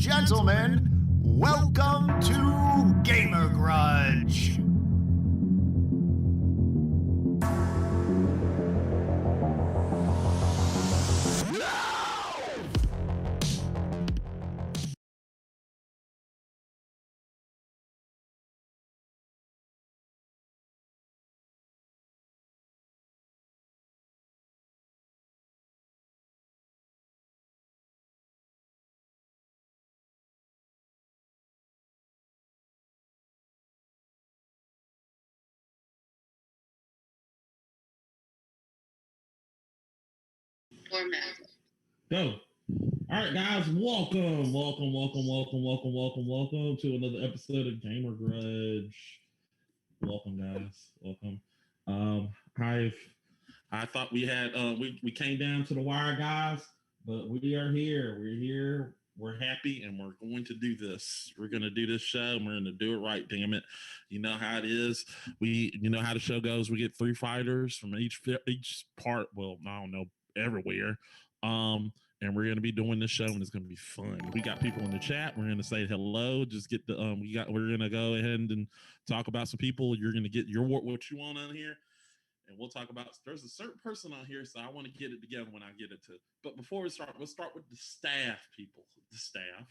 gentlemen, welcome to Gamer Grudge. Go. All right, guys, welcome to another episode of Gamer Grudge. Welcome, guys. Welcome. I thought we had we came down to the wire, guys, but we are here. We're here. We're happy, and we're going to do this. We're going to do this show, and we're going to do it right. Damn it! You know how it is. You know how the show goes. We get 3 fighters from each part. Well, I don't know, everywhere. And we're going to be doing this show, and it's going to be fun. We got people in the chat. We're going to say hello. Just get the we're going to go ahead and talk about some people. You're going to get your what you want on here, and we'll talk about. There's a certain person on here, so I want to get it together when I get it to. But before we start, let's start with the staff people. The staff.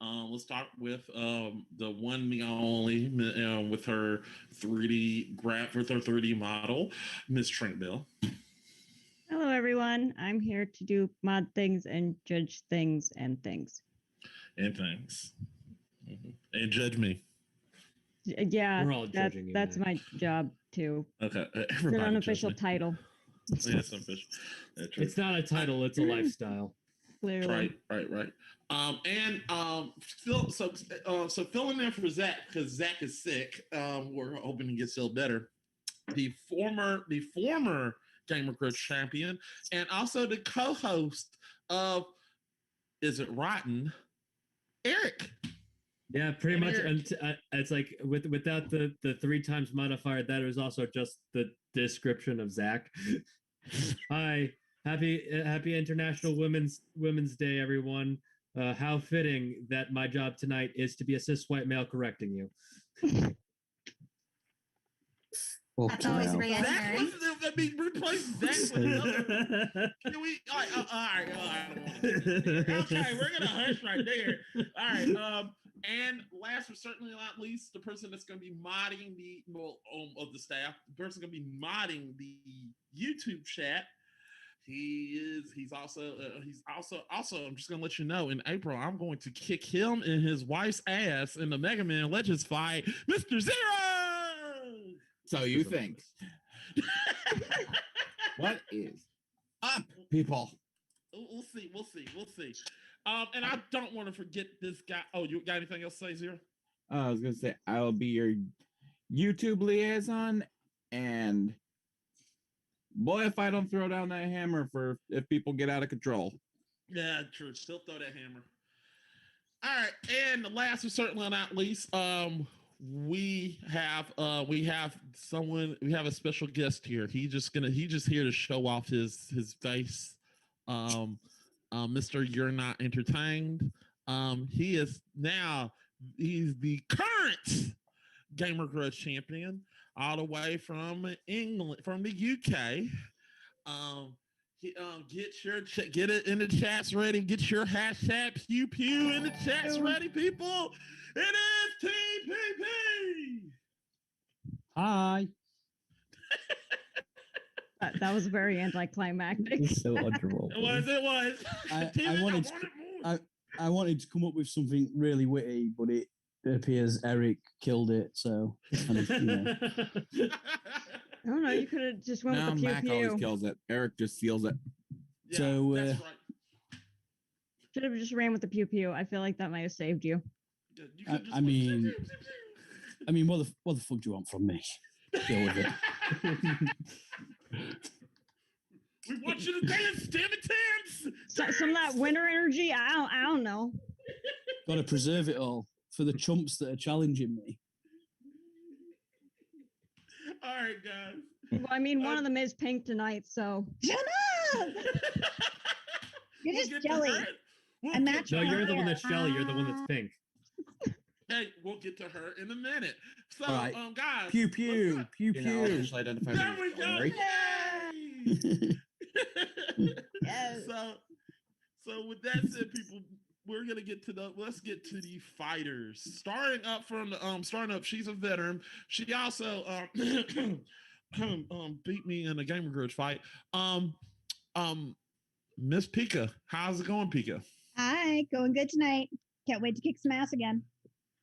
Let's start with the one, the only, with her 3D model, Miss Trinkbill. Hello, everyone. I'm here to do mod things and judge things and things. And things. Mm-hmm. And judge me. Yeah, we're all judging you. That's my job, too. Okay. It's an unofficial title. Yeah, it's unofficial. It's not a title, it's a lifestyle. Clearly. Right. So filling in for Zach, because Zach is sick. We're hoping to get still better. The former Gamer Grudge champion, and also the co-host of Is It Rotten, Eric. Yeah, pretty much. It's like without the 3 times modifier, that is also just the description of Zach. Hi, happy International Women's Day, everyone. How fitting that my job tonight is to be a cis white male correcting you. That's always reassuring. That means replace Zach with another. Can we? All right. Okay, we're gonna hush right there. All right. And last but certainly not least, the person that's going to be modding of the staff, the person going to be modding the YouTube chat. He's also. I'm just going to let you know. In April, I'm going to kick him and his wife's ass in the Mega Man Legends fight, Mr. Zero. So you think? What is up, people? We'll see. And I don't want to forget this guy. Oh, you got anything else to say, Zero? I was gonna say I will be your YouTube liaison, and boy, if I don't throw down that hammer for if people get out of control. Yeah, true. Still throw that hammer. All right, and the last but certainly not least, we have a special guest here. He's just here to show off his face. Mr. You're Not Entertained. He's the current Gamer Grudge champion, all the way from England, from the UK. Get it in the chats ready. Get your hashtag pew pew in the chats ready, people. It is TPP. Hi. That was very anticlimactic. So wonderful. It was. I wanted to come up with something really witty, but it appears Eric killed it. So, kind of, I don't know. You could have just went with the pew Mac pew. always kills it. Eric just steals it. Yeah, so, that's right. Should have just ran with the pew pew. I feel like that might have saved you. I mean, what the fuck do you want from me? Deal with it. We want you to dance, damn it, dance! Some of that winter energy. I don't know. Got to preserve it all for the chumps that are challenging me. All right, guys. Well, I mean, one of them is pink tonight, so. Shut up! You're just jelly. We'll I get match to No, my you're the one hair. that's Shelly. You're the one that's pink. Hey, we'll get to her in a minute. So, All right. guys, Pew let's pew go. pew You're now pew. officially identified. There as we go. Shelly. Yay! Yes. So with that said, people, we're gonna let's get to the fighters. Starting up, she's a veteran. She also beat me in a Gamer Grudge fight. Miss Pika, how's it going, Pika? Hi, going good tonight. Can't wait to kick some ass again.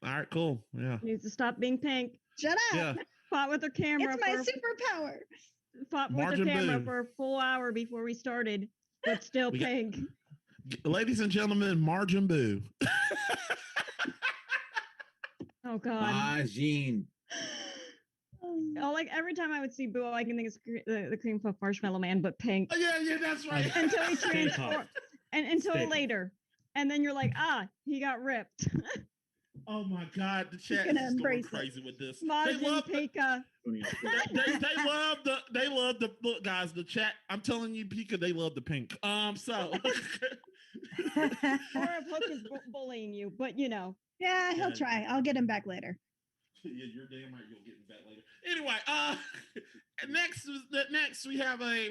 All right, cool. Yeah. Needs to stop being pink. Shut up. Yeah. Fought with her camera. It's my superpower. Fought with Margin her camera Boo. for a full hour before we started, but still We got- pink. Ladies and gentlemen, Margin Boo. Oh God. Majin. Oh, like every time I would see Boo, all I can think is the cream puff marshmallow man, but pink. Oh, yeah, that's right. Until he Stay transformed, puft. and until Stay puft. later, and then you're like, he got ripped. Oh my God, the chat gonna is going embrace it. crazy with this. Margin They love Pika. they love the look, guys. The chat. I'm telling you, Pika, they love the pink. So Or if Hook is bullying you, but you know. Yeah, he'll Yeah. try. I'll get him back later. yeah, you're damn right. You'll get that later. Anyway, next we have a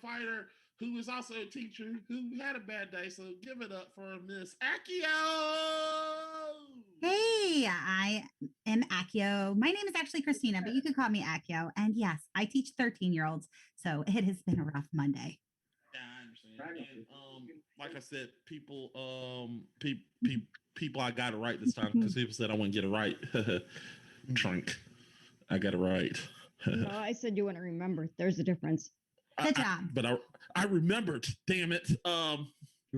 fighter who is also a teacher who had a bad day. So give it up for Miss Akio. Hey, I am Akio. My name is actually Christina, but you can call me Akio. And yes, I teach 13-year-olds, so it has been a rough Monday. Yeah, I understand. And like I said, people, people, I got it right this time because people said I wouldn't get it right. Trink, I got it right. No, I said you wouldn't remember. There's a difference. Good job. But I remembered. Damn it. You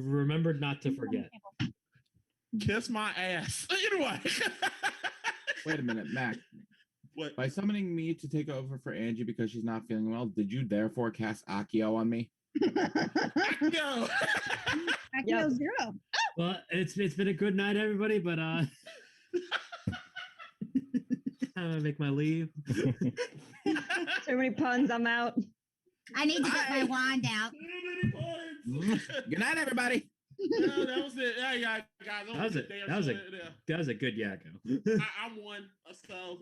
remembered not to forget. Kiss my ass. Anyway. Wait a minute, Mac. What? By summoning me to take over for Angie because she's not feeling well, did you therefore cast Akio on me? Yo. Akio zero. Well, it's been a good night, everybody. But I'm gonna make my leave. So many puns. I'm out. I need to get my wand out. Good night, everybody. Yeah, that was it. Yeah, guys. That was a good yakko. I won. So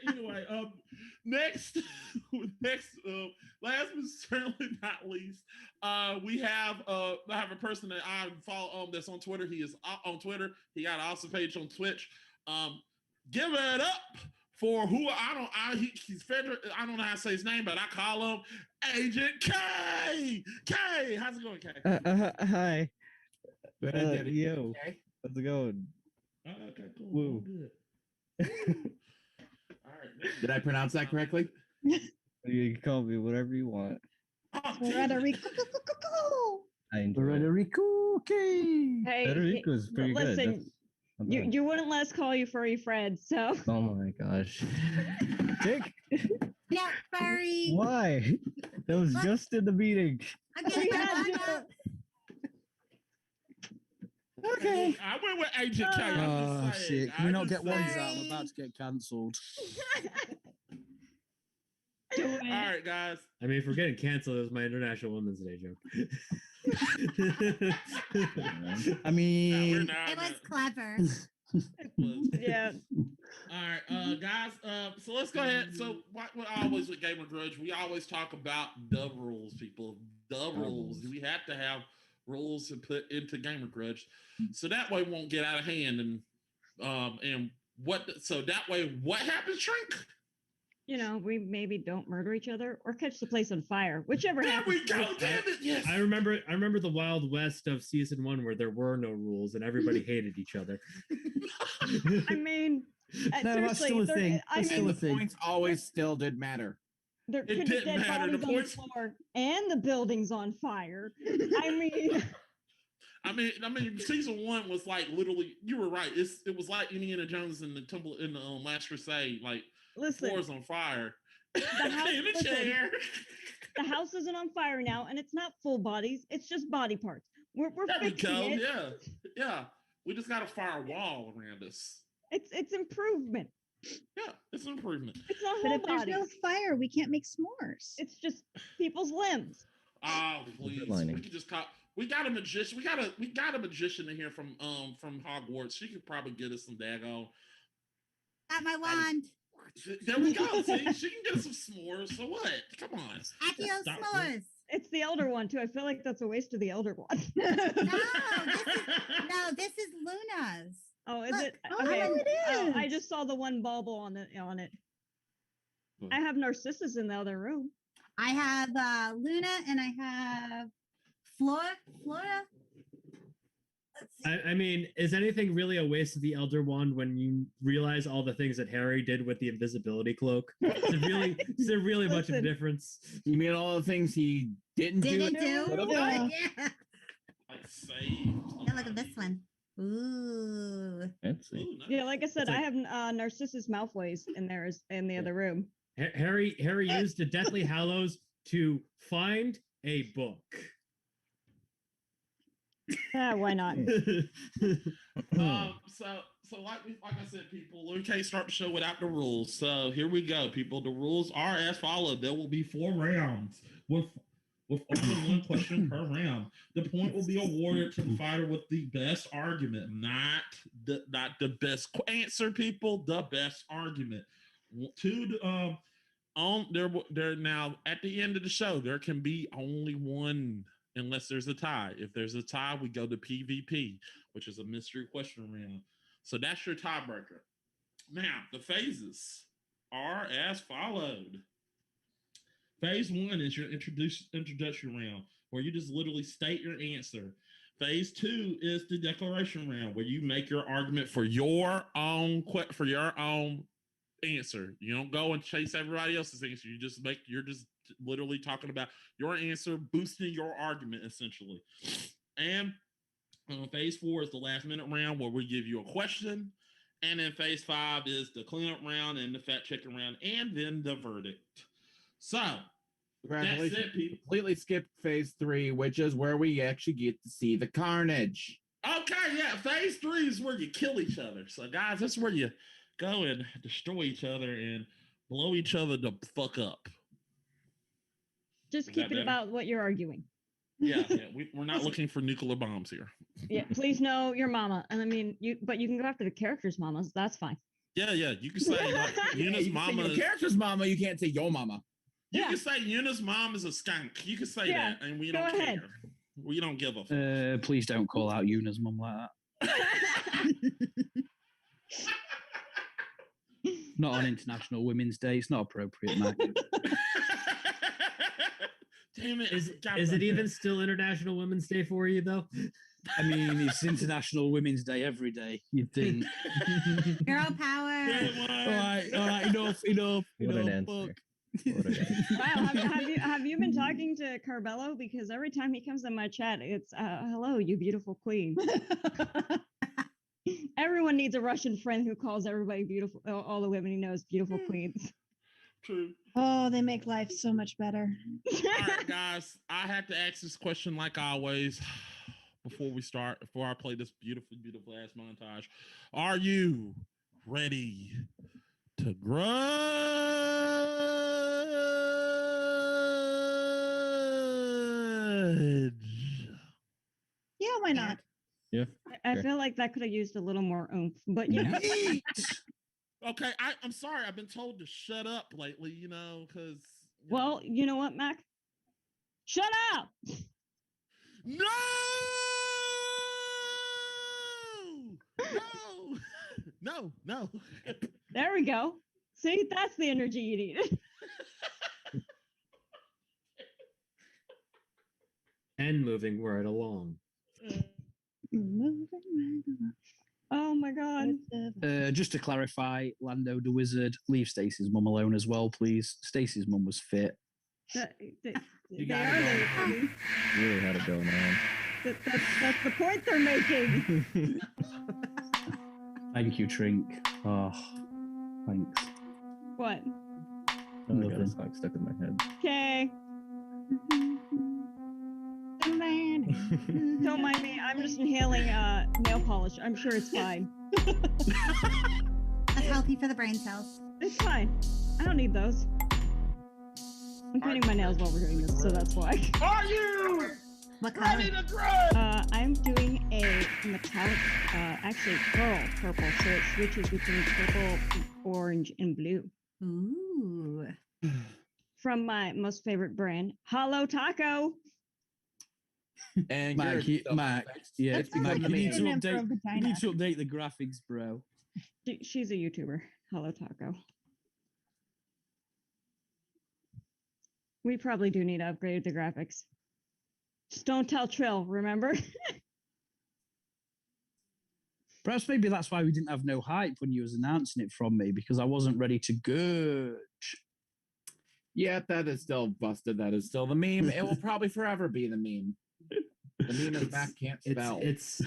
anyway, next, last but certainly not least, we have I have a person that I follow that's on Twitter. He is on Twitter. He got an awesome page on Twitch. Give it up for who he's Frederick. I don't know how to say his name, but I call him Agent K. K, how's it going, K? Hi. Yo, Okay. how's it going? Okay, cool. Woo. Good. All right. Did I pronounce that correctly? You can call me whatever you want. Oh, Frederico. I enjoy it. Federico. Okay. Hey, Federico's pretty good. listen, That's not you bad. you wouldn't let us call you furry Fred, so Oh my gosh. Dick, No, furry. why? That was What? just in the meeting. I'm getting my wand out. Okay. I went with Agent K. I'm Oh just saying. shit! Can we I'm not just get ones saying. out? I'm about to get cancelled. do All it. right, guys. I mean, if we're getting canceled, it was my International Women's Day joke. I mean, It was clever. Yeah. All right, guys. So let's go ahead. So what always with Gamer Grudge, we always talk about the rules, people. The rules. We have to have rules to put into Gamer Grudge, so that way it won't get out of hand. And so that way what happens, Shrink? You know, we maybe don't murder each other or catch the place on fire, whichever There happens. we go. Damn it. Yes. I remember the Wild West of season 1 where there were no rules and everybody hated each other. I mean, No, that's seriously, still a there- thing. I That's mean, still a The thing. points always still did matter. there It could be didn't dead matter, the bodies on the points- floor and the building's on fire. I mean, I mean, season 1 was like literally. You were right. It was like Indiana Jones in the Temple in the Last Crusade. Like listen, floors on fire. house- In a listen. chair. the house isn't on fire now, and it's not full bodies; it's just body parts. We're There we fixing go. it. Yeah. We just got a firewall around us. It's improvement. Yeah, it's an improvement. It's not But whole if there's bodies. no fire, we can't make s'mores. It's just people's limbs. Oh, please. lining. We could just call We got a magician. We got a magician in here from Hogwarts. She could probably get us some daggone. Got my wand. There we go. See, she can get us some s'mores. So what? Come on. Accio Stop s'mores. It's the elder one too. I feel like that's a waste of the elder one. No, this is Luna's. Oh, is Look. it? Oh, Okay. it Oh, I is. just saw the one bauble on it. I have Narcissus in the other room. I have Luna and I have Flora. Let's see. I mean, is anything really a waste of the Elder Wand when you realize all the things that Harry did with the invisibility cloak? Is there really much of a Listen. difference? You mean all the things he didn't do? Didn't do? What Yeah. about- Yeah. Like saved. Yeah, look at this one. Ooh. Let's see. Ooh, nice. Yeah, like I said, It's like- I have Narcissus Malfoys in there in the other room. Harry used the Deathly Hallows to find a book. Why not? So like I said, people, we can't start the show without the rules. So here we go, people. The rules are as follows. There will be 4 rounds with only one question per round. The point will be awarded to the fighter with the best argument, not the best answer, people. The best argument. There now at the end of the show, there can be only one. Unless there's a tie. If there's a tie, we go to PvP, which is a mystery question round. So that's your tiebreaker. Now, the phases are as followed. Phase 1 is your introduction round, where you just literally state your answer. Phase 2 is the declaration round, where you make your argument for your own answer. You don't go and chase everybody else's answer. You're just literally talking about your answer, boosting your argument essentially. And phase 4 is the last minute round, where we give you a question. And then phase 5 is the cleanup round and the fact checking round, and then the verdict. So Congratulations. that's it, people. Completely skipped phase 3, which is where we actually get to see the carnage. Okay, yeah, phase 3 is where you kill each other. So guys, that's where you go and destroy each other and blow each other the fuck up. Just Is keep that it better? about what you're arguing. Yeah, we're not looking for nuclear bombs here. Yeah, please know your mama. And I mean, but you can go after the characters' mamas. That's fine. Yeah, you can say like, Yuna's you can say mama. your character's mama, you can't say your mama. You Yeah. can say Yuna's mom is a skunk. You can say Yeah, that, and we go don't care. ahead. We don't give a fuck. Please don't call out Yuna's mum like that. Not on International Women's Day. It's not appropriate, Mac. Damn it! Is it even still International Women's Day for you though? I mean, it's International Women's Day every day. You'd think. Girl power. All right, enough. What an answer. Fuck. What an answer. Wow, have you been talking to Carbello? Because every time he comes in my chat, it's hello, you beautiful queen. Everyone needs a Russian friend who calls everybody beautiful. All the women he knows beautiful queens. True. Oh, they make life so much better. All right, guys. I have to ask this question like always before I play this beautiful ass montage. Are you ready to grudge? Yeah, why not? Yeah. I Sure. feel like that could have used a little more oomph, but you know. Okay, I'm sorry. I've been told to shut up lately, because. Well, you know what, Mac? Shut up! No! No. There we go. See, that's the energy you needed. And moving right along. Moving right along. Oh my god. Just to clarify, Lando the Wizard, leave Stacy's mum alone as well, please. Stacy's mum was fit. You They got are it lady. Really had it going on. That's the point they're making. Thank you, Trink. Oh, thanks. What? Oh, I got a Nothing. song stuck in my head. Okay. Don't mind me. I'm just inhaling nail polish. I'm sure it's fine. That's healthy for the brain cells. It's fine. I don't need those. I'm painting my nails while we're doing this, so that's why. Are you What color? Ready to Grudge! I'm doing a metallic, actually pearl purple, so it switches between purple, orange, and blue. Ooh. From my most favorite brand, Hollow Taco. And Mac, Mac, yeah, It's Mac, become you the need to meme. update the graphics, bro. She's a YouTuber, Hollow Taco. We probably do need to upgrade the graphics. Just don't tell Trill, remember? Perhaps maybe that's why we didn't have no hype when you was announcing it from me, because I wasn't ready to go. Yeah, that is still busted. That is still the meme. It will probably forever be the meme. The meme is Mac can't spell. It's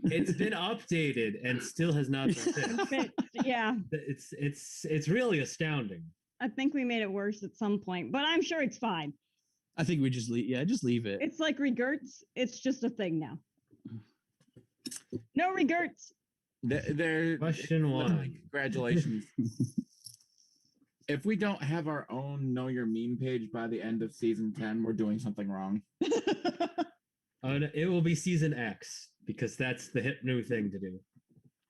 been updated and still has not been fixed. Yeah, It's really astounding. I think we made it worse at some point, but I'm sure it's fine. I think we just leave it. It's like regerts. It's just a thing now. No regerts. There. Question one. Congratulations. If we don't have our own Know Your Meme page by the end of season 10, we're doing something wrong. It will be season X because that's the hip new thing to do.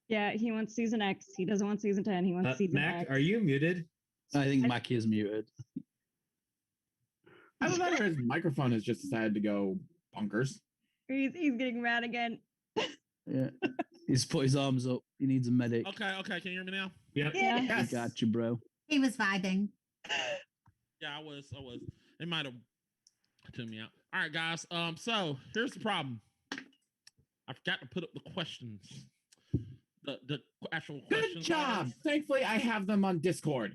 Yeah, he wants season X. He doesn't want season 10. He wants season Mac, X. are you muted? I think Mac is muted. I don't know, his microphone has just decided to go bonkers. He's getting mad again. Yeah. He's put his arms up. He needs a medic. Okay, can you hear me now? Yep. Yeah. Yes. I got you, bro. He was vibing. Yeah, I was. It might have tuned me out. All right, guys. So here's the problem. I forgot to put up the questions. The actual questions. Good job. Thankfully, I have them on Discord.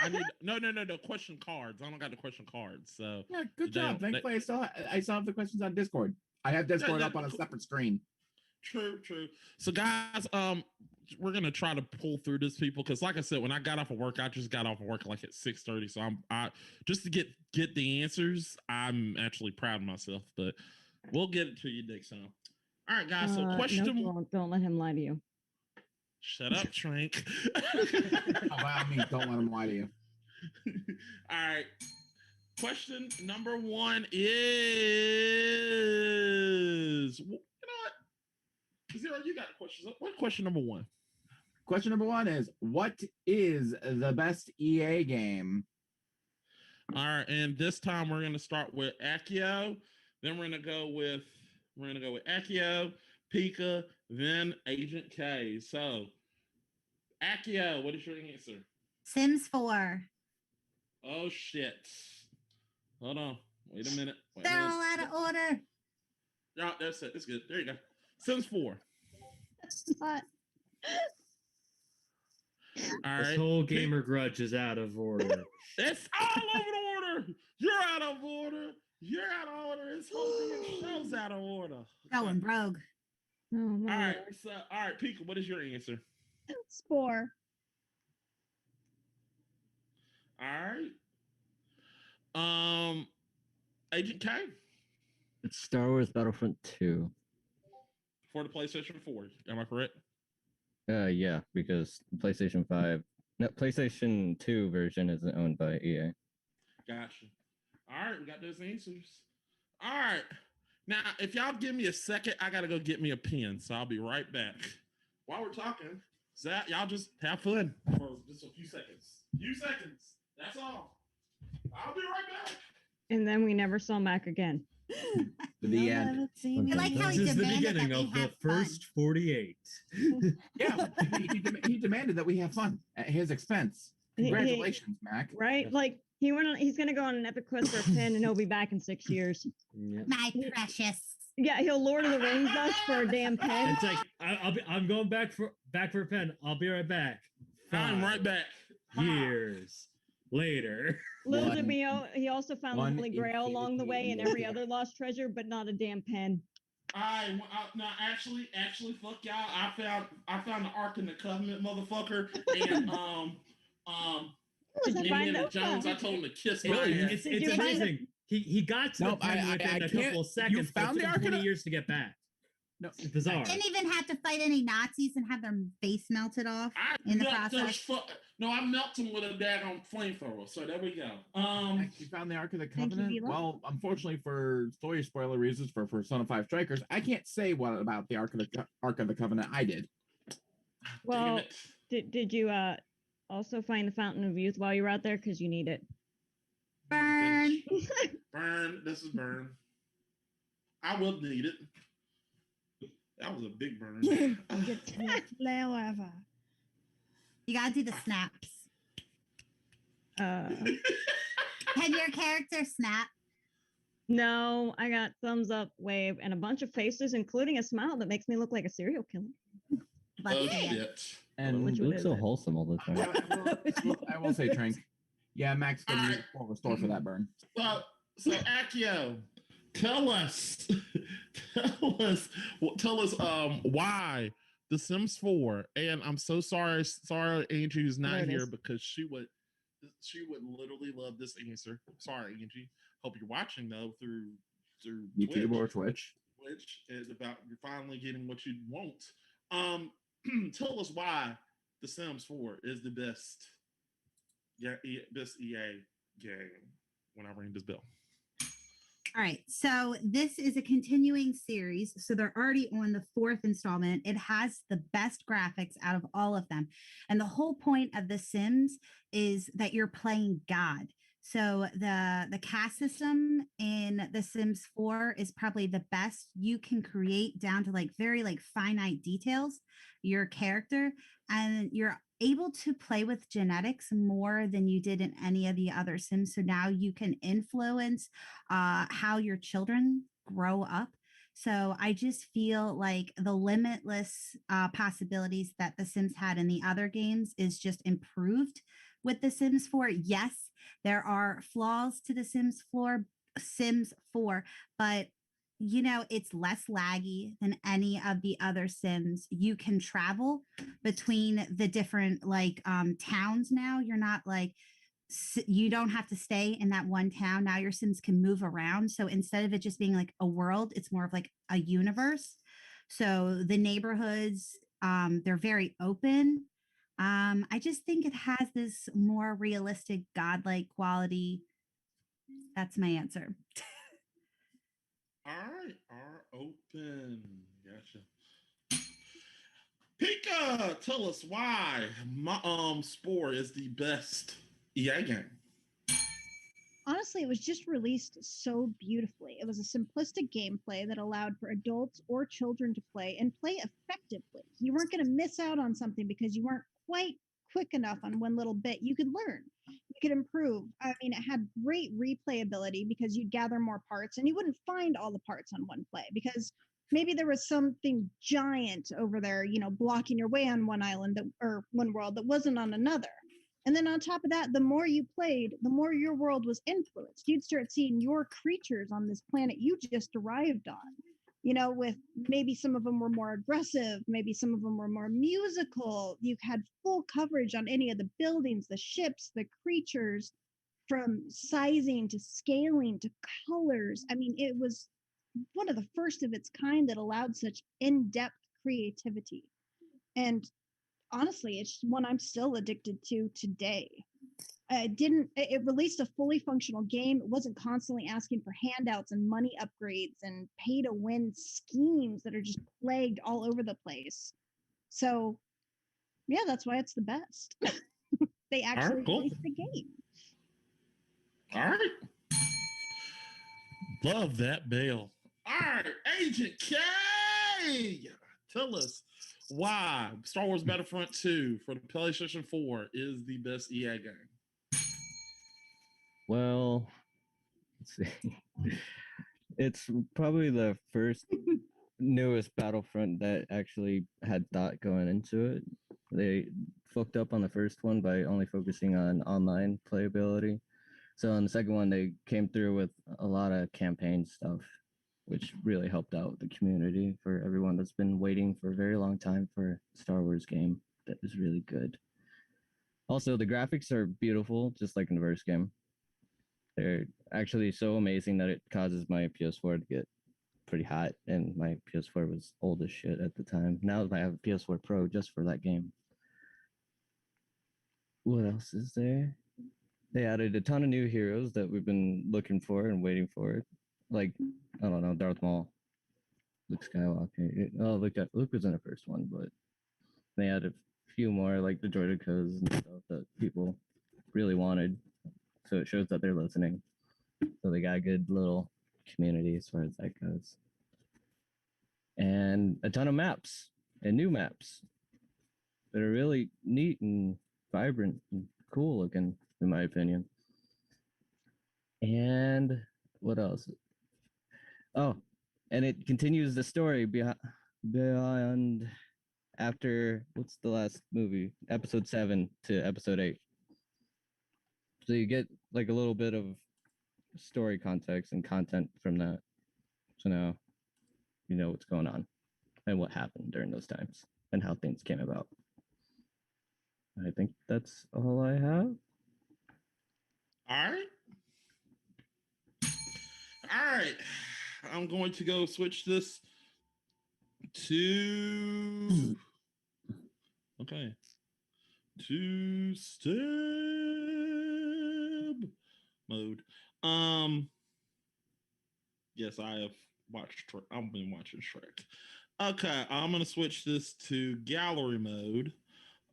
I need no question cards. I don't got the question cards. So Yeah, good They job. don't- Thankfully, I still have the questions on Discord. I have Discord up on a separate screen. True. So guys, we're gonna try to pull through this, people, because like I said, when I got off of work, I just got off of work like at 6:30. So I just to get the answers. I'm actually proud of myself, but we'll get it to you next time. All right, guys. So question. No, don't let him lie to you. Shut up, Trank. Allow me. Don't let him lie to you. All right. Question number one is, you know what? Zero, you got questions. What question number one? Question number one is, what is the best EA game? All right, and this time we're gonna start with Accio. Then we're gonna go with Accio, Pika, then Agent K. So, Accio, what is your answer? Sims 4. Oh shit! Hold on. Wait a minute. They're all out of order. Yeah, that's it. That's good. There you go. Sims 4. But All This right. whole gamer grudge is out of order. It's all over the order. You're out of order. You're out of order. This whole thing show's out of order. Going rogue. Oh, All my right. So, all right, Pika, what is your answer? Spore. All right. Agent K It's Star Wars Battlefront 2. for the PlayStation 4. Am I correct? Yeah, because PlayStation 2 version isn't owned by EA. Gotcha. All right, we got those answers. All right. Now, if y'all give me a second, I gotta go get me a pen, so I'll be right back. While we're talking, Zach, y'all just have fun for just a few seconds. That's all. I'll be right back. And then we never saw Mac again. The end. I like how This he is the demanded beginning that we of the have first 48. Yeah, he demanded that we have fun at his expense. Congratulations, Mac. Right? Like he's gonna go on an epic quest for a pen and he'll be back in 6 years. Yeah. My precious. Yeah, he'll Lord of the Rings us for a damn pen. It's like I'm going back for a pen. I'll be right back. I'm right back. Years later. Little One- did we know, he also found the one Holy Grail along the way and every infinity. other lost treasure, but not a damn pen. No, actually, fuck y'all. I found the Ark and the Covenant, motherfucker, and Wasn't fine Indiana though. Jones. I told him to kiss my Really, ass. it's Did you find amazing. He got to Nope, the pen I within a can't- couple of you seconds. but found it the took Ark of 20 the- years to get back. No, It's bizarre. Didn't even have to fight any Nazis and have their face melted off in the process. No, I melt him with a daggone flamethrower. So there we go. You found the Ark of the Thank you, Covenant. Vila. Well, unfortunately for story spoiler reasons for Persona 5 Strikers, I can't say what about the Ark of the Covenant I did. Well, it. did you also find the Fountain of Youth while you were out there? Because you need it. Burn. Burn. This is burn. I will need it. That was a big burn. Get to the flower. You gotta do the snaps. Can your character snap? No, I got thumbs up, wave, and a bunch of faces, including a smile that makes me look like a serial killer. Let's Oh see it. shit. And Which You one look is so it? wholesome all the time. I will say, Trank. Yeah, Max gonna need full restore for that burn. So Akio, tell us why The Sims 4. And I'm so sorry Angie's not There it here is. because she would literally love this answer. Sorry, Angie. Hope you're watching though through YouTube Twitch. or Twitch. Which is about you're finally getting what you want. Tell us why The Sims 4 is the best best EA game when I ring this bell. All right. So this is a continuing series. So they're already on the 4th installment. It has the best graphics out of all of them. And the whole point of The Sims is that you're playing God. So the caste system in The Sims 4 is probably the best you can create down to like very like finite details, your character, and you're able to play with genetics more than you did in any of the other Sims. So now you can influence how your children grow up. So I just feel like the limitless possibilities that The Sims had in the other games is just improved with The Sims 4. Yes, there are flaws to The Sims 4, but you know, it's less laggy than any of the other Sims. You can travel between the different like towns now. You're not like you don't have to stay in that one town. Now your Sims can move around. So instead of it just being like a world, it's more of like a universe. So the neighborhoods, they're very open. I just think it has this more realistic, godlike quality. That's my answer. All right, are open. Gotcha. Pika, tell us why my Spore is the best EA game. Honestly, it was just released so beautifully. It was a simplistic gameplay that allowed for adults or children to play and play effectively. You weren't going to miss out on something because you weren't quite quick enough on one little bit. You could learn, you could improve. I mean, it had great replayability because you'd gather more parts and you wouldn't find all the parts on one play because maybe there was something giant over there, you know, blocking your way on one island or one world that wasn't on another. And then on top of that, the more you played, the more your world was influenced. You'd start seeing your creatures on this planet you just arrived on. You know, with maybe some of them were more aggressive, maybe some of them were more musical. You had full coverage on any of the buildings, the ships, the creatures, from sizing to scaling to colors. I mean, it was one of the first of its kind that allowed such in-depth creativity. And honestly, it's one I'm still addicted to today. It released a fully functional game. It wasn't constantly asking for handouts and money upgrades and pay to win schemes that are just plagued all over the place. So yeah, that's why it's the best. They actually cool. released the game. All right. Love that bell. All right, Agent K, tell us why Star Wars Battlefront 2 for the PlayStation 4 is the best EA game. Well, let's see. It's probably the first newest Battlefront that actually had thought going into it. They fucked up on the first one by only focusing on online playability. So on the second one, they came through with a lot of campaign stuff, which really helped out the community for everyone that's been waiting for a very long time for a Star Wars game that is really good. Also, the graphics are beautiful, just like in the first game. They're actually so amazing that it causes my PS4 to get pretty hot, and my PS4 was old as shit at the time. Now I have a PS4 Pro just for that game. what else is there? They added a ton of new heroes that we've been looking for and waiting for. Like, I don't know, Darth Maul, Luke Skywalker. Oh, Luke was in the first one, but they added a few more, like the Droidicas and stuff that people really wanted. So it shows that they're listening. So they got a good little community as far as that goes. And a ton of maps and new maps that are really neat and vibrant and cool looking, in my opinion. And what else? Oh, and it continues the story beyond after what's the last movie? Episode 7 to episode 8. So you get like a little bit of story context and content from that. So now you know what's going on and what happened during those times and how things came about. I think that's all I have. All right. All right. I'm going to go switch this to step mode. Yes, I have watched. I've been watching Shrek. Okay, I'm gonna switch this to gallery mode.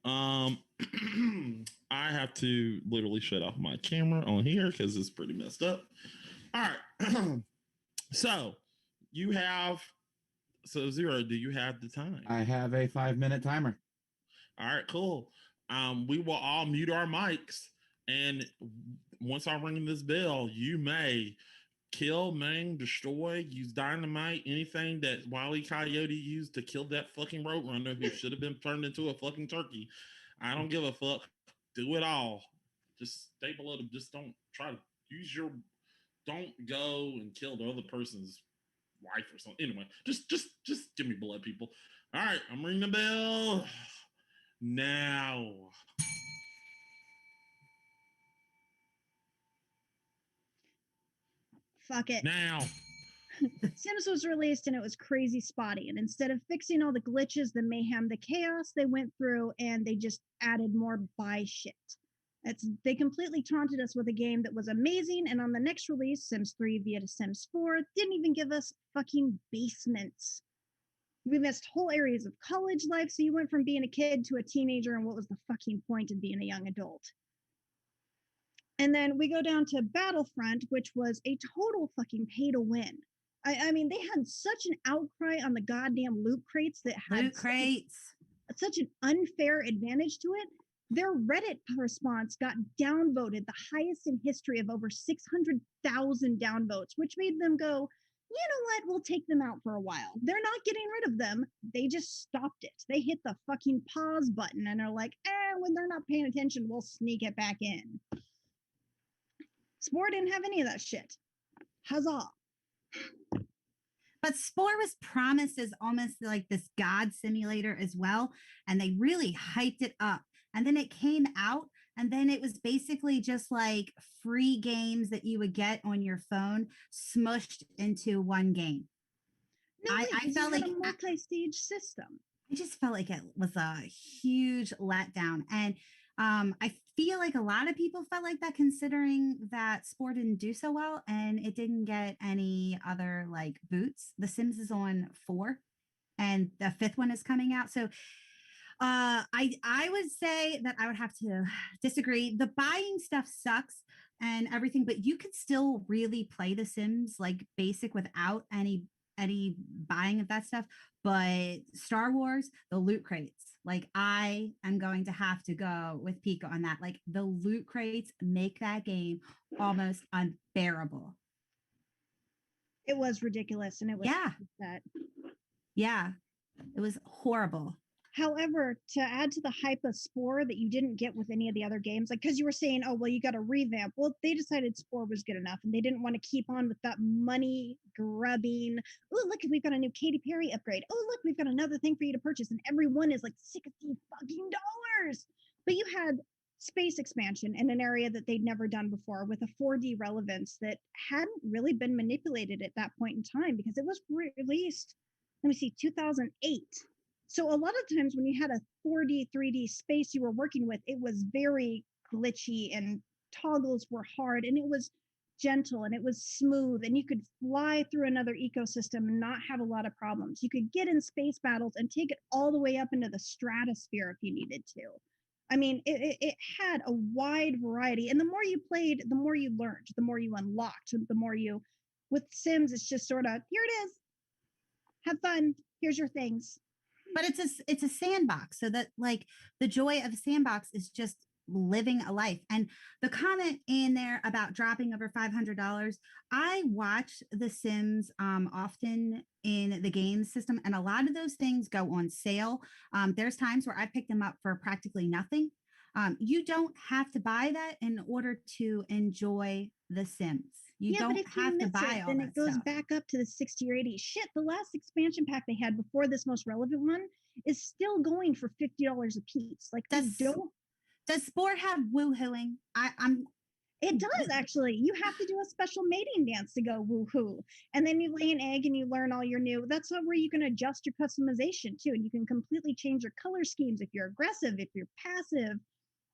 I have to literally shut off my camera on here because it's pretty messed up. All right. So Zero, do you have the time? I have a 5-minute timer. All right, cool. We will all mute our mics, and once I ring this bell, you may kill, maim, destroy, use dynamite, anything that Wile E. Coyote used to kill that fucking Roadrunner who should have been turned into a fucking turkey. I don't give a fuck. Do it all. Just stay below them. Just don't try to use your. Don't go and kill the other person's wife or something. Anyway, just give me blood, people. All right, I'm ringing the bell now. Fuck it. Now. Sims was released and it was crazy spotty. And instead of fixing all the glitches, the mayhem, the chaos, they went through and they just added more buy shit. They completely taunted us with a game that was amazing. And on the next release, Sims 3 via to Sims 4, didn't even give us fucking basements. We missed whole areas of college life. So you went from being a kid to a teenager. And what was the fucking point of being a young adult? And then we go down to Battlefront, which was a total fucking pay to win. I mean, they had such an outcry on the goddamn loot crates that had such an unfair advantage to it. Their Reddit response got downvoted, the highest in history of over 600,000 downvotes, which made them go, you know what, we'll take them out for a while. They're not getting rid of them. They just stopped it. They hit the fucking pause button and are like, when they're not paying attention, we'll sneak it back in. Spore didn't have any of that shit. Huzzah. But Spore was promised as almost like this god simulator as well. And they really hyped it up. And then it came out, and then it was basically just like free games that you would get on your phone smushed into one game. No, I felt like a multi-stage system. I just felt like it was a huge letdown. And I feel like a lot of people felt like that, considering that Spore didn't do so well and it didn't get any other like boots. The Sims is on 4 and the 5th one is coming out. So I would say that I would have to disagree. The buying stuff sucks and everything, but you could still really play The Sims like basic without any buying of that stuff. But Star Wars, the loot crates, like I am going to have to go with Pico on that. Like the loot crates make that game almost unbearable. It was ridiculous, and it was yeah, it was horrible. However, to add to the hype of Spore that you didn't get with any of the other games, like because you were saying, oh, well, you got to revamp. Well, they decided Spore was good enough and they didn't want to keep on with that money grubbing. Oh, look, we've got a new Katy Perry upgrade. Oh, look, we've got another thing for you to purchase. And everyone is like $60 fucking dollars. But you had space expansion in an area that they'd never done before with a 4D relevance that hadn't really been manipulated at that point in time because it was released, let me see, 2008. So a lot of times when you had a 4D, 3D space you were working with, it was very glitchy and toggles were hard and it was gentle and it was smooth and you could fly through another ecosystem and not have a lot of problems. You could get in space battles and take it all the way up into the stratosphere if you needed to. I mean, it had a wide variety. And the more you played, the more you learned, the more you unlocked, the more you, with Sims, it's just sort of, here it is. Have fun. Here's your things. But it's a sandbox, so that like the joy of a sandbox is just living a life. And the comment in there about dropping over $500, I watch The Sims often in the game system, and a lot of those things go on sale. There's times where I pick them up for practically nothing. You don't have to buy that in order to enjoy The Sims. You don't have to buy all then that it goes stuff. back up to the 60 or 80. Shit, the last expansion pack they had before this most relevant one is still going for $50 a piece. Like, Does Spore have woohooing? It does actually. You have to do a special mating dance to go woohoo. And then you lay an egg and you learn all your new. That's where you can adjust your customization too. And you can completely change your color schemes if you're aggressive, if you're passive,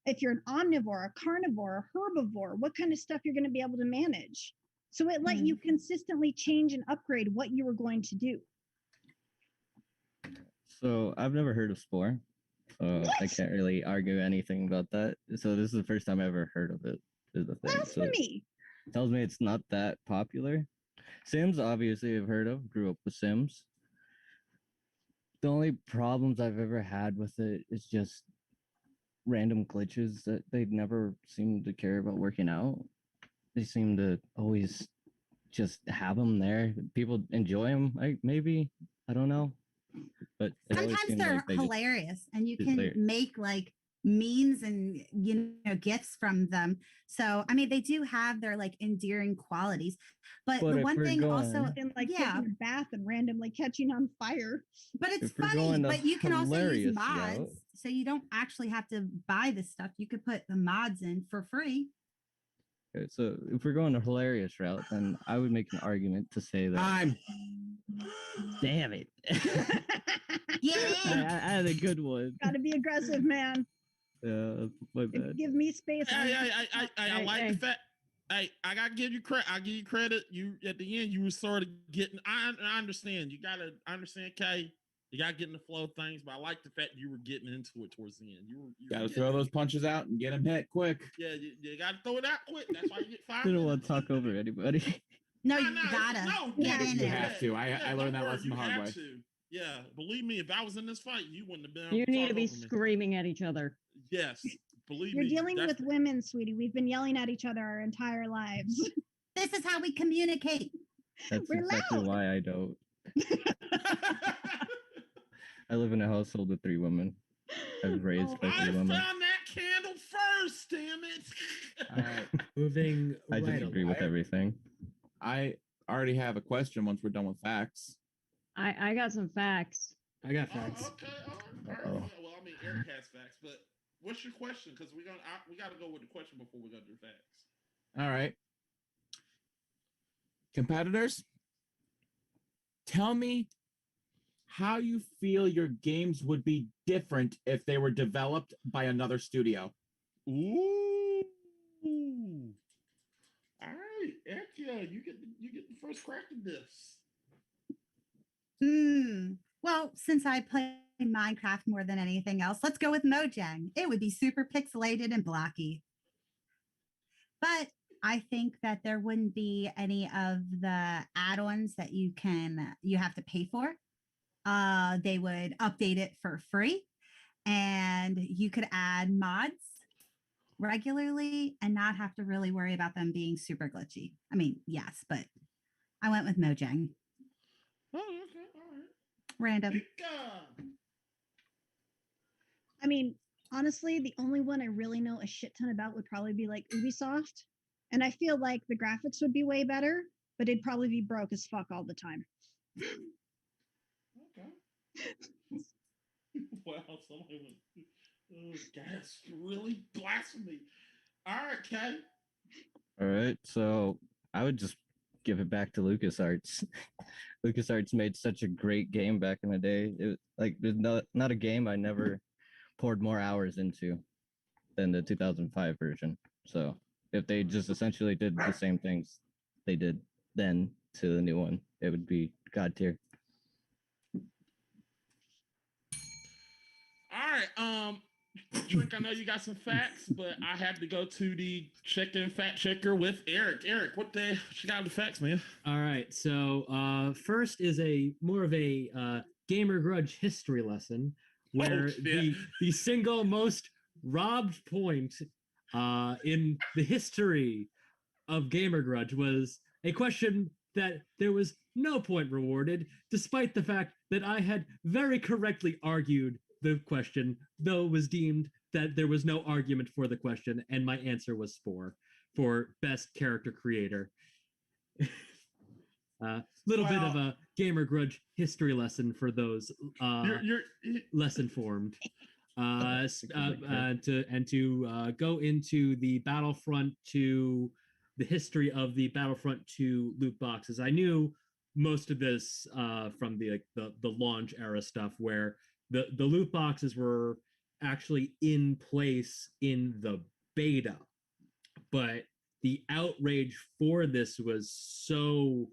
if you're an omnivore, a carnivore, a herbivore, what kind of stuff you're going to be able to manage. So it let you consistently change and upgrade what you were going to do. So I've never heard of Spore. So I can't really argue anything about that. So this is the first time I ever heard of it. Is the thing. So Blasphemy. it tells me it's not that popular. Sims, obviously, I've heard of. Grew up with Sims. The only problems I've ever had with it is just random glitches that they never seem to care about working out. They seem to always just have them there. People enjoy them, maybe. I don't know. But sometimes they're hilarious and you can make like memes and gifs from them. So I mean they do have their like endearing qualities. But the one thing also and like taking a bath and randomly catching on fire. But it's funny, but you can also use mods. So you don't actually have to buy this stuff. You could put the mods in for free. Okay, so if we're going a hilarious route, then I would make an argument to say that damn it. Yeah, I had a good one. Gotta be aggressive, man. Yeah, my bad. Give me space. I like the fact. Hey, I gotta give you credit. I give you credit. You at the end, you were sort of getting. I understand. I understand, Kay. You gotta get in the flow of things, but I like the fact you were getting into it towards the end. You gotta throw those punches out and get them hit quick. Yeah, you gotta throw it out quick. That's why you get 5 I didn't want to talk over anybody. No, you gotta. Get in you there. have to. I learned that lesson the hard way. Yeah, believe me, if I was in this fight, you wouldn't have been. You need to be screaming at each other. Yes, believe me. You're dealing with women, sweetie. We've been yelling at each other our entire lives. This is how we communicate. That's exactly why I don't. I live in a household with 3 women. I was raised by 3 women. I found that candle first, damn it. All right. Moving. I disagree with everything. I already have a question once we're done with facts. I got some facts. I got facts. Okay. All right. Well, I mean, Eric has facts, but what's your question? Because we got to go with the question before we go to facts. All right. Competitors, tell me how you feel your games would be different if they were developed by another studio. Ooh. All right, Eric, you get the first crack at this. Well, since I play Minecraft more than anything else, let's go with Mojang. It would be super pixelated and blocky. But I think that there wouldn't be any of the add-ons that you have to pay for. They would update it for free and you could add mods regularly and not have to really worry about them being super glitchy. I mean, yes, but I went with Mojang. Oh, okay, all right. Random. I mean, honestly, the only one I really know a shit ton about would probably be like Ubisoft. And I feel like the graphics would be way better, but it'd probably be broke as fuck all the time. Okay. Wow, somebody went, oh, that's really blasphemy. All right, Kay. All right, so I would just give it back to LucasArts. LucasArts made such a great game back in the day. It was like there's not a game I never poured more hours into than the 2005 version. So if they just essentially did the same things they did then to the new one, it would be god tier. All right, Trink, I know you got some facts, but I have to go to the chicken fact checker with Eric. Eric, what you got the facts, man? All right. So first is a more of a gamer grudge history lesson where the single most robbed point in the history of gamer grudge was a question that there was no point rewarded, despite the fact that I had very correctly argued the question, though it was deemed that there was no argument for the question, and my answer was Spore for best character creator. Little bit of a gamer grudge history lesson for those less informed. To go into the Battlefront 2, the history of the Battlefront 2 loot boxes. I knew most of this from the launch era stuff, where the loot boxes were actually in place in the beta, but the outrage for this was so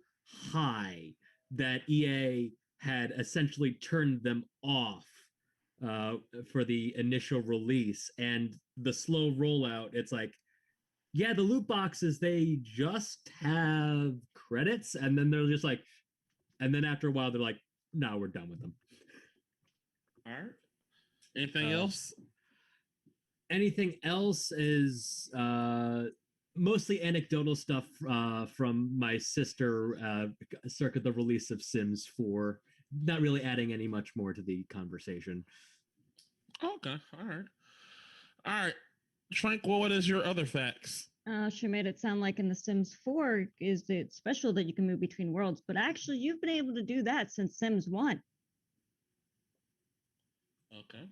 high that EA had essentially turned them off for the initial release. And the slow rollout, it's like, yeah, the loot boxes, they just have credits, and then they're just like, and then after a while they're like, no, we're done with them. All right. Anything else? Anything else is mostly anecdotal stuff from my sister circa the release of Sims 4. Not really adding any much more to the conversation. Okay. All right. Tranquil, what is your other facts? She made it sound like in The Sims 4 is it special that you can move between worlds, but actually you've been able to do that since Sims 1. Okay.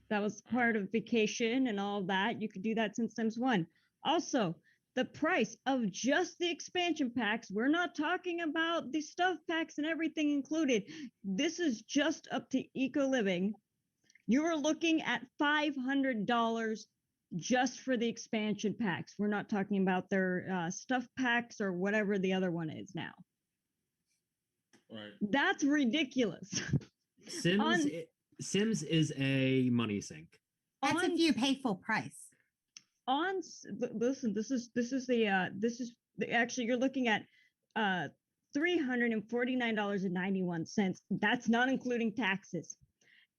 That was part of vacation and all that. You could do that since Sims 1. Also, the price of just the expansion packs, we're not talking about the stuff packs and everything included. This is just up to Eco Living. You are looking at $500 just for the expansion packs. We're not talking about their stuff packs or whatever the other one is now. Right. That's ridiculous. Sims is a money sink. That's if you pay full price. Listen, this is actually you're looking at $349.91. That's not including taxes.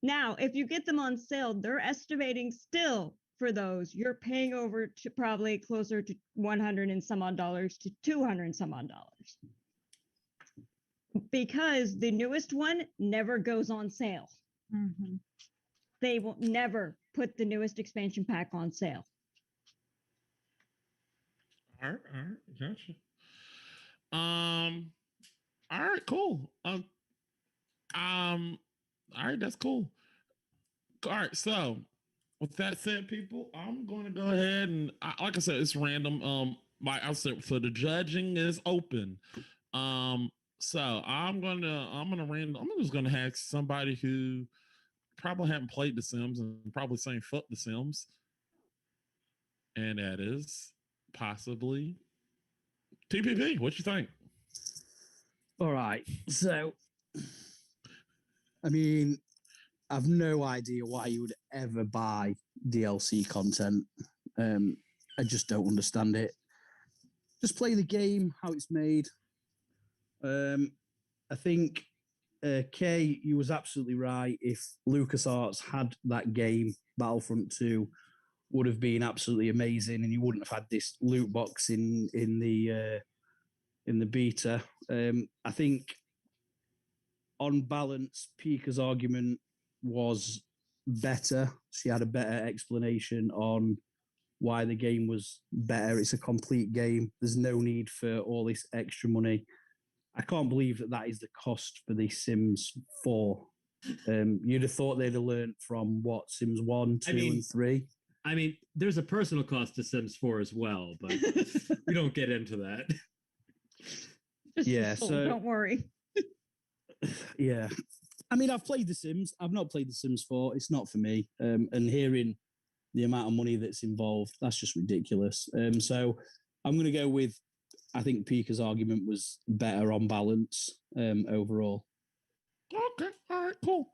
Now, if you get them on sale, they're estimating still for those you're paying over to probably closer to $100 and some odd dollars to $200 and some odd dollars, because the newest one never goes on sale. Mm-hmm. They will never put the newest expansion pack on sale. All right, gotcha. All right, cool. All right, that's cool. All right, so with that said, people, I'm going to go ahead and, like I said, it's random. So the judging is open. So I'm just gonna ask somebody who probably haven't played The Sims and probably saying fuck The Sims, and that is possibly TPP. What you think? All right. So, I mean, I've no idea why you would ever buy DLC content. I just don't understand it. Just play the game, how it's made. I think, Kay, you was absolutely right. If LucasArts had that game, Battlefront 2, would have been absolutely amazing, and you wouldn't have had this loot box in the beta. I think, on balance, Pika's argument was better. She had a better explanation on why the game was better. It's a complete game. There's no need for all this extra money. I can't believe that is the cost for the Sims 4. You'd have thought they'd have learned from what, Sims 1, 2, and 3. I mean, there's a personal cost to Sims 4 as well, but we don't get into that. So don't worry. Yeah. I mean, I've played The Sims. I've not played The Sims 4. It's not for me. And hearing the amount of money that's involved, that's just ridiculous. So I'm going to go with, I think Pika's argument was better on balance overall. Okay, all right, cool.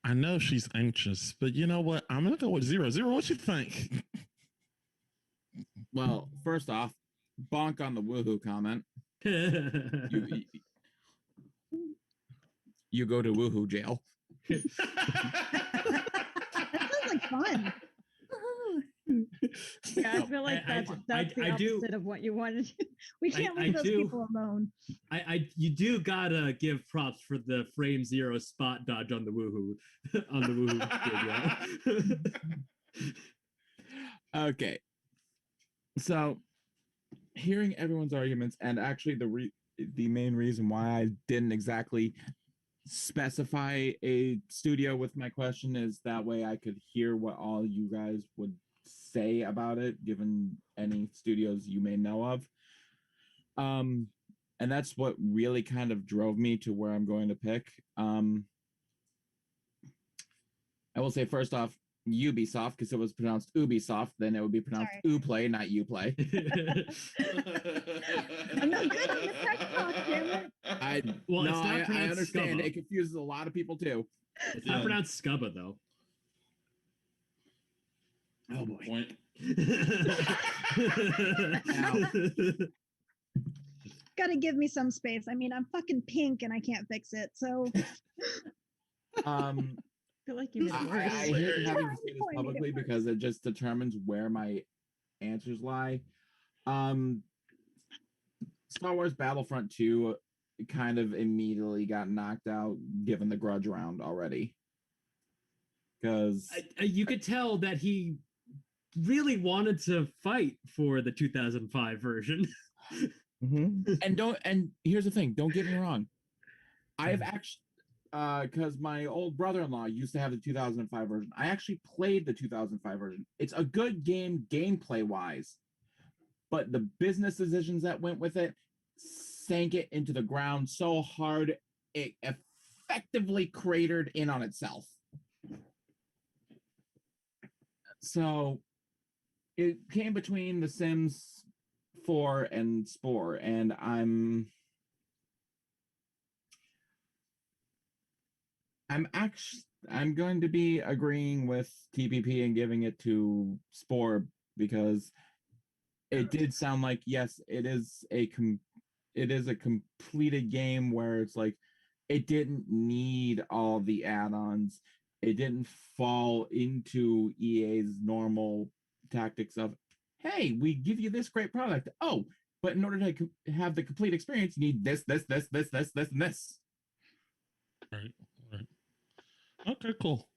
I know she's anxious, but you know what? I'm gonna go with 0. 0, what you think? Well, first off, bonk on the woohoo comment. You go to woohoo jail. That sounds like fun. Yeah, I No, feel like that's the I do- opposite of what you wanted. We can't leave those people alone. You do gotta give props for the frame zero spot dodge on the woohoo on the woohoo video. Okay. So, hearing everyone's arguments, and actually the main reason why I didn't exactly specify a studio with my question is that way I could hear what all you guys would say about it, given any studios you may know of. And that's what really kind of drove me to where I'm going to pick. I will say first off, Ubisoft, because it was pronounced Ubisoft, then it would be pronounced Uplay, not Uplay. I'm not good at the tech talk, damn it. I understand. Scubba. It confuses a lot of people too. It's not pronounced Scubba though. Oh boy. Point. Gotta give me some space. I mean, I'm fucking pink and I can't fix it. So I feel like you made it worse. I hate having to say this publicly because it just determines where my answers lie. Star Wars Battlefront 2 kind of immediately got knocked out given the Grudge round already. Because you could tell that he really wanted to fight for the 2005 version. And here's the thing, don't get me wrong. I've actually because my old brother-in-law used to have the 2005 version. I actually played the 2005 version. It's a good game gameplay-wise, but the business decisions that went with it sank it into the ground so hard it effectively cratered in on itself. So it came between The Sims 4 and Spore, and I'm going to be agreeing with TPP and giving it to Spore because it did sound like, yes, it is a completed game where it's like it didn't need all the add-ons. It didn't fall into EA's normal tactics of, hey, we give you this great product. Oh, but in order to have the complete experience, you need this, and this. Right. Okay, cool.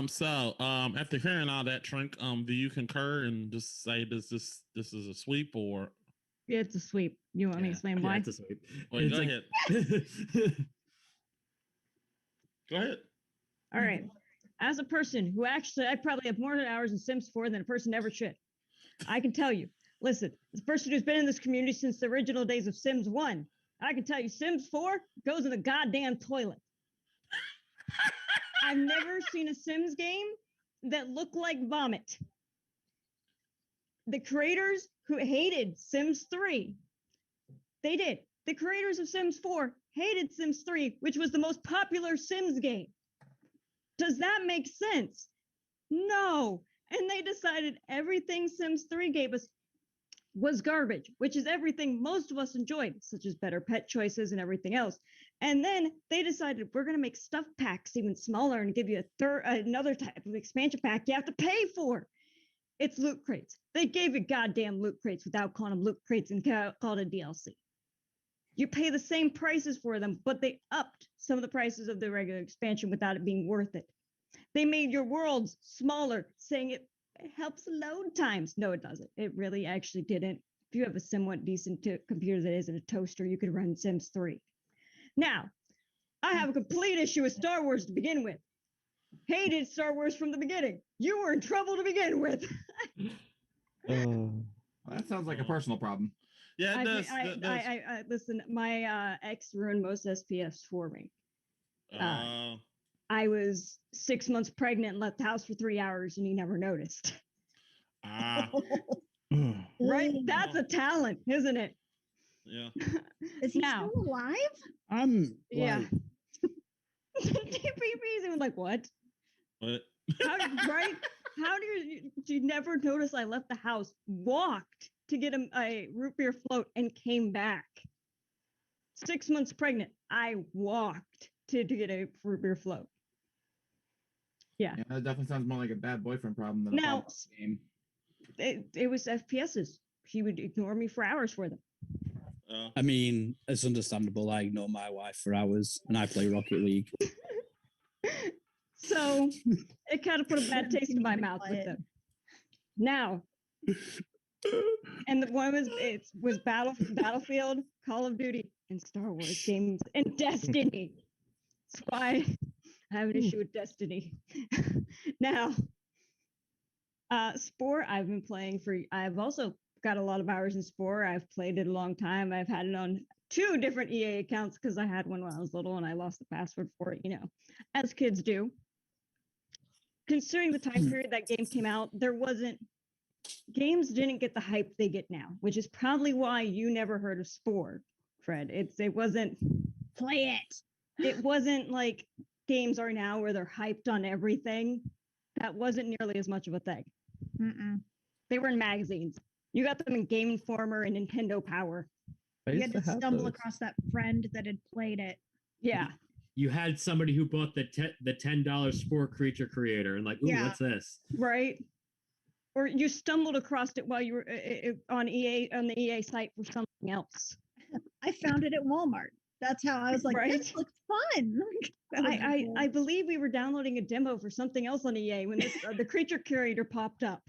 So after hearing all that, Trink, do you concur and just say this is a sweep or? Yeah, it's a sweep. You want me to explain why? It's a sweep. Well, go ahead. Go ahead. All right. As a person who actually, I probably have more hours in Sims 4 than a person ever should. I can tell you, listen, as a person who's been in this community since the original days of Sims 1, I can tell you Sims 4 goes in the goddamn toilet. I've never seen a Sims game that looked like vomit. The creators who hated Sims 3, they did. The creators of Sims 4 hated Sims 3, which was the most popular Sims game. Does that make sense? No. And they decided everything Sims 3 gave us was garbage, which is everything most of us enjoyed, such as better pet choices and everything else. And then they decided we're going to make stuff packs even smaller and give you another type of expansion pack you have to pay for. It's loot crates. They gave you goddamn loot crates without calling them loot crates and called it DLC. You pay the same prices for them, but they upped some of the prices of the regular expansion without it being worth it. They made your worlds smaller, saying it helps load times. No, it doesn't. It really actually didn't. If you have a somewhat decent computer that isn't a toaster, you could run Sims 3. Now, I have a complete issue with Star Wars to begin with. Hated Star Wars from the beginning. You were in trouble to begin with. That sounds like a personal problem. Yeah, it does. Listen. My ex ruined most SPS for me. Uh, I was 6 months pregnant and left the house for 3 hours, and he never noticed. ah, Right? That's a talent, isn't it? yeah. Is he Now. still alive? I'm Yeah. like, DPP's even like, what? What? Right? How do you never notice I left the house, walked to get a root beer float, and came back? 6 months pregnant, I walked to get a root beer float. Yeah. Yeah, that definitely sounds more like a bad boyfriend problem than a Now- problem game. It was FPSs. He would ignore me for hours for them. I mean, it's understandable. I ignore my wife for hours and I play Rocket League. So it kind of put a bad taste in my mouth with them. Now, and the one was Battlefield, Call of Duty, and Star Wars games, and Destiny. That's why I have an issue with Destiny. Now, Spore, I've been playing I've also got a lot of hours in Spore. I've played it a long time. I've had it on 2 different EA accounts because I had one when I was little and I lost the password for it, as kids do. Considering the time period that game came out, games didn't get the hype they get now, which is probably why you never heard of Spore, Fred. It wasn't Play it. It wasn't like games are now where they're hyped on everything. That wasn't nearly as much of a thing. Mm-mm. They were in magazines. You got them in Game Informer and Nintendo Power. You had to stumble across that friend that had played it. Yeah. You had somebody who bought the $10 Spore Creature Creator and like, ooh, Yeah. what's this? Right. Or you stumbled across it while you were on the EA site for something else. I found it at Walmart. That's how I was like, Right. this looks fun. That was cool. I believe we were downloading a demo for something else on EA when the creature curator popped up.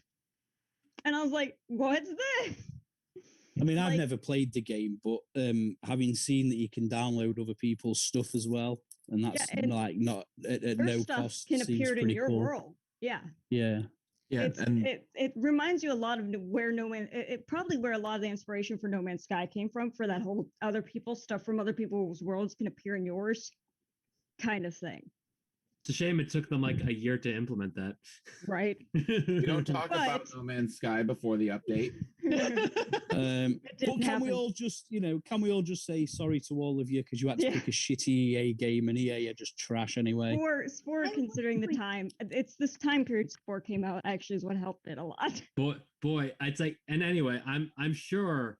And I was like, what's this? I mean, I've Like- never played the game, but having seen that you can download other people's stuff as well, and that's and like not at Your no stuff cost. can seems appear in pretty your cool. world. Yeah. Yeah. Yeah, and It reminds you a lot of where it probably where a lot of the inspiration for No Man's Sky came from, for that whole other people's stuff from other people's worlds can appear in yours kind of thing. It's a shame it took them like a year to implement that. Right. we don't talk about But- No Man's Sky before the update. But didn't can we happen. all just say sorry to all of you because you had to Yeah. pick a shitty EA game and EA are just trash anyway? Spore, considering the time, it's this time period Spore came out actually is what helped it a lot. Boy, it's like, and anyway, I'm sure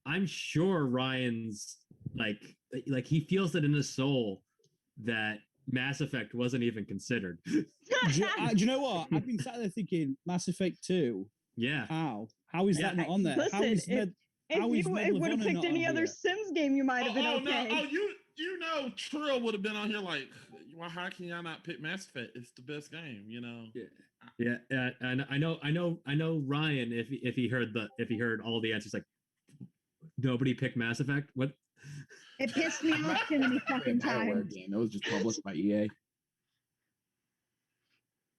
Ryan's like he feels it in his soul that Mass Effect wasn't even considered. do you know what? I've been sat there thinking Mass Effect 2. Yeah. How is Yeah, that not on there? Listen, how is how is If Medal you of would have Honor picked not any on other here? Sims game, you might have been okay. No! You know, Trill would have been on here like, well, how can y'all not pick Mass Effect? It's the best game, Yeah, and I know Ryan. If he heard all the answers, like nobody picked Mass Effect. What? It pissed me off too many fucking BioWare times. game. It was just published by EA.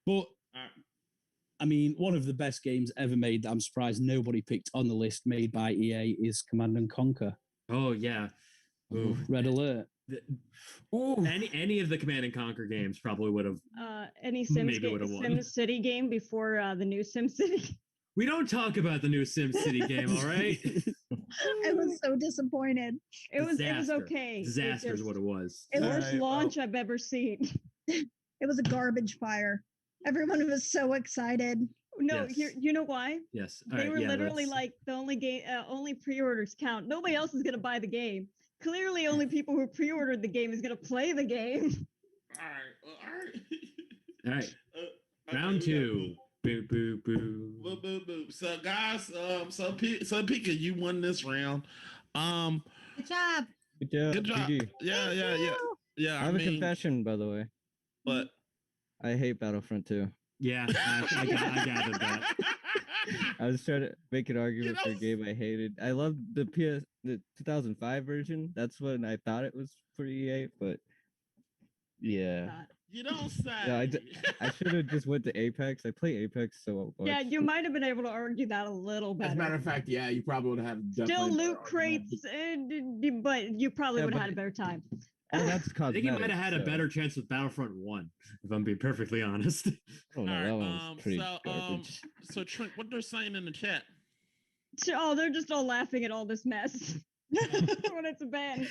But I mean, one of the best games ever made that I'm surprised nobody picked on the list made by EA is Command and Conquer. Oh yeah. Ooh. Red Alert. Any of the Command and Conquer games probably would have. Any Sims Maybe would've won. Sim City game before the new Sim City. We don't talk about the new SimCity game, all right? I was so disappointed. It was Disaster. okay. Disaster is what it was. It was Worst Alright, launch I've ever seen. It was a garbage fire. Everyone was so excited. No, Yes. you know why? Yes. They were literally like the only game, only pre-orders count. Nobody else is gonna buy the game. Clearly, only people who pre-ordered the game is gonna play the game. All right. Okay, Round we got two. Boo boo boo. Boo, boo, boo. So guys, so Pika, you won this round. Good job. Good job. Good job. GG. Yeah. I have a confession, by the way. But I hate Battlefront 2. Yeah, I gathered that. I was trying to make an argument for a know- game I hated. I loved the 2005 version. That's when I thought it was for EA, but yeah, You don't say. Yeah, I should have just went to Apex. I play Apex so much. Yeah, you might have been able to argue that a little better. As a matter of fact, yeah, you probably would have Still definitely loot better argument. crates, but you probably Yeah, would have but- had a better time. And that's I cosmetic. think he might have had a so- better chance with Battlefront 1, if I'm being perfectly honest. I don't know. All right, That one's pretty so, garbage. So Trent, what they're saying in the chat? Oh, they're just all laughing at all this mess. When it's a ban.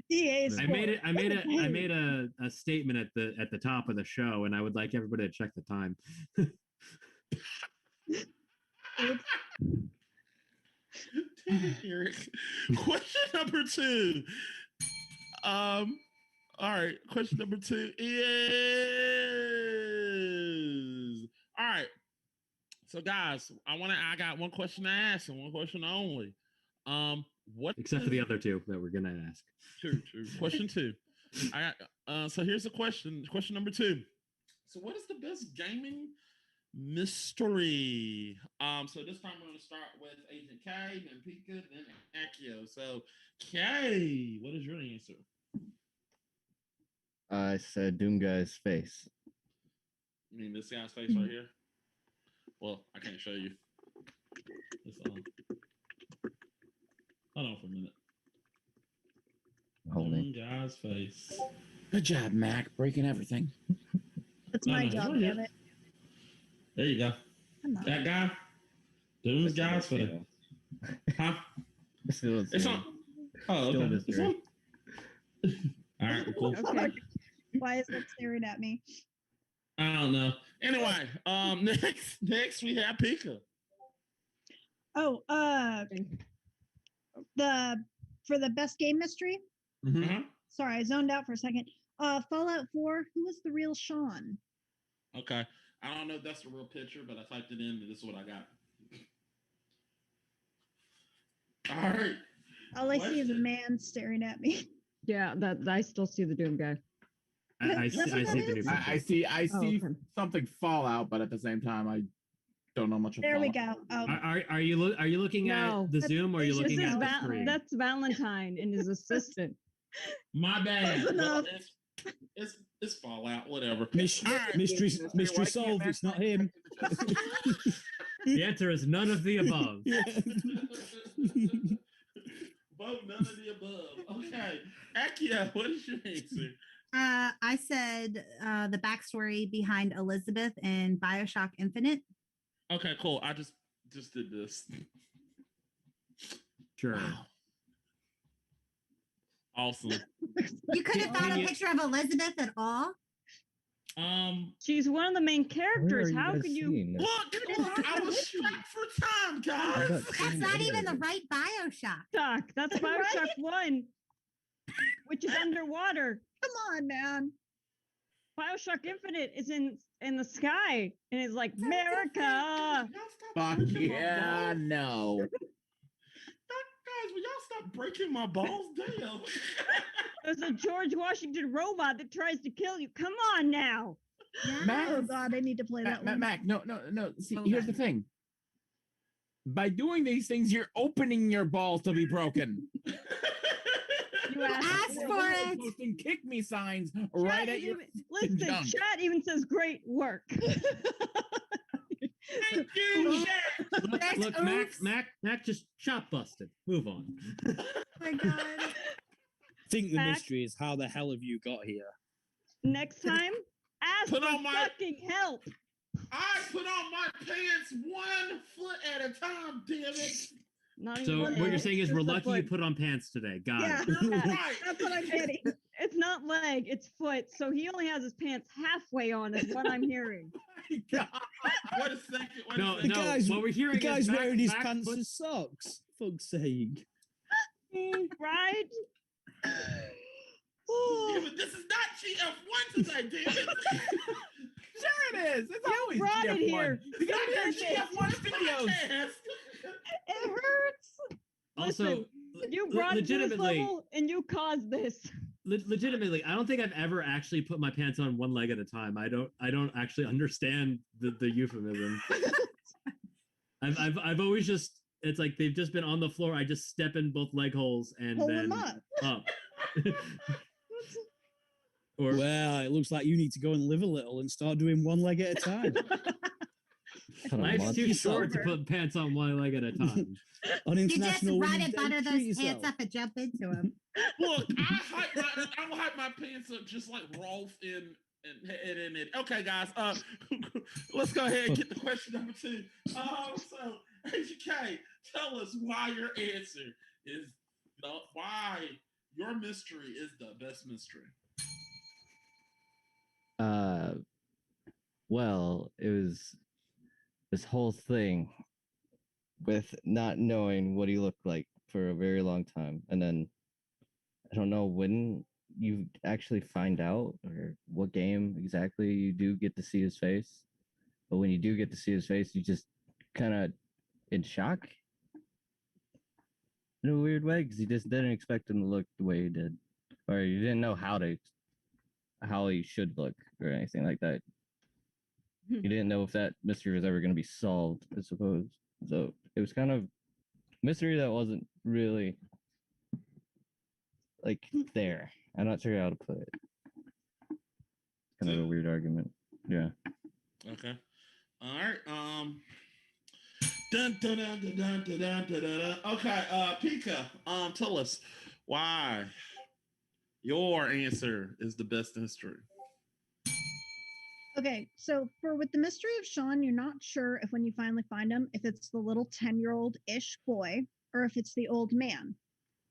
EA I made a statement at the top of the show, and I would like everybody to check the time. Eric. Question number 2. All right. Question number 2 is all right. So guys, I got one question to ask and one question only. What Except for the other two that we're gonna ask. True. Question 2. I got so here's the question. Question number 2. So what is the best gaming mystery? So this time we're gonna start with Agent K, then Pika, then Akio. So K, what is your answer? I said Doom Guy's face. You mean this guy's face right here? Well, I can't show you. It's hold on for a minute. Holding. Guy's face. Good job, Mac, breaking everything. That's my No, job, no. damn it. There you go. Come on. That guy. Doom's guy's face. Huh? Still It's on. Oh, Still okay. It's mystery. on. All right, cool. Okay. Why is that staring at me? I don't know. Anyway, next we have Pika. Oh, for the best game mystery. Mhm. Uh-huh. Sorry, I zoned out for a second. Fallout 4. Who was the real Sean? Okay. I don't know if that's the real picture, but I typed it in and this is what I got. All right. All I see is a Question. man staring at me. Yeah, that I still see the Doom guy. I Is that see what the that new is? picture. I see Oh, okay. something Fallout, but at the same time, I don't know much of There we Fallout. go. Oh, Are you looking No, at the that's- Zoom or are you this This looking is at the Val- screen? that's Valentine and his assistant. My bad. Close enough. It's Fallout, whatever. Mystery, All right. mystery, Why mystery can't solved. Mac It's not break him. The answer is none of the above. Yeah. Both none of the above. Okay. Akia, what is your answer? I said the backstory behind Elizabeth in Bioshock Infinite. Okay, cool. I just did this. Sure. Wow. Awesome. You couldn't Can find a you- picture of Elizabeth at all? She's one of the main Where are characters. you How guys could you? seeing this? Look, I was strapped for time, guys. I'm not That's seeing not any even of the it. right Bioshock. Doc, that's Bioshock 1, which is underwater. come on, man. Bioshock Infinite is in the sky and it's like America. Fuck yeah, no. Guys, will y'all stop breaking my balls? Damn. There's a George Washington robot that tries to kill you. Come on now. Mac, Oh God, I need to play that one. Mac, no. See, Okay. here's the thing. By doing these things, you're opening your balls to be broken. You Ask for it. Posting kick me signs right at your. Listen, junk. chat even says great work. Thank you, Jack. Look, Mac just shot busted. Move on. Oh my God. I think the Mac? mystery is how the hell have you got here? Next time, ask Put for on my- fucking help. I put on my pants 1 foot at a time, damn it. Not So even what you're leg, saying is just we're a lucky you foot. put on pants today. Got Yeah, it. Right. that's what I'm getting. It's not leg, it's foot. So he only has his pants halfway on, is what I'm hearing. God. Wait a second. Wait No, a The second. no. guy's- What we're hearing The is guy's wearing his Mac pants put- as socks. Fuck's sake. Right? Damn it, this is not GF1 today, damn it. Sure it is. It's You always brought it GF1. here. You got You your did it. GF1 studios. It hurts. Also, Listen, you brought it to this legitimately, level and you caused this. legitimately, I don't think I've ever actually put my pants on one leg at a time. I don't actually understand the euphemism. I've always just, it's like they've just been on the floor. I just step in both leg holes and Hold then them up. up. Or Well, it looks like you need to go and live a little and start doing one leg at a time. Kind of life's month. too Yourself. short to put pants on one leg at a time. On You just International run Women's and Day, butter treat those yourself. pants up and jump into them. Look, I'll hype my pants up just like Rolf in it. Okay, guys. Let's go ahead and get to question number 2. So HK, tell us why your answer is why your mystery is the best mystery. Well, it was this whole thing with not knowing what he looked like for a very long time, and then I don't know when you actually find out or what game exactly you do get to see his face, but when you do get to see his face, you just kind of in shock in a weird way because you just didn't expect him to look the way he did, or you didn't know how he should look or anything like that. You didn't know if that mystery was ever going to be solved, I suppose. So it was kind of mystery that wasn't really like there. I'm not sure how to put it. Kind of a weird argument. Yeah. Okay. All right. Dun, dun, dun, dun, dun, dun, dun, dun, dun. Okay. Pika. Tell us why your answer is the best mystery. Okay, so with the mystery of Sean, you're not sure if when you finally find him, if it's the little 10-year-old ish boy or if it's the old man.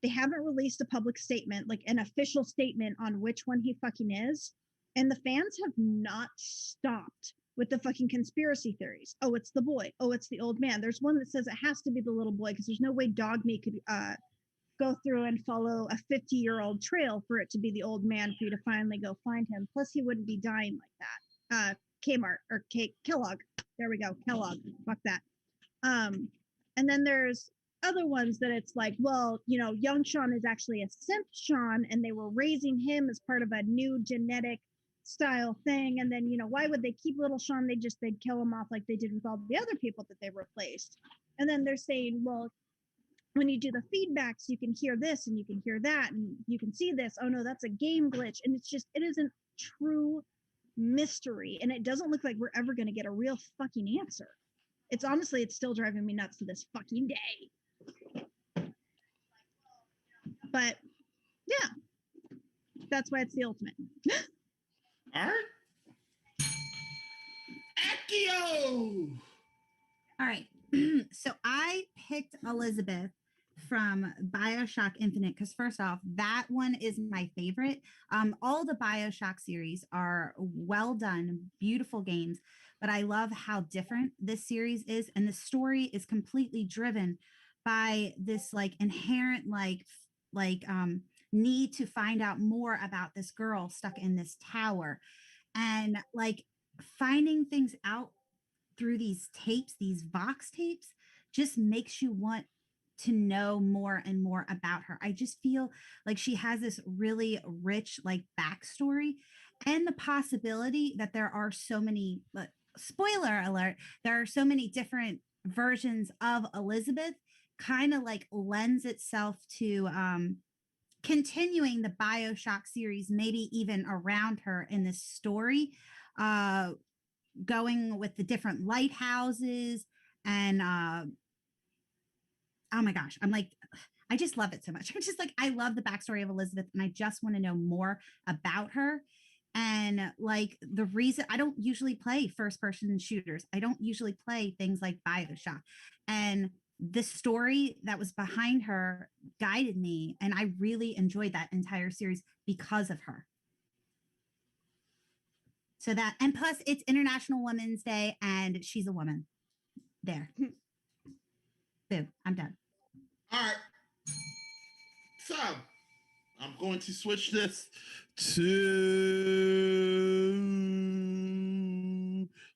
They haven't released a public statement, like an official statement on which one he fucking is. And the fans have not stopped with the fucking conspiracy theories. Oh, it's the boy. Oh, it's the old man. There's one that says it has to be the little boy because there's no way Dog Meat could go through and follow a 50-year-old trail for it to be the old man for you to finally go find him. Plus, he wouldn't be dying like that. Kmart or Kellogg. There we go. Kellogg. Fuck that. And then there's other ones that it's like, well, young Sean is actually a simp Sean, and they were raising him as part of a new genetic style thing. And then, why would they keep little Sean? They'd kill him off like they did with all the other people that they replaced. And then they're saying, well, when you do the feedbacks, you can hear this and you can hear that and you can see this. Oh no, that's a game glitch. And it isn't true mystery, and it doesn't look like we're ever going to get a real fucking answer. It's still driving me nuts to this fucking day. But yeah, that's why it's the ultimate. All right. Akio. All right. So I picked Elizabeth from BioShock Infinite because first off, that one is my favorite. All the BioShock series are well done, beautiful games, but I love how different this series is, and the story is completely driven by this like inherent need to find out more about this girl stuck in this tower, and like finding things out through these tapes, these Vox tapes, just makes you want to know more and more about her. I just feel like she has this really rich like backstory, and the possibility that there are so many, spoiler alert, there are so many different versions of Elizabeth kind of like lends itself to continuing the BioShock series, maybe even around her in this story, going with the different lighthouses and oh my gosh, I just love it so much. I'm just like, I love the backstory of Elizabeth, and I just want to know more about her. And like the reason I don't usually play first person shooters, I don't usually play things like BioShock. And the story that was behind her guided me, and I really enjoyed that entire series because of her. So that, and plus it's International Women's Day, and she's a woman. There. Boom, I'm done. All right. So I'm going to switch this to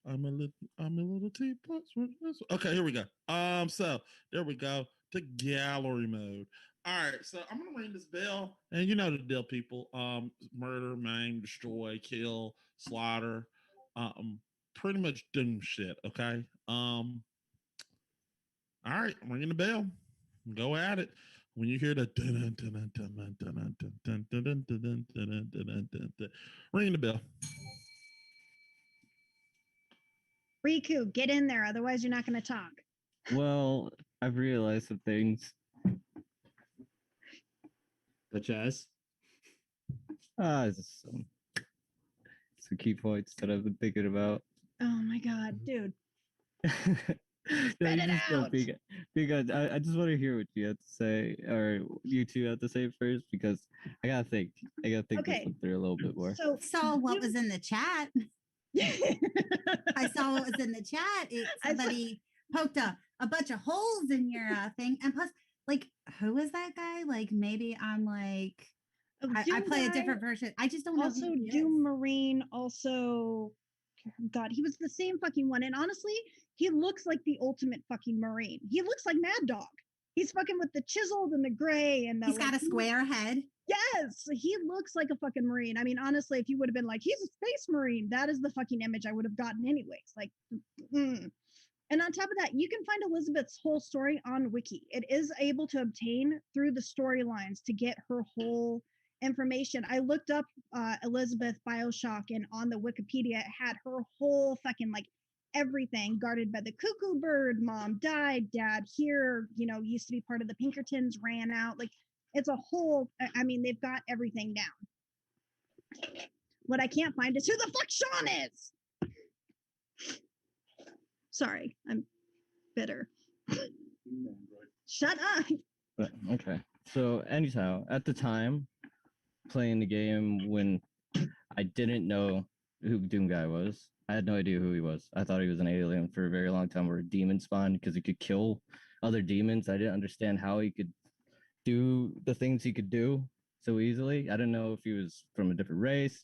I'm a little T plus. Okay, here we go. So there we go. To gallery mode. All right, so I'm gonna ring this bell, and you know the deal, people. Murder, maim, destroy, kill, slaughter, pretty much doom shit. Okay. All right, I'm ringing the bell. Go at it. when you hear the ring the bell. Riku, get in there, otherwise you're not going to talk. Well, I've realized some things. Such as Just some key points that I've been thinking about. Oh my god, dude. No, Spit you it just go out. because I just want to hear what you have to say, or you two have to say first, because I gotta think. I gotta think Okay. this one through a little bit more. So Saw what was in the chat. I saw what was in the chat. Somebody poked a bunch of holes in your thing. And plus, like, who is that guy? Like, maybe I'm like, I play a different version. I just don't know. Also, who he Doom is. Marine. Also, God, he was the same fucking one. And honestly, he looks like the ultimate fucking Marine. He looks like Mad Dog. He's fucking with the chiseled and the gray and the. He's got a square head. Yes, he looks like a fucking Marine. I mean, honestly, if you would have been like, he's a space Marine, that is the fucking image I would have gotten anyways. Like, and on top of that, you can find Elizabeth's whole story on Wiki. It is able to obtain through the storylines to get her whole information. I looked up Elizabeth Bioshock, and on the Wikipedia, it had her whole fucking like everything guarded by the cuckoo bird. Mom died, dad here, used to be part of the Pinkertons, ran out. Like, it's a whole, I mean, they've got everything down. What I can't find is who the fuck Sean is. Sorry, I'm bitter. Shut up. But, okay. So anyhow, at the time, playing the game when I didn't know who Doom Guy was, I had no idea who he was. I thought he was an alien for a very long time, or a demon spawn, because he could kill other demons. I didn't understand how he could do the things he could do so easily. I didn't know if he was from a different race,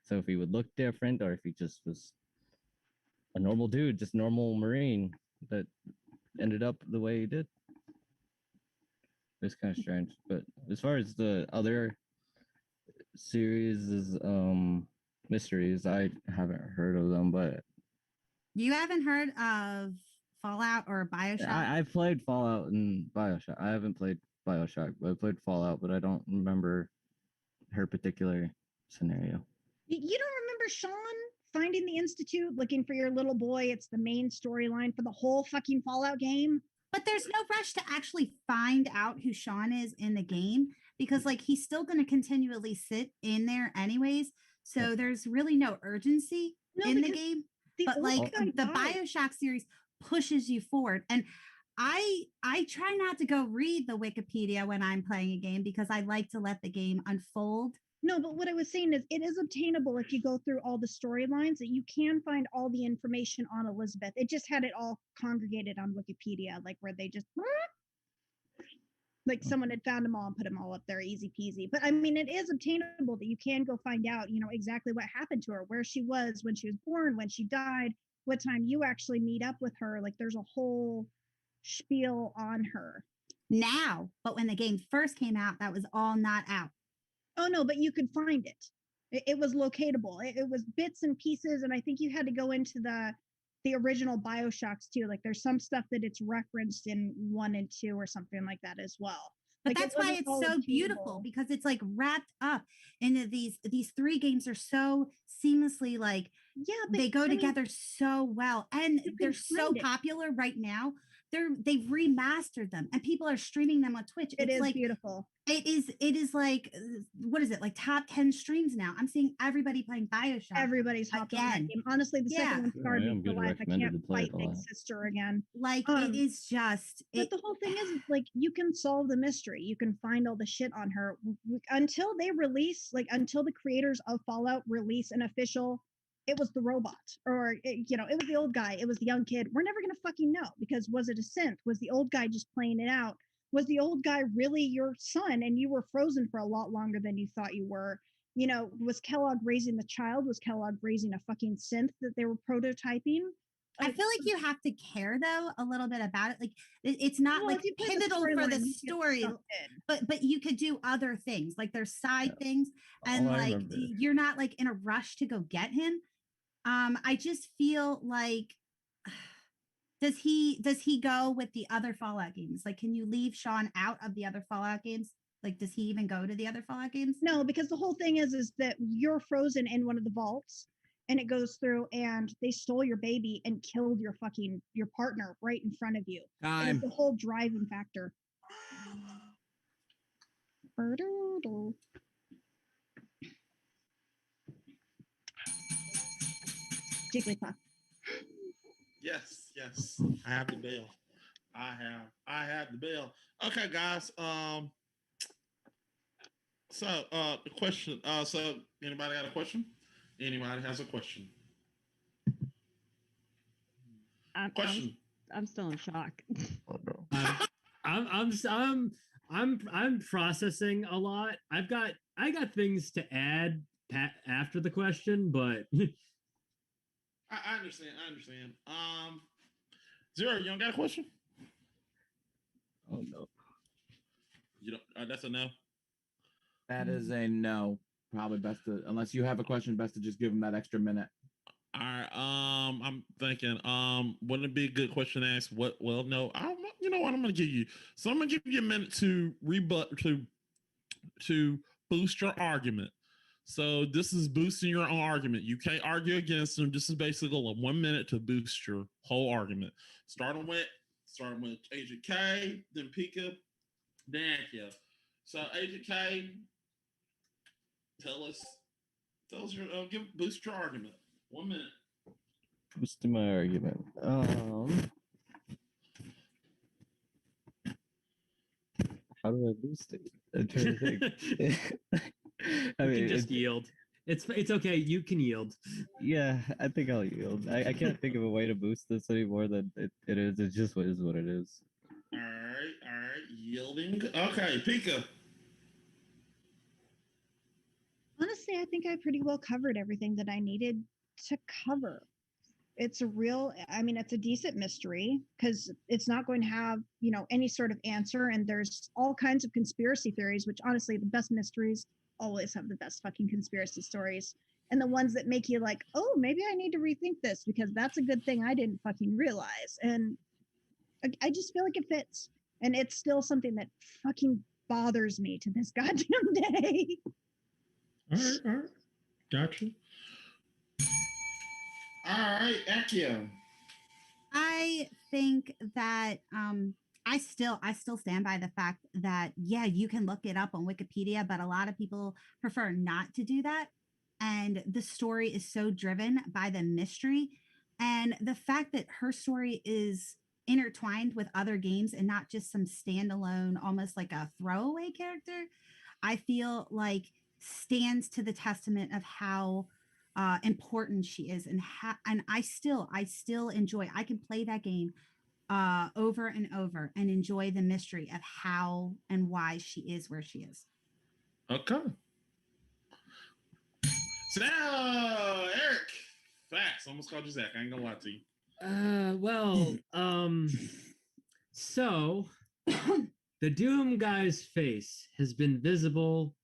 so if he would look different, or if he just was a normal dude, just normal Marine that ended up the way he did. It's kind of strange. But as far as the other series is mysteries, I haven't heard of them, but You haven't heard of Fallout or Bioshock? I've played Fallout and Bioshock. I haven't played Bioshock, but I played Fallout, but I don't remember her particular scenario. You don't remember Sean finding the Institute, looking for your little boy? It's the main storyline for the whole fucking Fallout game. But there's no rush to actually find out who Sean is in the game, because like he's still going to continually sit in there anyways. So there's really no urgency in the game. But like the Bioshock series pushes you forward. And I try not to go read the Wikipedia when I'm playing a game, because I like to let the game unfold. No, but what I was saying is it is obtainable if you go through all the storylines, that you can find all the information on Elizabeth. It just had it all congregated on Wikipedia, like where they just like someone had found them all and put them all up there, easy peasy. But I mean, it is obtainable that you can go find out, exactly what happened to her, where she was when she was born, when she died, what time you actually meet up with her. Like, there's a whole spiel on her now. But when the game first came out, that was all not out. Oh no, but you could find it. It was locatable. It was bits and pieces, and I think you had to go into the original Bioshocks too. Like, there's some stuff that it's referenced in 1 and 2 or something like that as well. But Like, that's why it's so beautiful, because it's like wrapped up into these 3 games are so seamlessly, like, yeah, but they go together so well, and they're so popular right now. They've remastered them, and people are streaming them on Twitch. It It's is like beautiful. It is like, what is it, like top 10 streams now? I'm seeing everybody playing Bioshock. Everybody's hopped on that game. Honestly, the second one started me for life. I can't fight Big Sister again. Like, it is just. But the whole thing is, like, you can solve the mystery. You can find all the shit on her until they release, like, until the creators of Fallout release an official. It was the robot, or it was the old guy. It was the young kid. We're never gonna fucking know, because was it a synth? Was the old guy just playing it out? Was the old guy really your son, and you were frozen for a lot longer than you thought you were? Was Kellogg raising the child? Was Kellogg raising a fucking synth that they were prototyping? I feel like you have to care, though, a little bit about it. Like, it's not like pivotal for the story, but you could do other things. Like, there's side things, and like you're not like in a rush to go get him. I just feel like does he go with the other Fallout games? Like, can you leave Sean out of the other Fallout games? Like, does he even go to the other Fallout games? No, because the whole thing is that you're frozen in one of the vaults, and it goes through, and they stole your baby and killed your partner right in front of you. It's the whole driving factor. Jigglypuff. Yes, yes. I have the bell. I have the bell. Okay, guys. So the question. So anybody got a question? Anybody has a question? I'm still in shock. Oh no. I'm processing a lot. I got things to add after the question, but I understand. Zero, you don't got a question? Oh no. You don't. That's a no. That is a no. Probably best to, unless you have a question, best to just give him that extra minute. All right. I'm thinking. Wouldn't it be a good question to ask? What? Well, no. You know what? I'm gonna give you. So I'm gonna give you a minute to rebut to boost your argument. So this is boosting your own argument. You can't argue against them. This is basically a 1 minute to boost your whole argument. Starting with Agent K, then Pika, then Akia. So Agent K, tell us your boost your argument. 1 minute. Boosting my argument. How do I boost it? I'm trying to think. I you mean, can just yield. It's okay. You can yield. Yeah, I think I'll yield. I can't think of a way to boost this any more than it is. It just is what it is. All right. Yielding. Okay, Pika. Honestly, I think I pretty well covered everything that I needed to cover. It's a decent mystery because it's not going to have, any sort of answer. And there's all kinds of conspiracy theories, which honestly, the best mysteries always have the best fucking conspiracy stories. And the ones that make you like, oh, maybe I need to rethink this because that's a good thing I didn't fucking realize. And I just feel like it fits. And it's still something that fucking bothers me to this goddamn day. All right. Gotcha. All right, Akia. I think that I still stand by the fact that you can look it up on Wikipedia, but a lot of people prefer not to do that. And the story is so driven by the mystery and the fact that her story is intertwined with other games and not just some standalone, almost like a throwaway character, I feel like stands to the testament of how important she is, and I still enjoy. I can play that game over and over and enjoy the mystery of how and why she is where she is. Okay. So now, Eric, facts. Almost called you Zach. I ain't gonna lie to you. So the Doom guy's face has been visible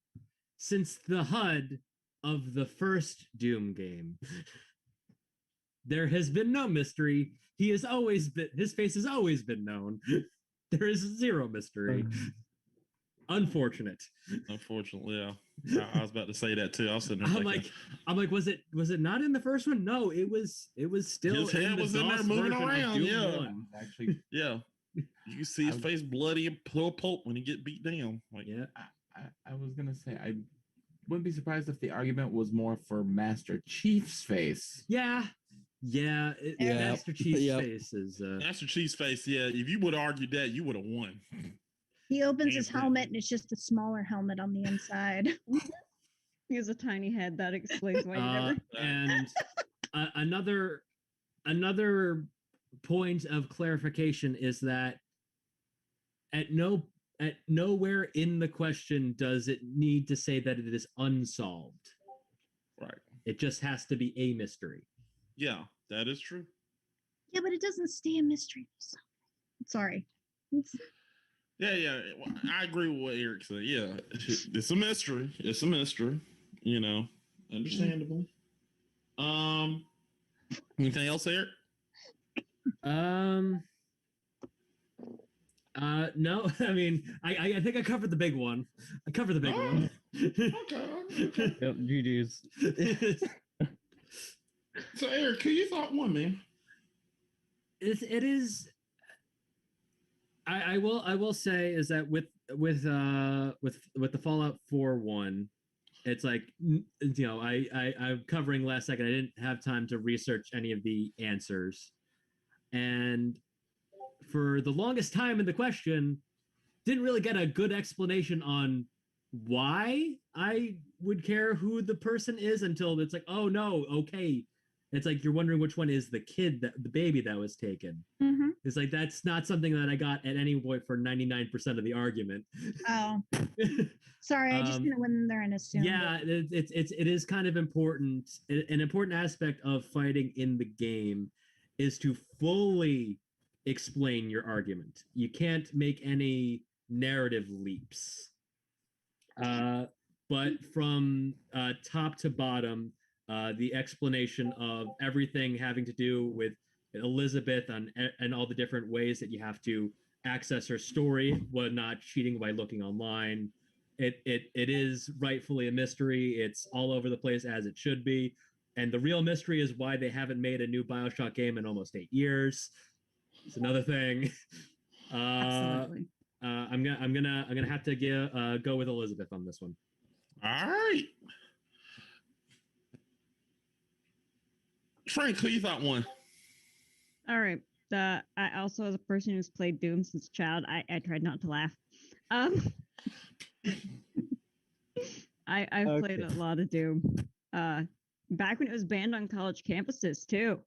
since the HUD of the first Doom game. There has been no mystery. His face has always been known. There is zero mystery. Unfortunate. Unfortunately, yeah. I was about to say that too. I was sitting there thinking, I'm like, was it not in the first one? No, it was still his head was in there moving around. Yeah. 1. Actually, yeah. You can see his face bloody and pulp when he get beat down. Like, yeah. I was gonna say I wouldn't be surprised if the argument was more for Master Chief's face. Yeah. Master Chief's face is Master Chief's face. Yeah, if you would have argued that, you would have won. He opens his helmet and it's just a smaller helmet on the inside. He has a tiny head. That explains why you never. And another point of clarification is that at nowhere in the question does it need to say that it is unsolved. Right. It just has to be a mystery. Yeah, that is true. Yeah, but it doesn't stay a mystery. Sorry. Yeah. I agree with what Eric said. Yeah, it's a mystery. It's a mystery. Understandable. Anything else, Eric? No, I mean, I think I covered the big one. I covered the big one. Okay. Yep, GG's. So Eric, who you thought won, man? It is. I will say is that with the Fallout 4 one, it's like I'm covering last second. I didn't have time to research any of the answers, and for the longest time in the question, didn't really get a good explanation on why I would care who the person is until it's like, oh no, okay. It's like you're wondering which one is the kid that the baby that was taken. Mm-hmm. It's like that's not something that I got at any point for 99% of the argument. Oh, sorry, I just kind of went in there and assumed. Yeah, it is kind of important. An important aspect of fighting in the game is to fully explain your argument. You can't make any narrative leaps. But from top to bottom, the explanation of everything having to do with Elizabeth and all the different ways that you have to access her story while not cheating by looking online. It is rightfully a mystery. It's all over the place as it should be. And the real mystery is why they haven't made a new BioShock game in almost 8 years. It's another thing. Absolutely. I'm gonna have to go with Elizabeth on this one. All right. Frank, who you thought won? All right. I also, as a person who's played Doom since a child, I tried not to laugh. I've played a lot of Doom. Back when it was banned on college campuses too.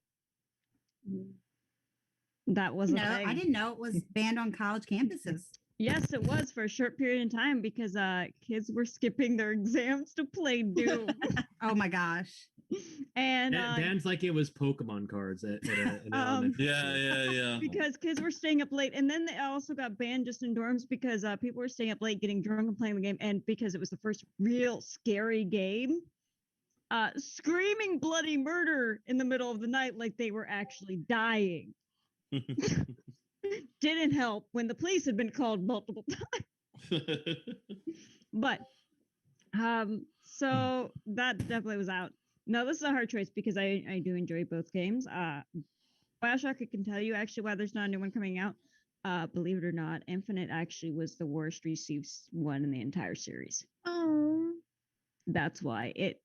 That was a thing. I didn't know it was banned on college campuses. Yes, it was for a short period of time because kids were skipping their exams to play Doom. Oh my gosh. And Dan's like it was Pokemon cards at Yeah. Because kids were staying up late, and then they also got banned just in dorms because people were staying up late, getting drunk and playing the game, and because it was the first real scary game, screaming bloody murder in the middle of the night like they were actually dying. Didn't help when the police had been called multiple times. But so that definitely was out. No, this is a hard choice because I do enjoy both games. BioShock, I can tell you actually why there's not a new one coming out. Believe it or not, Infinite actually was the worst received one in the entire series. Oh, that's why it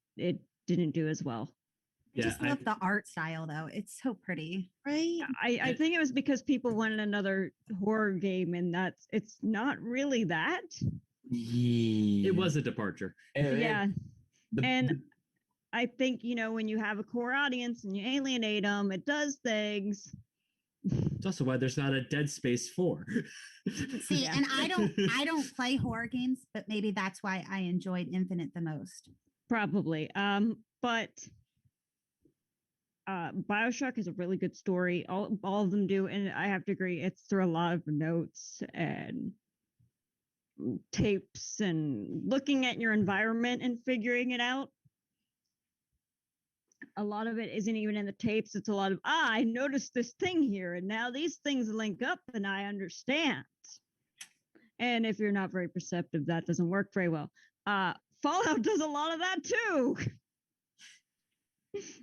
didn't do as well. I just love the art style though. It's so pretty. Right? I think it was because people wanted another horror game, and it's not really that. It was a departure. Yeah. I think, when you have a core audience and you alienate them, it does things. It's also why there's not a Dead Space 4. See, and I don't play horror games, but maybe that's why I enjoyed Infinite the most. Probably. But BioShock is a really good story. All of them do, and I have to agree, it's through a lot of notes and tapes and looking at your environment and figuring it out. A lot of it isn't even in the tapes. It's a lot of, I noticed this thing here, and now these things link up, and I understand. And if you're not very perceptive, that doesn't work very well. Fallout does a lot of that too,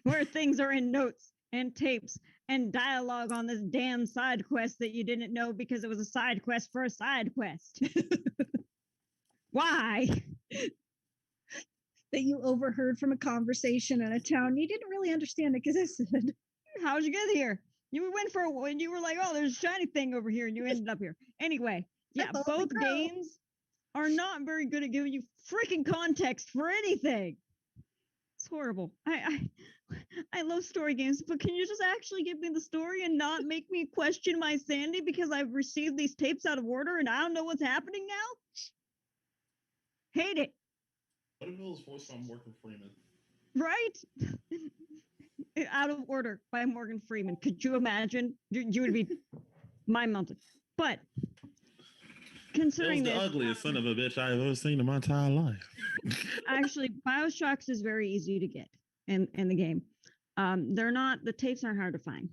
where things are in notes and tapes and dialogue on this damn side quest that you didn't know because it was a side quest for a side quest. Why? That you overheard from a conversation in a town you didn't really understand existed. How'd you get here? You went for when you were like, oh, there's a shiny thing over here, and you ended up here. Anyway, yeah, both games are not very good at giving you freaking context for anything. It's horrible. I love story games, but can you just actually give me the story and not make me question my sanity because I've received these tapes out of order and I don't know what's happening now? Hate it. What if it was voiced by Morgan Freeman? Right? Out of Order by Morgan Freeman. Could you imagine? You would be mind-melted. But considering it was the ugliest son of a bitch I've ever seen in my entire life. Actually, BioShocks is very easy to get in the game. The tapes aren't hard to find.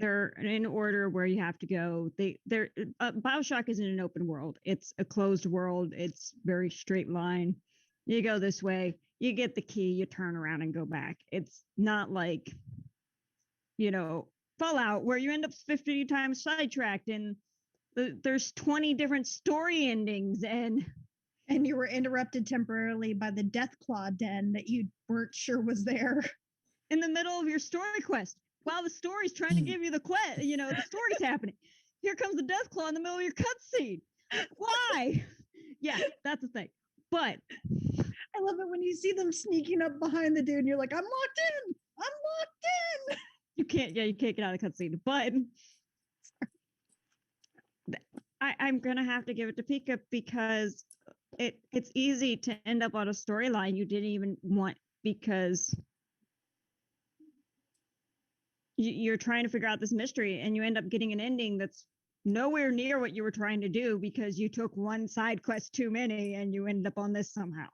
They're in order where you have to go. They're BioShock isn't an open world. It's a closed world. It's very straight line. You go this way, you get the key, you turn around and go back. It's not like, Fallout where you end up 50 times sidetracked and there's 20 different story endings and you were interrupted temporarily by the Deathclaw den that you weren't sure was there. In the middle of your story quest. While the story's trying to give you the quest, the story's happening. Here comes the Deathclaw in the middle of your cutscene. Why? Yeah, that's the thing. But I love it when you see them sneaking up behind the dude and you're like, I'm locked in. I'm locked in. You can't get out of the cutscene. But I'm gonna have to give it to Pika because it's easy to end up on a storyline you didn't even want because you're trying to figure out this mystery and you end up getting an ending that's nowhere near what you were trying to do because you took one side quest too many and you ended up on this somehow.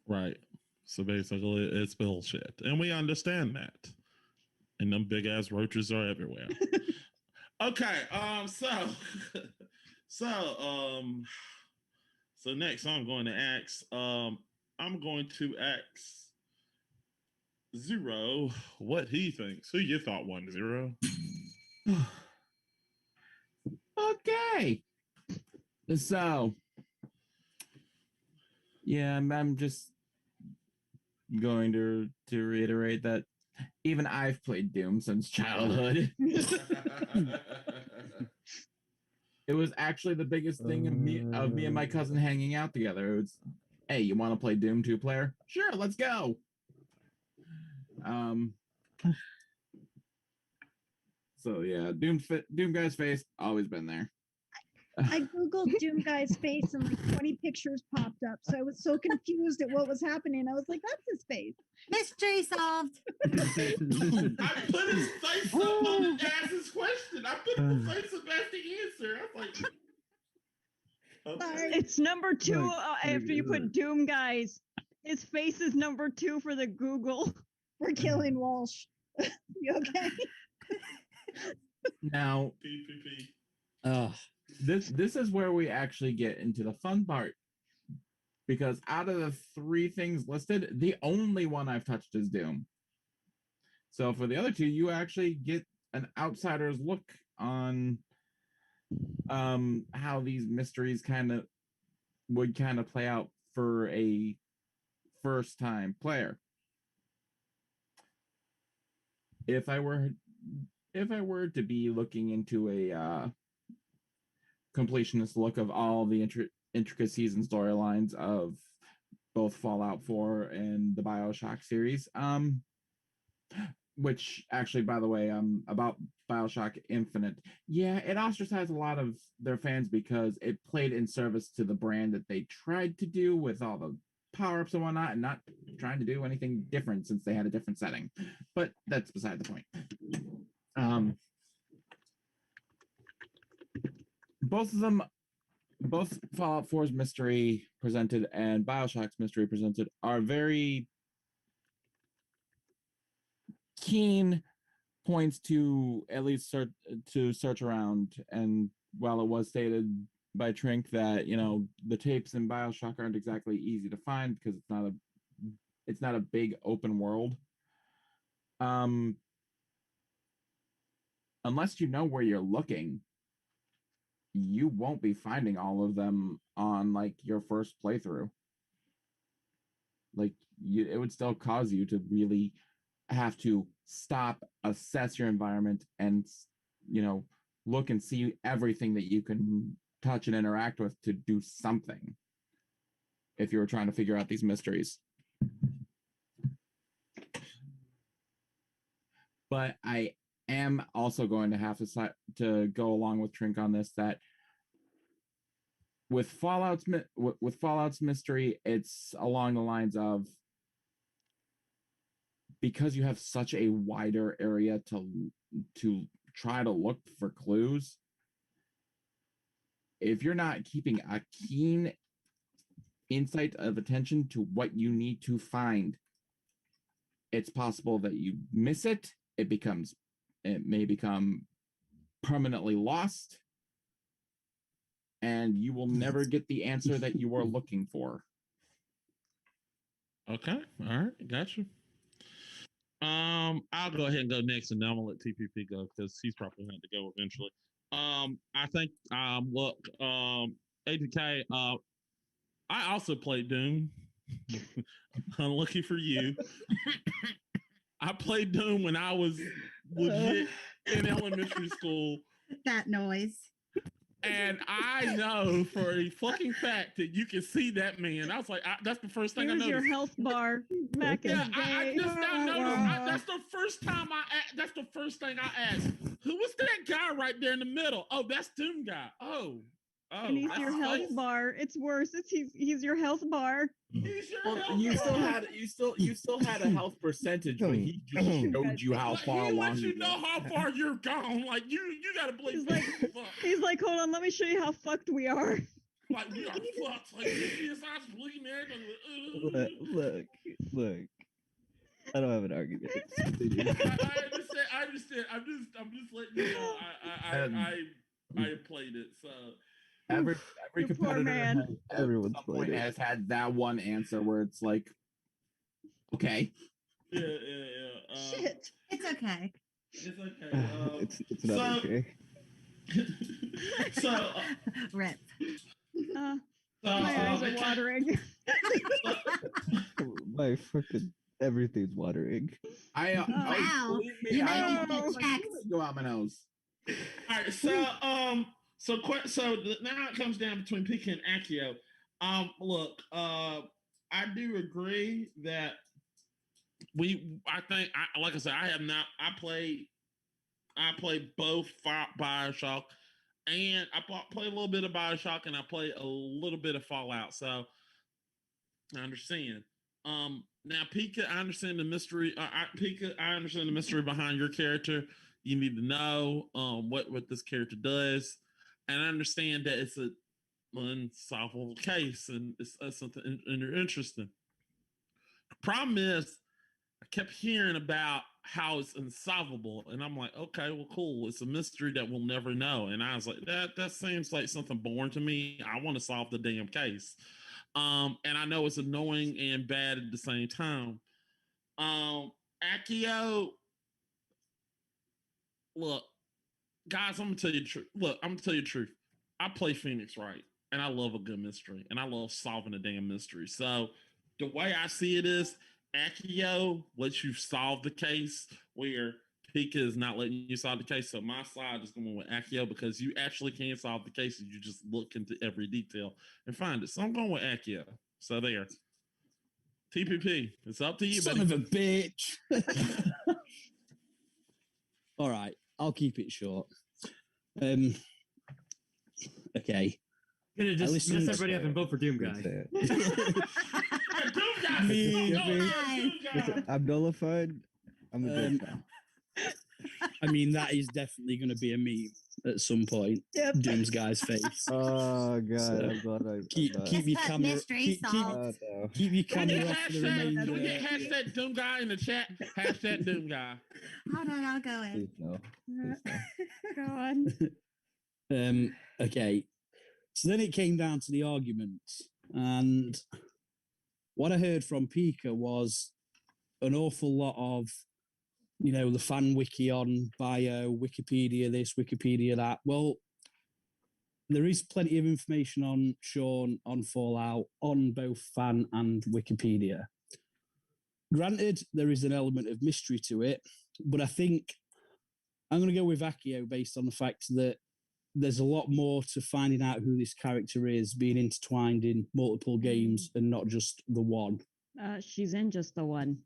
Right. So basically, it's bullshit, and we understand that. And them big ass roaches are everywhere. Okay. So next I'm going to ask. I'm going to ask Zero what he thinks. Who you thought won, Zero? Okay. So, yeah, I'm just going to reiterate that even I've played Doom since childhood. It was actually the biggest thing of me and my cousin hanging out together. It was, hey, you want to play Doom 2-player? Sure, let's go. So yeah, Doom guy's face always been there. I googled Doom guy's face and like 20 pictures popped up. So I was so confused at what was happening. I was like, that's his face. Mystery solved. I put his face up on the ass's question. I put his face up as the answer. I was like, okay. It's number 2 after you put Doom guys. His face is number 2 for the Google. We're killing Walsh. You okay? Now, this is where we actually get into the fun part. Because out of the 3 things listed, the only one I've touched is Doom. So for the other 2, you actually get an outsider's look on how these mysteries would play out for a first-time player. If I were to be looking into a completionist look of all the intricacies and storylines of both Fallout 4 and the BioShock series, which actually, by the way, about BioShock Infinite, yeah, it ostracized a lot of their fans because it played in service to the brand that they tried to do with all the power-ups and whatnot, and not trying to do anything different since they had a different setting. But that's beside the point. Both Fallout 4's mystery presented and BioShock's mystery presented are very keen points to at least search around. And while it was stated by Trink that the tapes in BioShock aren't exactly easy to find because it's not a big open world, unless you know where you're looking, you won't be finding all of them on like your first playthrough. Like it would still cause you to really have to stop, assess your environment, and look and see everything that you can touch and interact with to do something if you were trying to figure out these mysteries. But I am also going to have to go along with Trink on this, that with Fallout's mystery, it's along the lines of, because you have such a wider area to try to look for clues, if you're not keeping a keen insight of attention to what you need to find, it's possible that you miss it. It may become permanently lost, and you will never get the answer that you are looking for. Okay. All right. Gotcha. I'll go ahead and go next, and then I'm gonna let TPP go because he's probably going to go eventually. I think look, APK, I also played Doom. Unlucky for you. I played Doom when I was legit in elementary school. That noise. And I know for a fucking fact that you can see that man. I was like, that's the first thing Here's I your noticed. health bar back in Yeah, the I day. just now noticed. That's the first time that's the first thing I asked. Who was that guy right there in the middle? Oh, that's Doom guy. Oh, and he's that's your his health face. bar. It's worse. He's your health bar. He's your Well, health you still bar. had you still had a health percentage, but he just showed you how Like, far he along lets you you know were. how far you're gone. Like you gotta believe. He's like, he's like, hold on, let me show you how fucked we are. Like we are fucked. Like you see his eyes bleeding there. Look. I don't have an argument. I understand. I'm just letting you know. I played it. So Every You poor competitor man. Everyone's at some point played it. has had that one answer where it's like, okay. yeah. Shit. It's okay. It's okay. It's not okay. So Rip. My eyes are watering. My fucking everything's watering. Wow. Believe me, You might I need to don't check. go out my nose. all right. So now it comes down between Pika and Akio. Look, I do agree that like I said, I have not. I played both Bioshock, and I play a little bit of Bioshock, and I play a little bit of Fallout. So I understand. Now Pika, I understand the mystery. Pika, I understand the mystery behind your character. You need to know what this character does, and I understand that it's an unsolvable case, and it's something interesting. The problem is, I kept hearing about how it's unsolvable, and I'm like, okay, well, cool. It's a mystery that we'll never know. And I was like, that seems like something boring to me. I want to solve the damn case. And I know it's annoying and bad at the same time. Akio, look, guys, I'm gonna tell you the truth. Look, I'm gonna tell you the truth. I play Phoenix right, and I love a good mystery, and I love solving a damn mystery. So the way I see it is, Akio lets you solve the case, where Pika is not letting you solve the case. So my side is going with Akio because you actually can solve the case if you just look into every detail and find it. So I'm going with Akio. So there. TPP, it's up to you, Son buddy. of a bitch. All right, I'll keep it short. Okay. Gonna just mess listened- everybody up and vote for Doom Guy. Doom guy. Me. No, Doom guy. I'm nullified. I'm a Doom fan. I mean, that is definitely going to be a meme at some point. Yep. Doom's guy's face. Oh god, So, I'm glad I keep Just your put camera. mystery solved. no. Keep your Can we camera get off for the hashtag, can we remainder. get hashtag Doom guy in the chat? Hashtag Doom guy. Hold on, I'll go in. Please no. Please no. God. Okay. So then it came down to the arguments, and what I heard from Pika was an awful lot of, the fan wiki on bio, Wikipedia this, Wikipedia that. Well, there is plenty of information on Sean, on Fallout, on both fan and Wikipedia. Granted, there is an element of mystery to it, but I think I'm going to go with Akio based on the fact that there's a lot more to finding out who this character is, being intertwined in multiple games and not just the one. She's in just the one.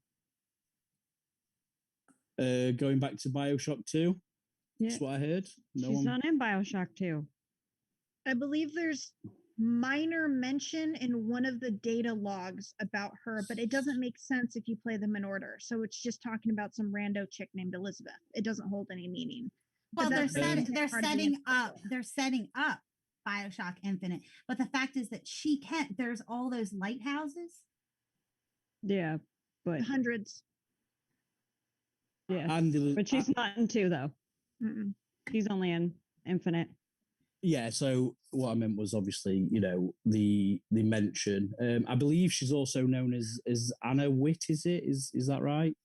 Going back to Bioshock 2, Yeah. that's what I heard. She's not in Bioshock 2. I believe there's minor mention in one of the data logs about her, but it doesn't make sense if you play them in order. So it's just talking about some rando chick named Elizabeth. It doesn't hold any meaning. Well, But they're that's part of the setting up Bioshock Infinite. But the fact is that she can't. There's all those lighthouses. Yeah, but hundreds. yeah, And but she's not in 2 though. Mm-mm. She's only in Infinite. Yeah, so what I meant was obviously, the mention. I believe she's also known as Anna Witt, is it? Is that right?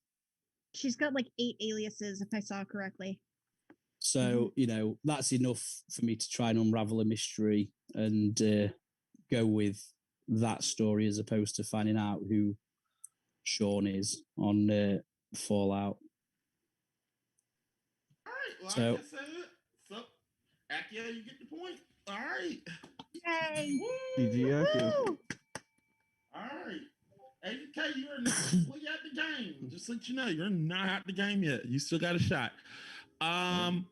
She's got like 8 aliases, if I saw correctly. So, that's enough for me to try and unravel a mystery and go with that story as opposed to finding out who Sean is on Fallout. All right. Well, So- I guess that's it. So, Akia, you get the point. All right. Yay! GG, Akia. Woo! All right. AK, you are not completely out the game. Just let you know, you're not out the game yet. You still got a shot. Oh.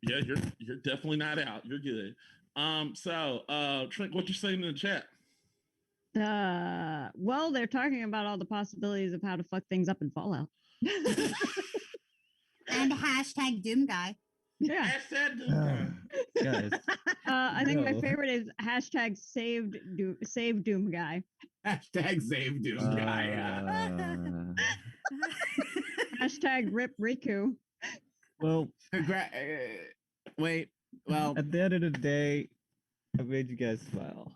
Yeah, you're definitely not out. You're good. So Trent, what you saying in the chat? Well, they're talking about all the possibilities of how to fuck things up in Fallout. And hashtag Doom Guy. Yeah. Hashtag Doom Guy. Guys, I think my No. favorite is hashtag save Doom Guy. Hashtag save Doom guy. Hashtag rip Riku. well, Wait. Well, at the end of the day, I made you guys smile.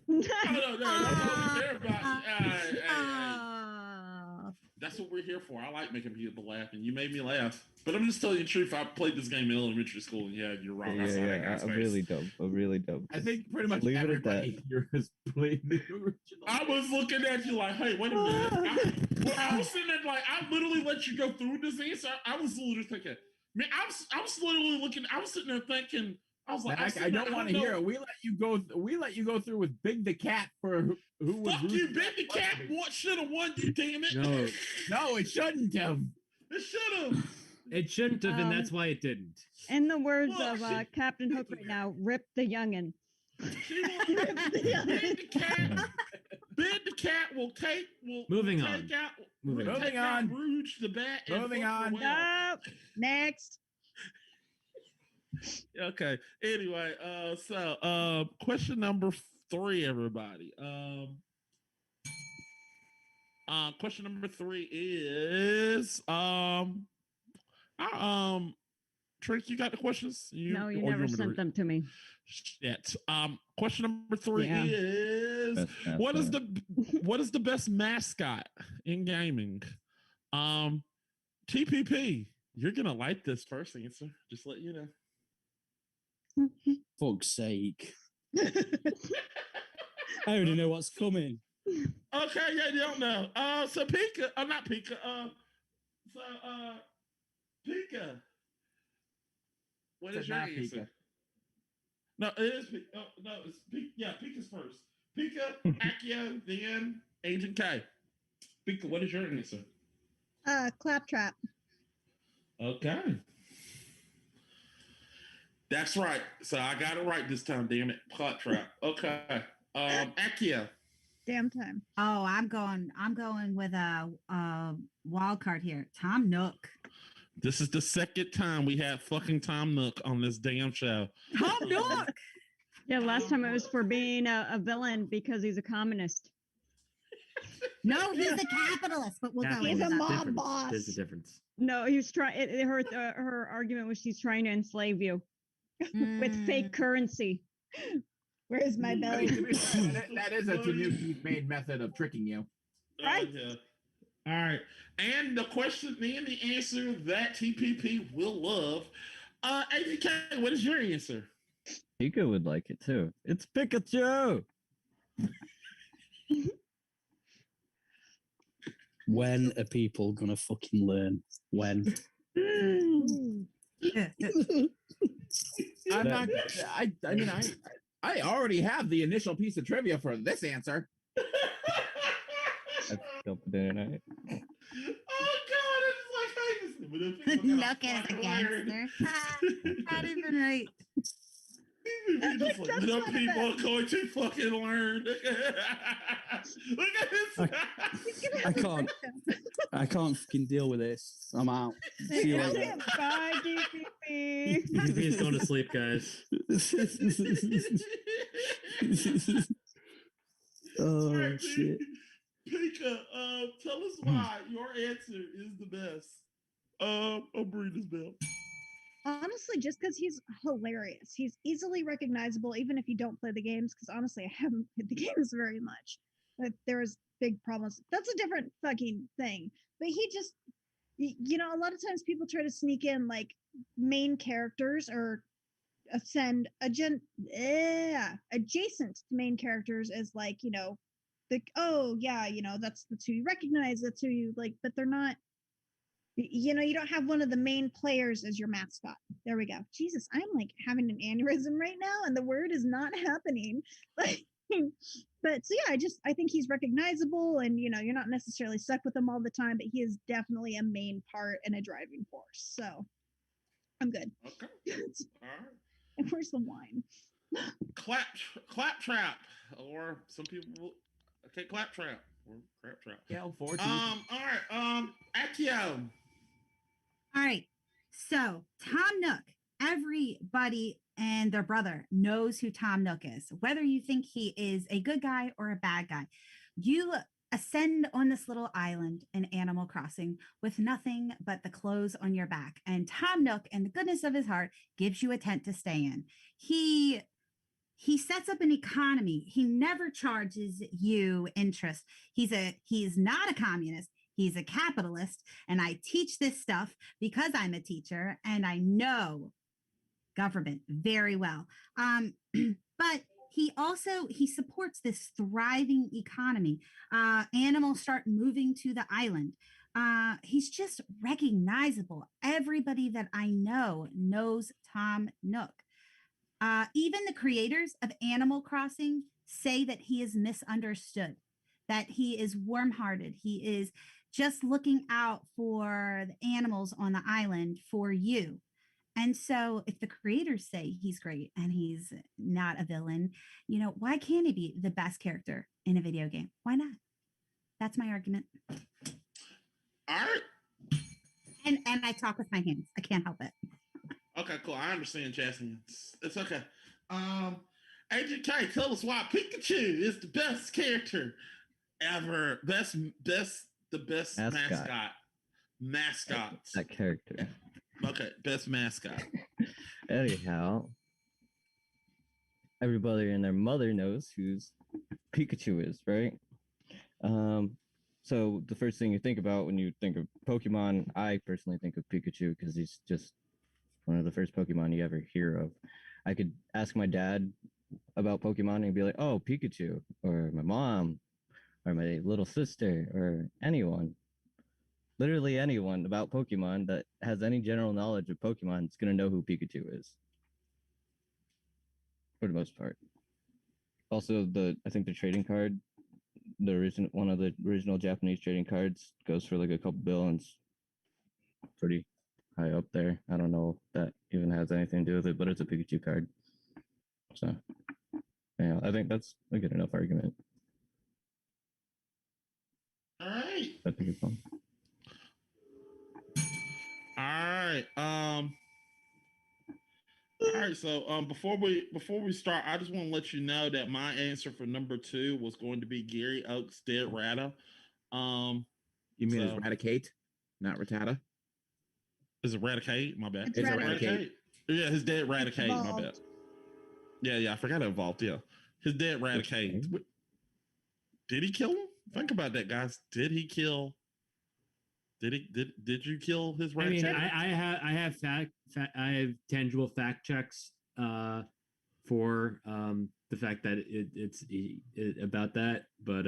No, that's what we care about. Hey. Oh. That's what we're here for. I like making people laugh, and you made me laugh. But I'm just telling you the truth. I played this game in elementary school, and yeah, you're wrong. I saw that guy's I'm face. really dumb. I'm really dumb. I think pretty much Leave it at that. everybody here has played the original. I was looking at you like, hey, wait a minute. I was sitting there like, I literally let you go through this answer. I was literally thinking, man, I was literally looking. I was sitting there thinking, I was like, I don't want to hear it. We let you go through with Big the Cat for who was. Fuck you, Big the Cat. What should have won? You damn it. No, No, it shouldn't have. It should have. it shouldn't have, and that's why it didn't. In the words Well, of she- Captain Hook right now, rip the youngin. She will, Big the Cat will take. Moving take on. Out, Moving take Moving out on. Rouge the Bat. and Moving fuck her on. well. Nope. Next. Okay. Anyway, question number 3, everybody. Question number 3 is Trick, you got the questions? No, you or never want me to sent read? them to me. Shit. Question number 3 Yeah. is Best what is mascot. what is the best mascot in gaming? TPP. You're gonna like this first answer. Just let you know. Fuck's sake. I already know what's coming. Okay, yeah, you don't know. So Pika, not Pika. Pika. What Said is your not answer? Pika. No, it is Pika. Oh, no, it's Pika. Yeah, Pika's first. Pika, Accio, then Agent K. Pika, what is your answer? Claptrap. Okay. That's right. So I got it right this time, damn it. Plot trap. Okay. Accio. Damn time. Oh, I'm going with a wild card here. Tom Nook. This is the second time we had fucking Tom Nook on this damn show. Tom Nook. Yeah, last time it was for being a villain because he's a communist. No, he's a capitalist, but we'll go Capitalist with He's a that. mob difference. boss. There's a difference. No, he was trying. Her argument was she's trying to enslave you with fake currency. Where's my I belly? mean, to be fair, that is a Tanuki's main method of tricking you. Right. Yeah. All right. And the question and the answer that TPP will love. AVK, what is your answer? Pika would like it too. It's Pikachu. When are people gonna fucking learn? When? I'm not. I mean, I already have the initial piece of trivia for this answer. That's confident. Oh God, it's like hey, Nook is a gangster. Not even right. Just like, the people are going to fucking learn. Look at this. I can't fucking deal with this. I'm out. See you later. Bye, DPP. DP is going to sleep, guys. Oh Alright, shit. Pika, tell us why your answer is the best. I'll bring this bell. Honestly, just because he's hilarious. He's easily recognizable, even if you don't play the games. Because honestly, I haven't played the games very much. But there's big problems. That's a different fucking thing. But he just, a lot of times people try to sneak in like main characters or ascend adjacent to main characters as like, that's who you recognize, that's who you like, but they're not. You don't have one of the main players as your mascot. There we go. Jesus, I'm like having an aneurysm right now, and the word is not happening. Like, but so yeah, I think he's recognizable, and you're not necessarily stuck with him all the time, but he is definitely a main part and a driving force. So I'm good. Okay. All right. And where's the wine? Claptrap, or some people will okay, claptrap or craptrap. Yeah, forward. All right. Accio. All right. So Tom Nook, everybody and their brother knows who Tom Nook is, whether you think he is a good guy or a bad guy. You ascend on this little island in Animal Crossing with nothing but the clothes on your back. And Tom Nook, in the goodness of his heart, gives you a tent to stay in. He sets up an economy. He never charges you interest. He's not a communist. He's a capitalist. And I teach this stuff because I'm a teacher and I know government very well. But he supports this thriving economy. Animals start moving to the island. He's just recognizable. Everybody that I know knows Tom Nook. Even the creators of Animal Crossing say that he is misunderstood, that he is warm-hearted. He is just looking out for the animals on the island for you. And so if the creators say he's great and he's not a villain, why can't he be the best character in a video game? Why not? That's my argument. All right. And I talk with my hands. I can't help it. Okay, cool. I understand, Jasmine. It's okay. Agent K, tell us why Pikachu is the best character ever. The best mascot. That character. Okay, best mascot. Anyhow, everybody and their mother knows who's Pikachu is, right? So the first thing you think about when you think of Pokemon, I personally think of Pikachu because he's just one of the first Pokemon you ever hear of. I could ask my dad about Pokemon and he'd be like, "Oh, Pikachu," or my mom, or my little sister, or anyone. Literally anyone about Pokemon that has any general knowledge of Pokemon is going to know who Pikachu is. For the most part. Also, I think the trading card, one of the original Japanese trading cards goes for like a couple billions. Pretty high up there. I don't know if that even has anything to do with it, but it's a Pikachu card. So, yeah, I think that's a good enough argument. All right. I think it's fun. All right. All right. So, before we start, I just want to let you know that my answer for number 2 was going to be Gary Oak's Dead Ratta. You mean it's Raticate, not Rattata? Is it Raticate? My bad. It's Raticate. Yeah, his Dead Raticate. My bad. Yeah, I forgot it evolved. Yeah, his Dead Raticate. Okay. Did he kill him? Think about that, guys. Did he kill? Did you kill his Raticate? I mean, I have tangible fact checks for the fact that it's about that, but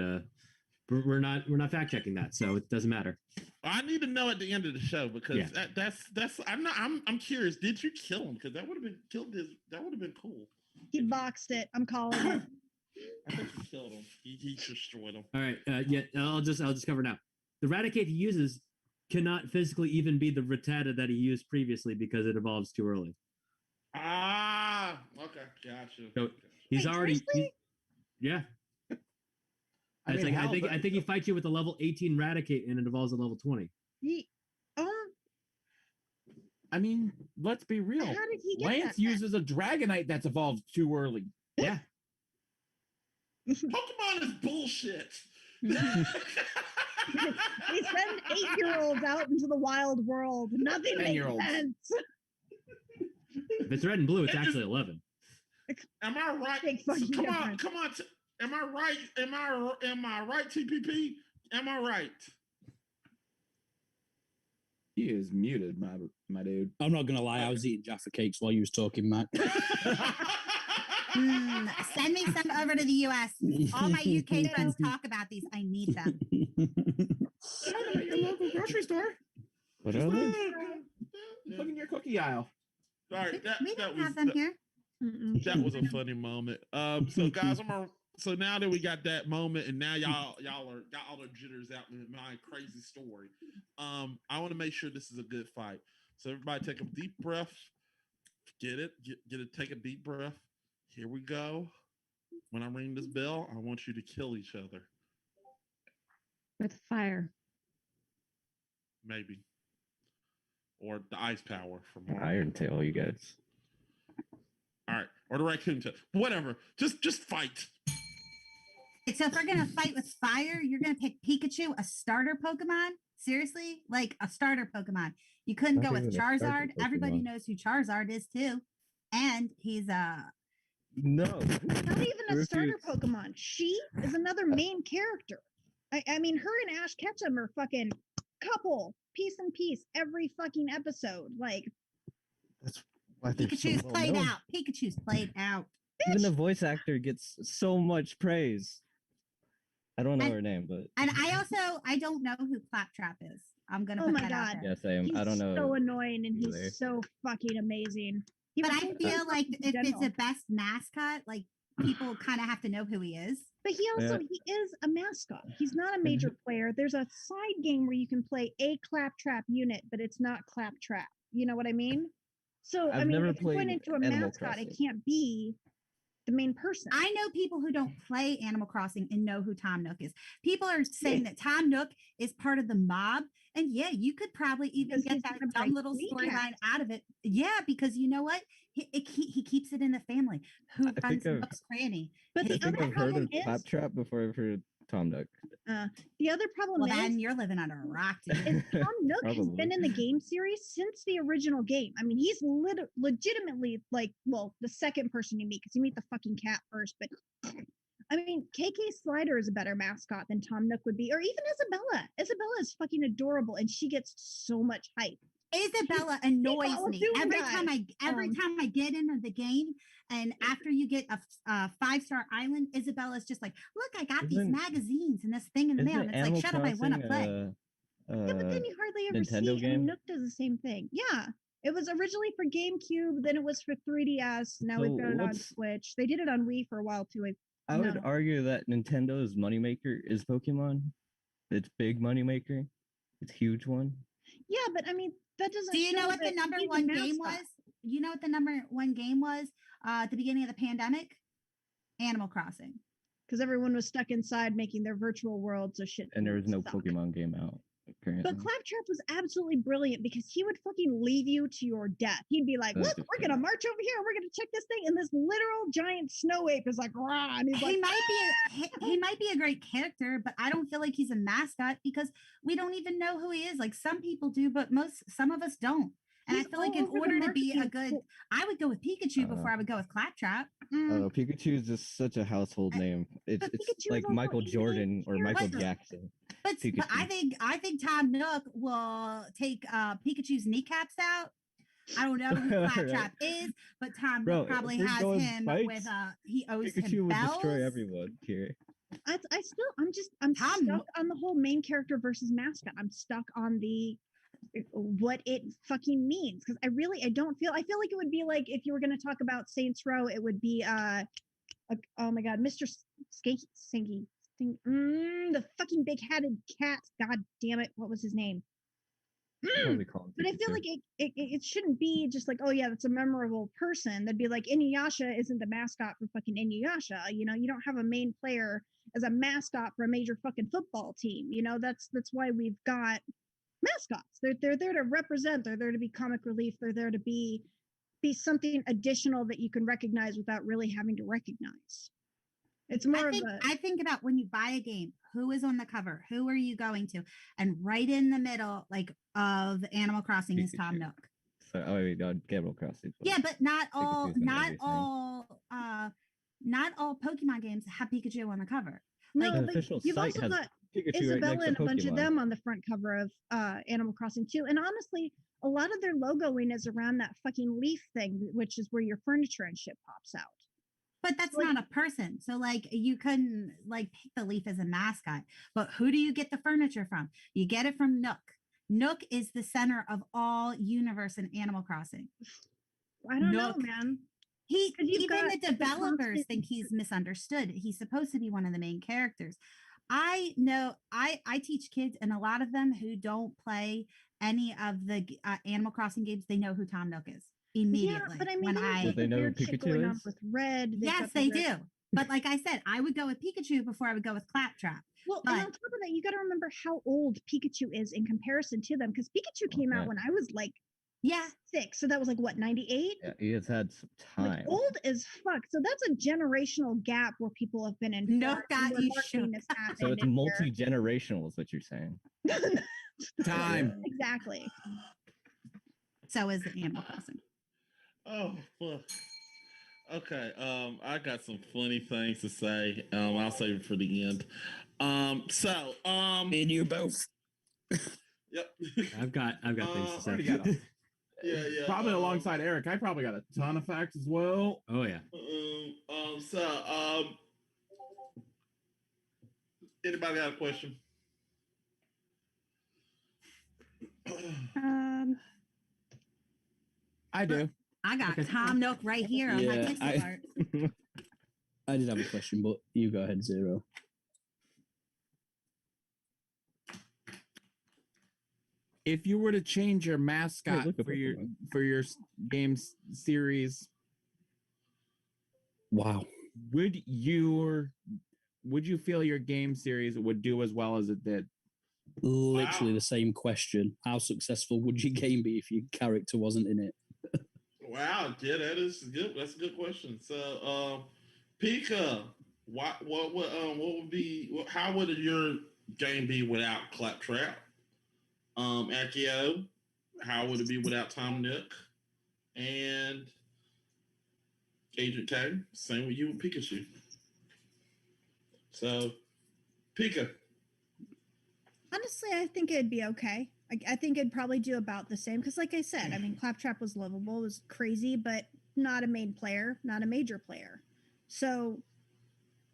we're not fact checking that, so it doesn't matter. I need to know at the end of the show because that's I'm curious. Did you kill him? Because that would have been that would have been cool. He boxed it. I'm calling it. I think he killed him. He destroyed him. All right. I'll just cover now. The Raticate he uses cannot physically even be the Rattata that he used previously because it evolves too early. Ah, okay, gotcha. So he's already. Yeah. I think he fights you with a level 18 Raticate and it evolves at level 20. I mean, let's be real. How did he get Lance that uses a Dragonite that's evolved too early. Yeah. Pokemon is bullshit. They send 8-year-olds out into the wild world. Nothing makes sense. If it's red and blue, it's actually 11. Am I right? Big fucking Come on, difference. come on. Am I right? Am I right, TPP? Am I right? He is muted, my dude. I'm not gonna lie, I was eating Jaffa cakes while you was talking, Matt. Send me some over to the US. All my UK friends talk about these. I need them. Send them at your local grocery store. What are they? Look in your cookie aisle. All right, We that don't was have them here. that was a funny moment. So guys, so now that we got that moment, and now y'all got all the jitters out in my crazy story. I want to make sure this is a good fight. So everybody, take a deep breath. Get it. Take a deep breath. Here we go. When I ring this bell, I want you to kill each other. With fire. Maybe. Or the ice power from Iron Tail, you guys. All right, or the raccoon tail. Whatever. Just fight. So if we're gonna fight with fire, you're gonna pick Pikachu, a starter Pokemon? Seriously? Like a starter Pokemon. You couldn't Not go with even a starter Charizard. Everybody Pokemon. knows who Charizard is too. And he's No. Not even a starter Refuse. Pokemon. She is another main character. I mean, her and Ash Ketchum are fucking couple, piece and piece, every fucking episode. Like, That's why they're so Pikachu's well played known. out. Pikachu's played out. Even the voice actor gets so much praise. I don't know And- her name, but And I don't know who Claptrap is. I'm gonna Oh put my that out God. there. yeah, same. he's I don't know. so annoying and either. he's so fucking amazing. He But was I so feel fun like in if it's a general. best mascot, like people kind of have to know who he is. But he also Yeah. he is a mascot. He's not a major player. There's a side game where you can play a Claptrap unit, but it's not Claptrap. You know what I mean? So I I've mean, never if you're going played into a Animal mascot, it Crossing. can't be the main person. I know people who don't play Animal Crossing and know who Tom Nook is. People are saying that Tom Nook is part of the mob. And yeah, you could probably even Because get he's that gonna dumb break little kneecaps. storyline out of it. Yeah, because you know what? He keeps it in the family. Who I think runs I've- Nook's Cranny? But I the think other I've heard problem of is Claptrap before I've heard Tom Nook. the other problem Well, is then you're living under a rock, dude. is Tom Nook has Probably. been in the game series since the original game. I mean, he's legitimately like, well, the second person you meet because you meet the fucking cat first. But I mean, KK Slider is a better mascot than Tom Nook would be, or even Isabella. Isabella is fucking adorable, and she gets so much hype. Isabella annoys all me do, every guys. time I get into the game, and after you get a 5-star island, Isabella's just like, look, I got these Isn't- magazines and this thing in the mail. Isn't And it's Animal like, shut up, I want to Crossing play. Yeah, but then you hardly ever Nintendo see. game? And Nook does the same thing. Yeah, it was originally for GameCube, then it was for 3DS. Now we've So got it on what's- Switch. They did it on Wii for a while too. I would No. argue that Nintendo's moneymaker is Pokemon. It's big moneymaker. It's huge one. Yeah, but I mean that doesn't. Do you know show what the that number he's a one game mascot. was? You know what the number one game was at the beginning of the pandemic? Animal Crossing. Because everyone was stuck inside making their virtual world, so shit. And there was no suck. Pokemon game out currently. But Claptrap was absolutely brilliant because he would fucking leave you to your death. He'd be like, That's "Look, we're gonna march over here. We're gonna check this thing," and this literal giant snow ape is like, "Rah!" And he's like, He might be a great character, but I don't feel like he's a mascot because we don't even know who he is. Like some people do, but some of us don't. And He's I feel like all in over the order to be a marketing good, tool. I would go with Pikachu before I would go with Claptrap. I don't know. Pikachu is just such a household name. It's Pikachu is like also Michael in the Jordan or Michael character. Jackson. But I Pikachu. think Tom Nook will take Pikachu's kneecaps out. I don't know who Right. Claptrap is, but Tom Bro, Nook probably if we're has going him fights, with he owes Pikachu him would bells. destroy everyone here. I'm Tom- stuck on the whole main character versus mascot. I'm stuck on the what it fucking means because I feel like it would be like if you were going to talk about Saints Row, it would be oh my god, Mr. Stinky, the fucking big headed cat. God damn it, what was his name? Probably call him But I feel Pikachu. like it shouldn't be just like, oh yeah, that's a memorable person. That'd be like Inuyasha isn't the mascot for fucking Inuyasha. You know, you don't have a main player as a mascot for a major fucking football team. You know, that's why we've got mascots. They're there to represent. They're there to be comic relief. They're there to be something additional that you can recognize without really having to recognize. It's more I think about when you buy a game, who is on the cover? Who are you going to? And right in the middle, like of Animal Crossing is Tom Pikachu. Nook. So I mean, on Animal Crossing. Yeah, but not all, Pikachu's in not everything. all, not all Pokemon games have Pikachu on the cover. No, The but official you've site also has got Pikachu right Isabella next to and a bunch of Pokemon. them on the front cover of Animal Crossing too. And honestly, a lot of their logoing is around that fucking leaf thing, which is where your furniture and shit pops out. But that's Like- not a person. So like you couldn't like pick the leaf as a mascot. But who do you get the furniture from? You get it from Nook. Nook is the center of all universe in Animal Crossing. I don't Nook. know, man. He 'Cause you've even got the the developers constant- think he's misunderstood. He's supposed to be one of the main characters. I know I teach kids, and a lot of them who don't play any of the Animal Crossing games, they know who Tom Nook is immediately. Yeah, but I mean, when they I have they the know who weird shit Pikachu going on is? with red. They've yes, got the they red- do. But like I said, I would go with Pikachu before I would go with Claptrap. Well, But- and on top of that, you got to remember how old Pikachu is in comparison to them, because Pikachu came out yeah. when I was like Yeah, 6, so that was like what 98. Yeah, he has had some Like time. old as fuck. So that's a generational gap where people have been in. Nook got you shook. So it's multi-generational, is what you're saying. Time. Exactly. so is the Animal Crossing. Oh fuck. Okay. I got some funny things to say. I'll save it for the end. Me and you both. Yep. I've got things to already say. got 'em. Yeah. Probably alongside Eric. I probably got a ton of facts as well. Oh yeah. Anybody got a question? I do. I got Okay. Tom Nook right here on my Yeah, pixel art. I did have a question, but you go ahead, Zero. If you were to change your mascot look at for your games series, Wow. would you feel your game series would do as well as it did? Literally Wow. the same question. How successful would your game be if your character wasn't in it? Wow, yeah, that is good. That's a good question. So, Pika, what would be? How would your game be without Claptrap? Akio, how would it be without Tom Nook? And Agent K, same with you with Pikachu. So, Pika. Honestly, I think it'd be okay. I think it'd probably do about the same because, like I said, I mean, Claptrap was lovable, was crazy, but not a main player, not a major player. So,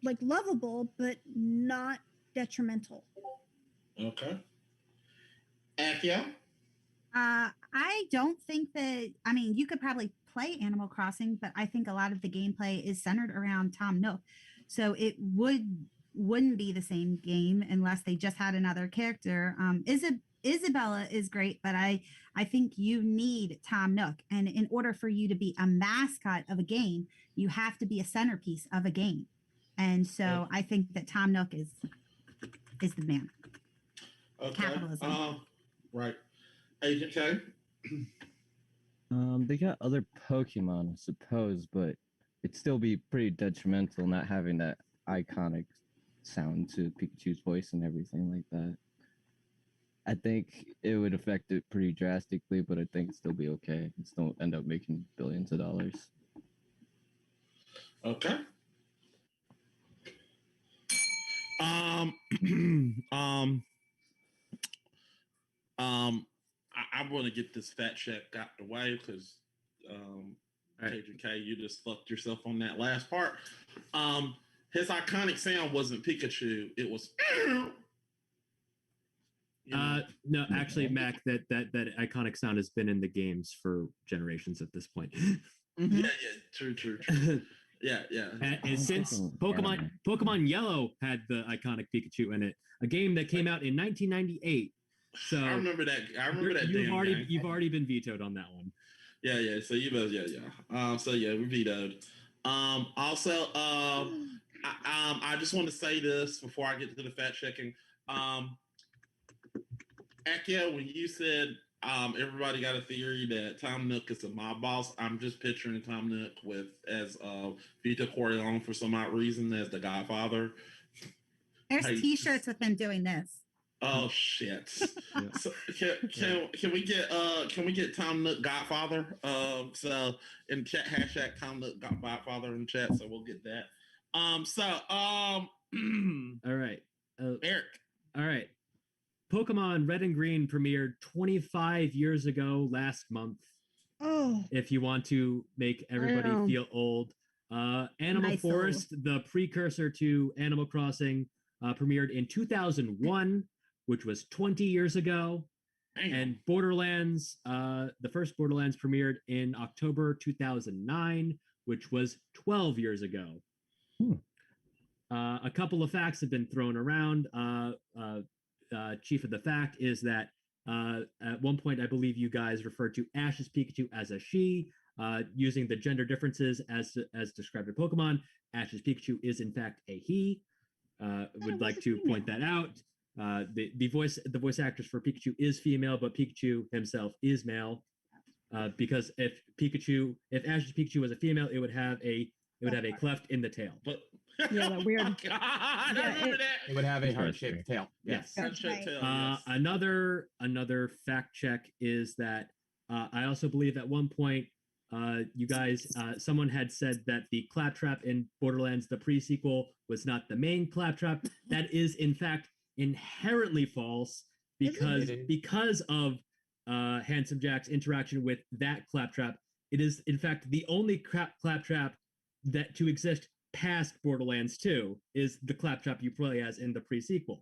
like, lovable, but not detrimental. Okay. Akio. I don't think that. I mean, you could probably play Animal Crossing, but I think a lot of the gameplay is centered around Tom Nook, so it wouldn't be the same game unless they just had another character. Isabella is great, but I think you need Tom Nook, and in order for you to be a mascot of a game, you have to be a centerpiece of a game, and so I think that Tom Nook is the man. Okay. Capitalism. Right. Agent K. They got other Pokemon, I suppose, but it'd still be pretty detrimental not having that iconic sound to Pikachu's voice and everything like that. I think it would affect it pretty drastically, but I think it'd still be okay. It still end up making billions of dollars. Okay. I want to get this fat check out the way because Right. Agent K, you just fucked yourself on that last part. His iconic sound wasn't Pikachu; it was. You know. No, actually, Mac, that iconic sound has been in the games for generations at this point. Yeah, true. Yeah. And since Fucking Pokemon Yellow had the iconic Pikachu in it, a game that came out in 1998. So I remember that. You've damn game. already been vetoed on that one. Yeah. So you both, yeah. So yeah, we vetoed. Also, I just want to say this before I get to the fact checking. Akio, when you said everybody got a theory that Tom Nook is a mob boss, I'm just picturing Tom Nook as Vito Corleone for some odd reason as the Godfather. There's Hey. T-shirts with him doing this. Oh shit! Yeah. So can we get Tom Nook Godfather? So in chat hashtag Tom Nook Godfather in chat. So we'll get that. All right, Eric. all right. Pokemon Red and Green premiered 25 years ago last month. Oh, If you want to make everybody Wow. feel old, Animal My soul. Forest, the precursor to Animal Crossing, premiered in 2001, which was 20 years ago. Damn. And Borderlands, the first Borderlands premiered in October 2009, which was 12 years ago. A couple of facts have been thrown around. Chief of the fact is that at one point, I believe you guys referred to Ash's Pikachu as a she, using the gender differences as described in Pokemon. Ash's Pikachu is in fact a he. Would like to point that out. The voice actress for Pikachu is female, but Pikachu himself is male. Because if Ash's Pikachu was a female, it would have a cleft in the tail. But Yeah, that weird. Oh, God, I Yeah, remember that. It would have a heart-shaped tail. Yes. That's right. yes. Another fact check is that I also believe at one point you guys someone had said that the claptrap in Borderlands the pre-sequel was not the main claptrap. That is in fact inherently false because of Handsome Jack's interaction with that claptrap. It is in fact the only claptrap that to exist past Borderlands 2 is the claptrap you play as in the pre-sequel.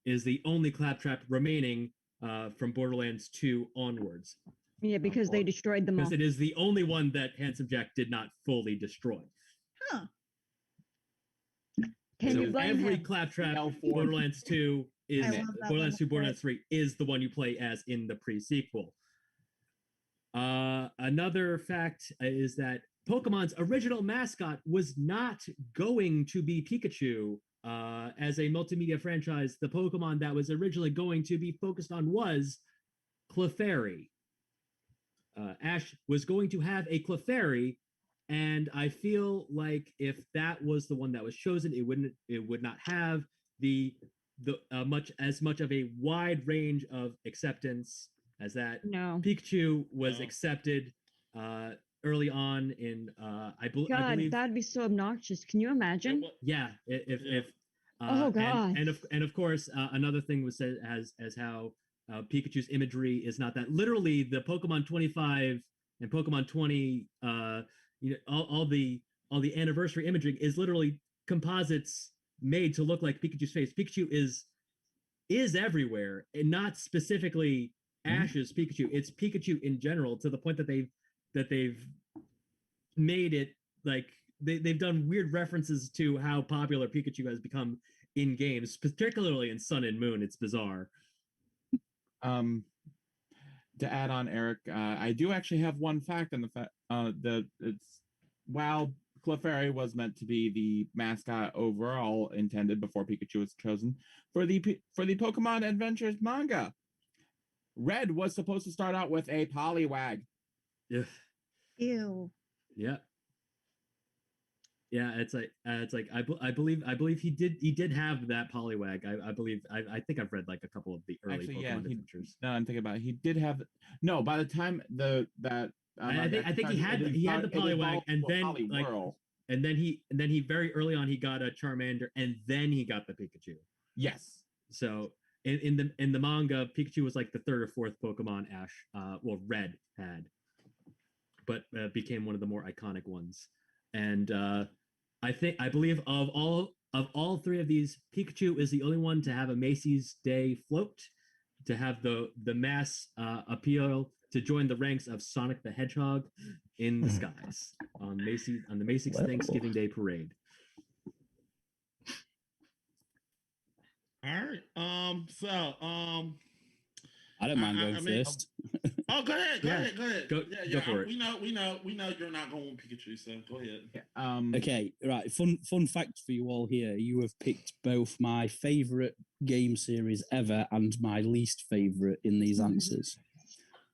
Is the only claptrap remaining from Borderlands 2 onwards. Yeah, because they destroyed them all. Because it is the only one that Handsome Jack did not fully destroy. huh. Can So you blame every him? claptrap L4. Borderlands 2 is I love that Borderlands 2, level Borderlands 3 is the one you play as in the pre-sequel. Another fact is that Pokemon's original mascot was not going to be Pikachu. As a multimedia franchise, the Pokemon that was originally going to be focused on was Clefairy. Ash was going to have a Clefairy, and I feel like if that was the one that was chosen, it would not have the much of a wide range of acceptance as that No. Pikachu was No. accepted early on in I God, believe that'd be so obnoxious. Can you imagine? yeah if Oh, God. and of course another thing was said as how Pikachu's imagery is not that literally the Pokemon 25 and Pokemon 20 all the anniversary imaging is literally composites made to look like Pikachu's face. Pikachu is everywhere and not specifically Ash's Pikachu. It's Pikachu in general to the point that they've made it like they've done weird references to how popular Pikachu has become in games, particularly in Sun and Moon. It's bizarre. To add on, Eric, I do actually have one fact on the fact while Clefairy was meant to be the mascot overall intended before Pikachu was chosen for the Pokemon Adventures manga, Red was supposed to start out with a Poliwag. Yeah. Ew. Yeah. Yeah, it's like I believe he did have that Poliwag. I believe I think I've read like a couple of the early Actually, Pokemon yeah, adventures. No, I'm thinking about it. He did have by the time I think he had the Poliwag and then he very early on he got a Charmander and then he got the Pikachu. Yes. So in the manga, Pikachu was like the third or fourth Pokemon Ash Red had, but became one of the more iconic ones. And I believe of all three of these, Pikachu is the only one to have a Macy's Day float, to have the mass appeal to join the ranks of Sonic the Hedgehog in the skies on the Macy's Thanksgiving Day parade. All right. I don't mind going first. Oh, go ahead. Go ahead. Go for it. We know you're not going with Pikachu, so go ahead. Okay, right. Fun fact for you all here. You have picked both my favorite game series ever and my least favorite in these answers,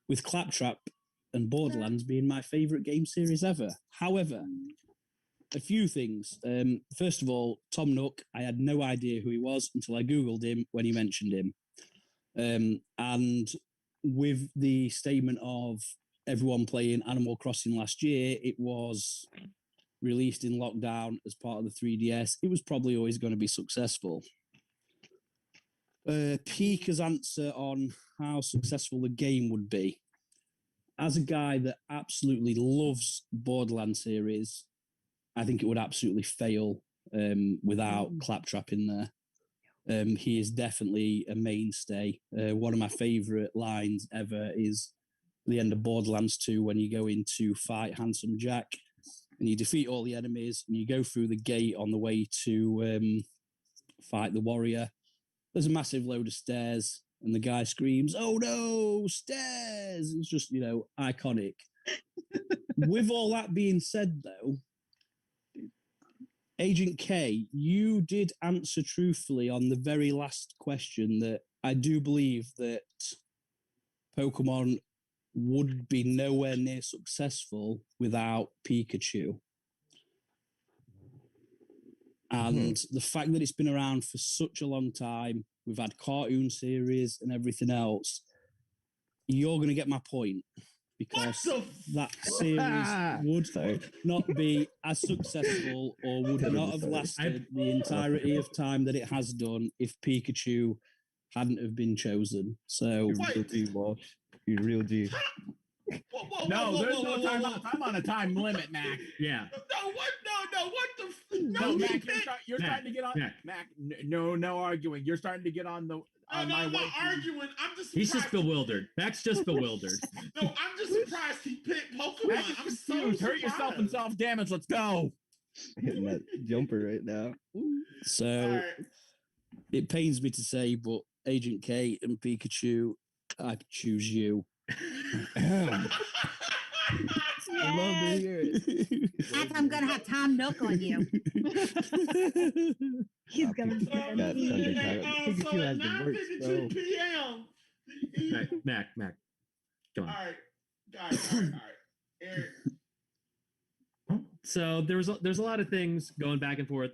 with Claptrap and Borderlands being my favorite game series ever. However, a few things. First of all, Tom Nook, I had no idea who he was until I Googled him when he mentioned him. And with the statement of everyone playing Animal Crossing last year, it was released in lockdown as part of the 3DS. It was probably always going to be successful. Pika's answer on how successful the game would be. As a guy that absolutely loves Borderlands series, I think it would absolutely fail without Claptrap in there. He is definitely a mainstay. One of my favorite lines ever is the end of Borderlands 2 when you go in to fight Handsome Jack and you defeat all the enemies and you go through the gate on the way to fight the warrior. There's a massive load of stairs and the guy screams, "Oh no, stairs!" It's just, iconic. With all that being said, though, Agent K, you did answer truthfully on the very last question that I do believe that Pokemon would be nowhere near successful without Pikachu. And the fact that it's been around for such a long time, we've had cartoon series and everything else, you're going to get my point. Because that series would not be as successful or would not have lasted the entirety of time that it has done if Pikachu hadn't have been chosen. So, You real G. No, there's no time out. I'm on a time limit, Mac. Yeah. No, what? No, what the? No, Mac, you're starting to get on. Mac, no arguing. You're starting to get on the. I'm not arguing. I'm just. He's just bewildered. Mac's just bewildered. No, I'm just surprised he picked Pokemon. Mac is confused. Hurt yourself and self damage. Let's go. Hitting that jumper right now. So it pains me to say, but Agent K and Pikachu, I choose you. I love to hear it. Mac, I'm gonna have Tom Nook on you. He's gonna be Pikachu has the worst, bro. p.m. Mac, come on. All right. Eric. So there's a lot of things going back and forth.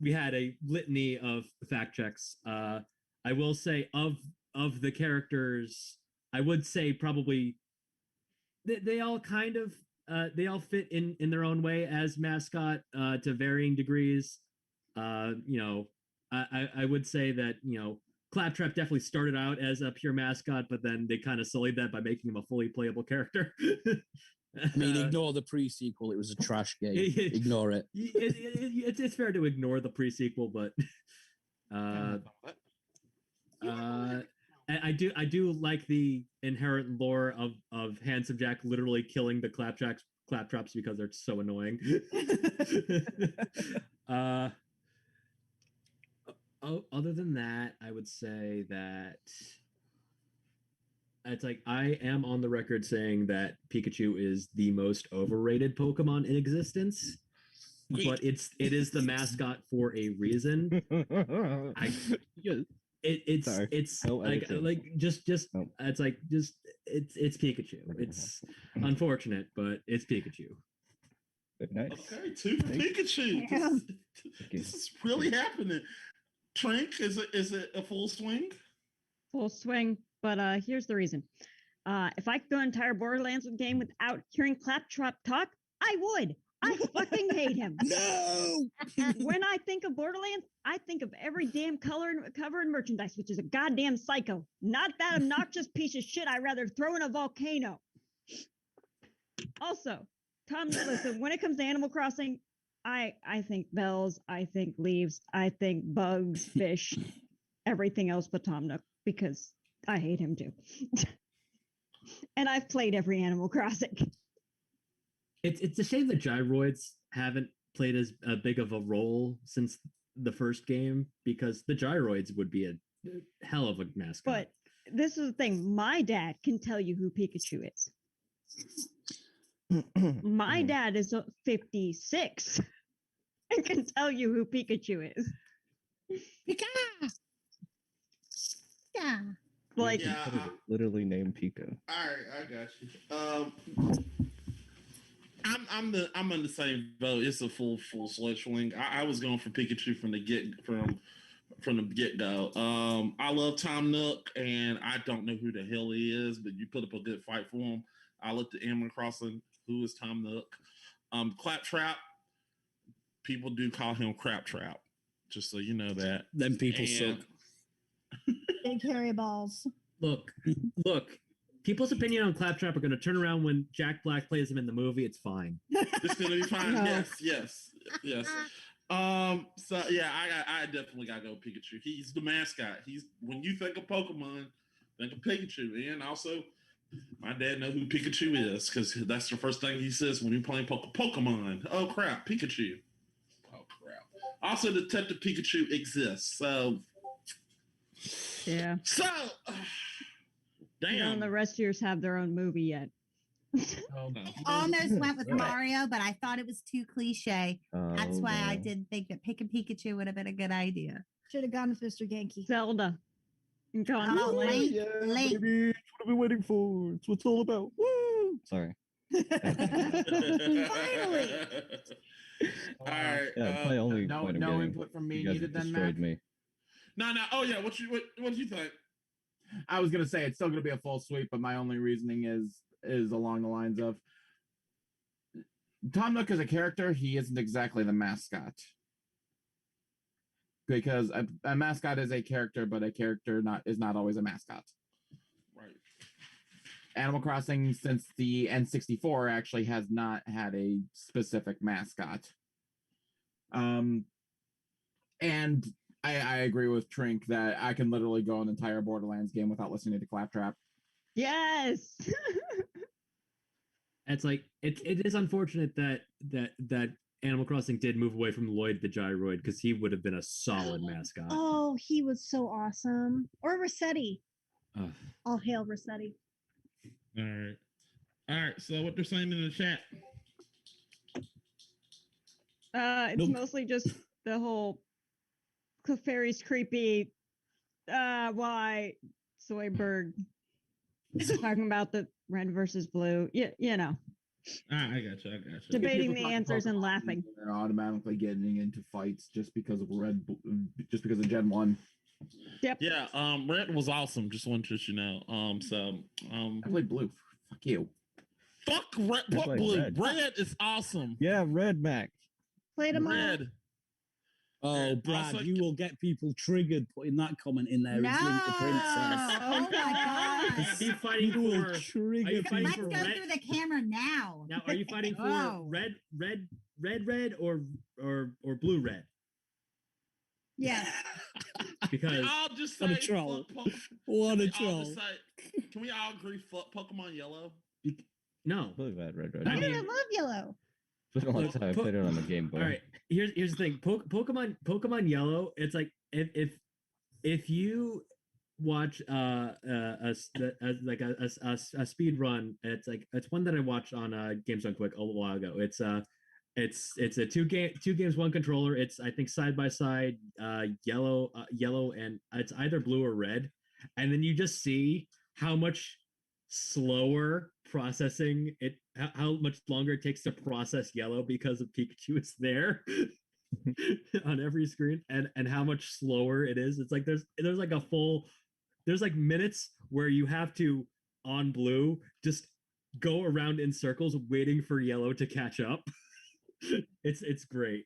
We had a litany of fact checks. I will say of the characters, I would say probably they all kind of they all fit in their own way as mascot to varying degrees. I would say that Claptrap definitely started out as a pure mascot, but then they kind of sullied that by making him a fully playable character. I mean, ignore the pre-sequel. It was a trash game. Ignore it. It's fair to ignore the pre-sequel, but I do like the inherent lore of Handsome Jack literally killing the claptraps because they're so annoying. Other than that, I would say that it's like I am on the record saying that Pikachu is the most overrated Pokemon in existence. But it is the mascot for a reason. It's Pikachu. It's unfortunate, but it's Pikachu. Nice. Okay, two for Pikachu. Yeah. This is really happening. Trink, is it a full swing? Full swing, but here's the reason. If I could go entire Borderlands game without hearing Claptrap talk, I would. I fucking hate him. No! When I think of Borderlands, I think of every damn cover and merchandise, which is a goddamn psycho. Not that obnoxious piece of shit I'd rather throw in a volcano. Also, Tom, listen, when it comes to Animal Crossing, I think bells, I think leaves, I think bugs, fish, everything else but Tom Nook, because I hate him too. And I've played every Animal Crossing. It's a shame that gyroids haven't played as big of a role since the first game, because the gyroids would be a hell of a mascot. But this is the thing. My dad can tell you who Pikachu is. My dad is 56 and can tell you who Pikachu is. Pika! Yeah. Like, Literally named Pika. All right, I got you. I'm in the same boat. It's a full sledge swing. I was going for Pikachu from from the get go. I love Tom Nook, and I don't know who the hell he is, but you put up a good fight for him. I looked at Animal Crossing. Who is Tom Nook? Claptrap. People do call him Craptrap, just so you know that. Then people suck. Big hairy balls. Look. People's opinion on Claptrap are going to turn around when Jack Black plays him in the movie. It's fine. It's going to be fine. No. Yes. So yeah, I definitely gotta go Pikachu. He's the mascot. He's when you think of Pokemon, think of Pikachu. And also, my dad know who Pikachu is because that's the first thing he says when you're playing Pokemon. Oh crap, Pikachu. Oh crap. Also, Detective Pikachu exists. So Yeah. So damn. None of the rest of yours have their own movie yet. Oh no. Almost went with Mario, but I thought it was too cliche. That's why I did think that Pick a Pikachu would have been a good idea. Should have gone with Mr. Genki. Zelda. Oh, Link. Link. Baby, it's what I've been waiting for. It's what it's all about. Woo! Sorry. Finally. All right. Yeah, my only no point of no getting, input from me you guys needed have then, destroyed Mac? me. No. Oh yeah. What do you think? I was gonna say it's still gonna be a full sweep, but my only reasoning is along the lines of Tom Nook as a character, he isn't exactly the mascot. Because a mascot is a character, but a character is not always a mascot. Right. Animal Crossing, since the N64, actually has not had a specific mascot. And I agree with Trink that I can literally go an entire Borderlands game without listening to Claptrap. Yes. It's like it is unfortunate that Animal Crossing did move away from Lloyd the Gyroid because he would have been a solid mascot. Oh, he was so awesome. Or Rossetti. Ugh. All hail Rossetti. All right. So what they're saying in the chat? It's Nope. mostly just the whole Clefairy's creepy. Why Soyberg talking about the red versus blue. You know, I got you. debating People the talk answers and Pokemon, laughing. They're automatically getting into fights just because of just because of Gen 1. Yep. Yeah. Red was awesome. Just wanted to let you know. So I played blue. Fuck you. fuck red. I What played blue? red. Red is awesome. Yeah, Red Mac. Played him all. Red. Oh, Brad, Also- you will get people triggered putting that comment in there. No. As Link the Princess. Oh my Are god. you fighting People will for? trigger Are you fighting Let's for go red? through the camera now. Now, are you fighting for Oh. red, or blue red? Yes. Because I'll just What a say troll. fuck Po- What a I'll just troll. say, can we all agree? Fuck Pokemon Yellow. no. Blue, red. I I mean- love yellow. It's been a long Look, time. I played it on the Game Boy. All right. Here's the thing. Pokemon Yellow. It's like if you watch a speed run, it's one that I watched on Games Done Quick a little while ago. It's a two games, one controller. It's I think side by side, yellow, and it's either blue or red, and then you just see how much slower processing how much longer it takes to process yellow because of Pikachu is there on every screen, and how much slower it is. It's like there's like there's like minutes where you have to on blue just go around in circles waiting for yellow to catch up. It's great.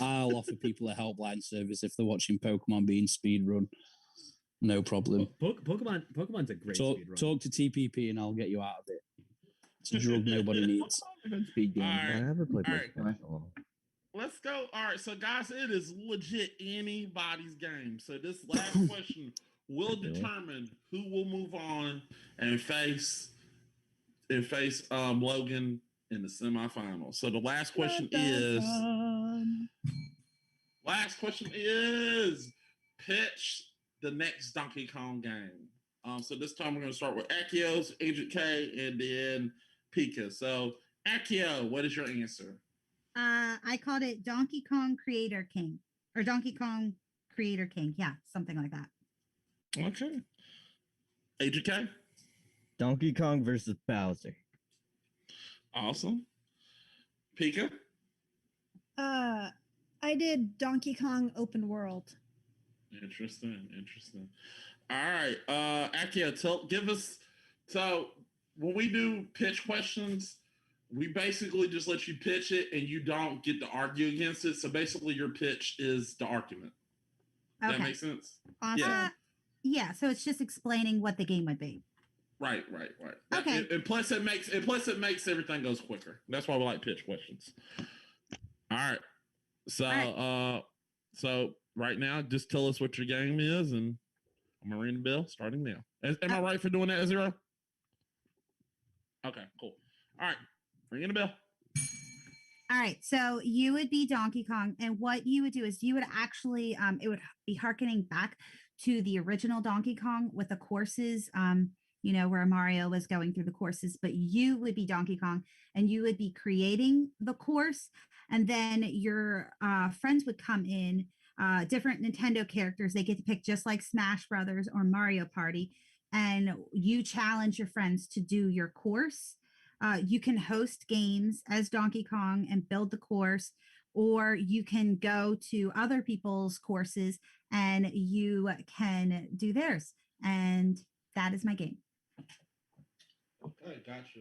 I'll offer people a helpline service if they're watching Pokemon being speedrun. No problem. Pokemon's a great Talk, speed run. talk to TPP and I'll get you out of it. It's a drug nobody needs. Good speed game. All I right. haven't played All much right. in a while. Let's go. All right, so guys, it is legit anybody's game. So this last question will Really? determine who will move on and face Logan in the semifinal. So the last question is pitch the next Donkey Kong game. So this time we're going to start with Akios, Agent K, and then Pika. So Akio, what is your answer? I called it Donkey Kong Creator King or Donkey Kong Creator King. Yeah, something like that. Okay. Agent K? Donkey Kong versus Bowser. Awesome. Pika? I did Donkey Kong Open World. Interesting. Interesting. All right. Akia, give us. So when we do pitch questions, we basically just let you pitch it, and you don't get to argue against it. So basically, your pitch is the argument. Does that make sense? Awesome. Yeah. Yeah. So it's just explaining what the game would be. Right. Okay. And plus, it makes everything goes quicker. That's why we like pitch questions. All right. So, so right now, just tell us what your game is, and I'm gonna ring the bell starting now. Am I right for doing that, Zero? Okay, cool. All right, ringing the bell. All right. So you would be Donkey Kong, and what you would do is you would actually it would be harkening back to the original Donkey Kong with the courses, where Mario was going through the courses, but you would be Donkey Kong and you would be creating the course, and then your friends would come in, different Nintendo characters. They get to pick just like Smash Brothers or Mario Party, and you challenge your friends to do your course. You can host games as Donkey Kong and build the course, or you can go to other people's courses and you can do theirs. And that is my game. Okay, gotcha.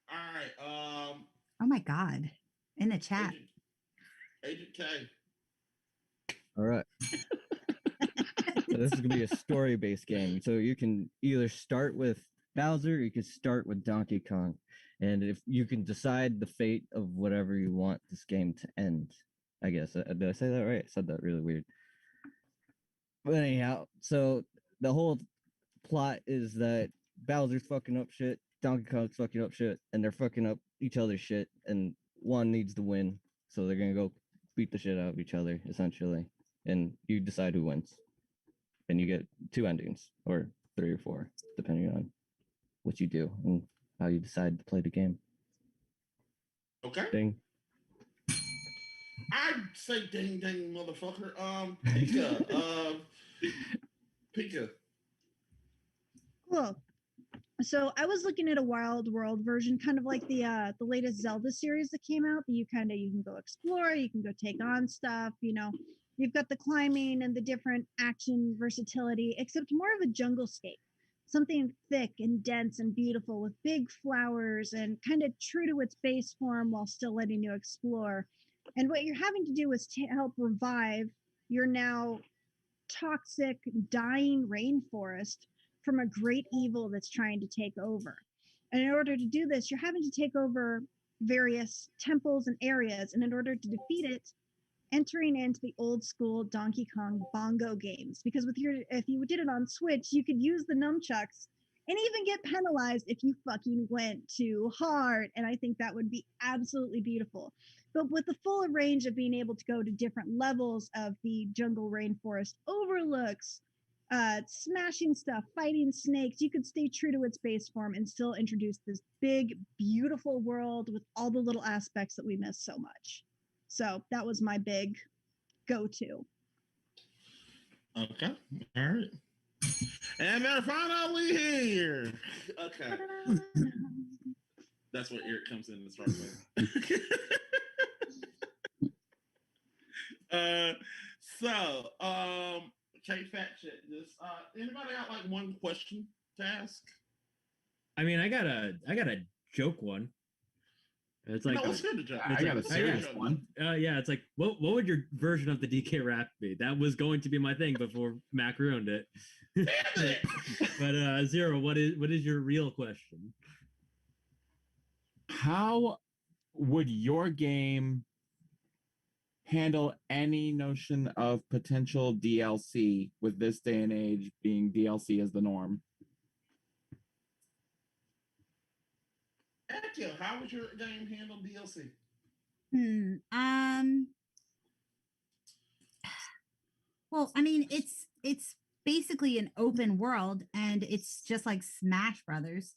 All right. Oh my God. In the chat. Agent K. All right. So this is gonna be a story-based game. So you can either start with Bowser, or you can start with Donkey Kong, and if you can decide the fate of whatever you want this game to end. I guess did I say that right? I said that really weird. But anyhow, so the whole plot is that Bowser's fucking up shit, Donkey Kong's fucking up shit, and they're fucking up each other's shit, and one needs to win, so they're gonna go beat the shit out of each other, essentially, and you decide who wins, and you get 2 endings, or 3 or 4, depending on what you do and how you decide to play the game. Okay. Ding. I'd say ding ding, motherfucker. Pika. Pika. Cool. So I was looking at a Wild World version, kind of like the latest Zelda series that came out. That you can go explore, you can go take on stuff. You've got the climbing and the different action versatility, except more of a jungle scape, something thick and dense and beautiful with big flowers and kind of true to its base form while still letting you explore. And what you're having to do is to help revive your now toxic, dying rainforest from a great evil that's trying to take over. And in order to do this, you're having to take over various temples and areas. And in order to defeat it, entering into the old school Donkey Kong bongo games. Because if you did it on Switch, you could use the nunchucks and even get penalized if you fucking went too hard. And I think that would be absolutely beautiful. But with the full range of being able to go to different levels of the jungle rainforest overlooks, smashing stuff, fighting snakes, you could stay true to its base form and still introduce this big, beautiful world with all the little aspects that we miss so much. So that was my big go-to. Okay. All right. And they're finally here. Okay. That's where Eric comes in and starts with. Okay, fact check this. Anybody got like one question to ask? I mean, I got a joke one. It's like let's hear the joke. I got a serious one. Yeah, it's like what would your version of the DK rap be? That was going to be my thing before Mac ruined it. Damn it. But Zero, what is your real question? How would your game handle any notion of potential DLC with this day and age being DLC as the norm? Akio, how would your game handle DLC? Well, I mean, it's basically an open world, and it's just like Smash Brothers.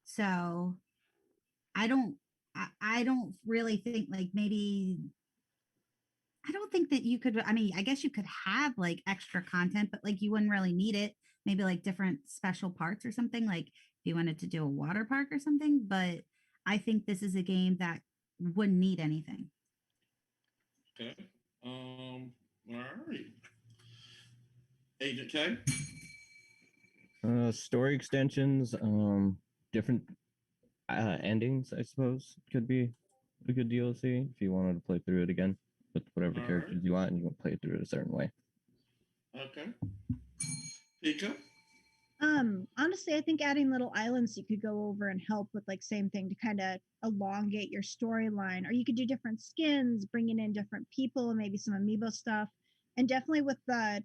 So I don't really think like maybe I don't think that you could. I mean, I guess you could have like extra content, but like you wouldn't really need it. Maybe like different special parts or something, like if you wanted to do a water park or something. But I think this is a game that wouldn't need anything. Okay. All right. Agent K. Story extensions, different endings, I suppose, could be a good DLC if you wanted to play through it again with whatever All characters right. you want and you want to play through it a certain way. Okay. Pika. Honestly, I think adding little islands you could go over and help with like same thing to kind of elongate your storyline, or you could do different skins, bringing in different people and maybe some amiibo stuff. And definitely with the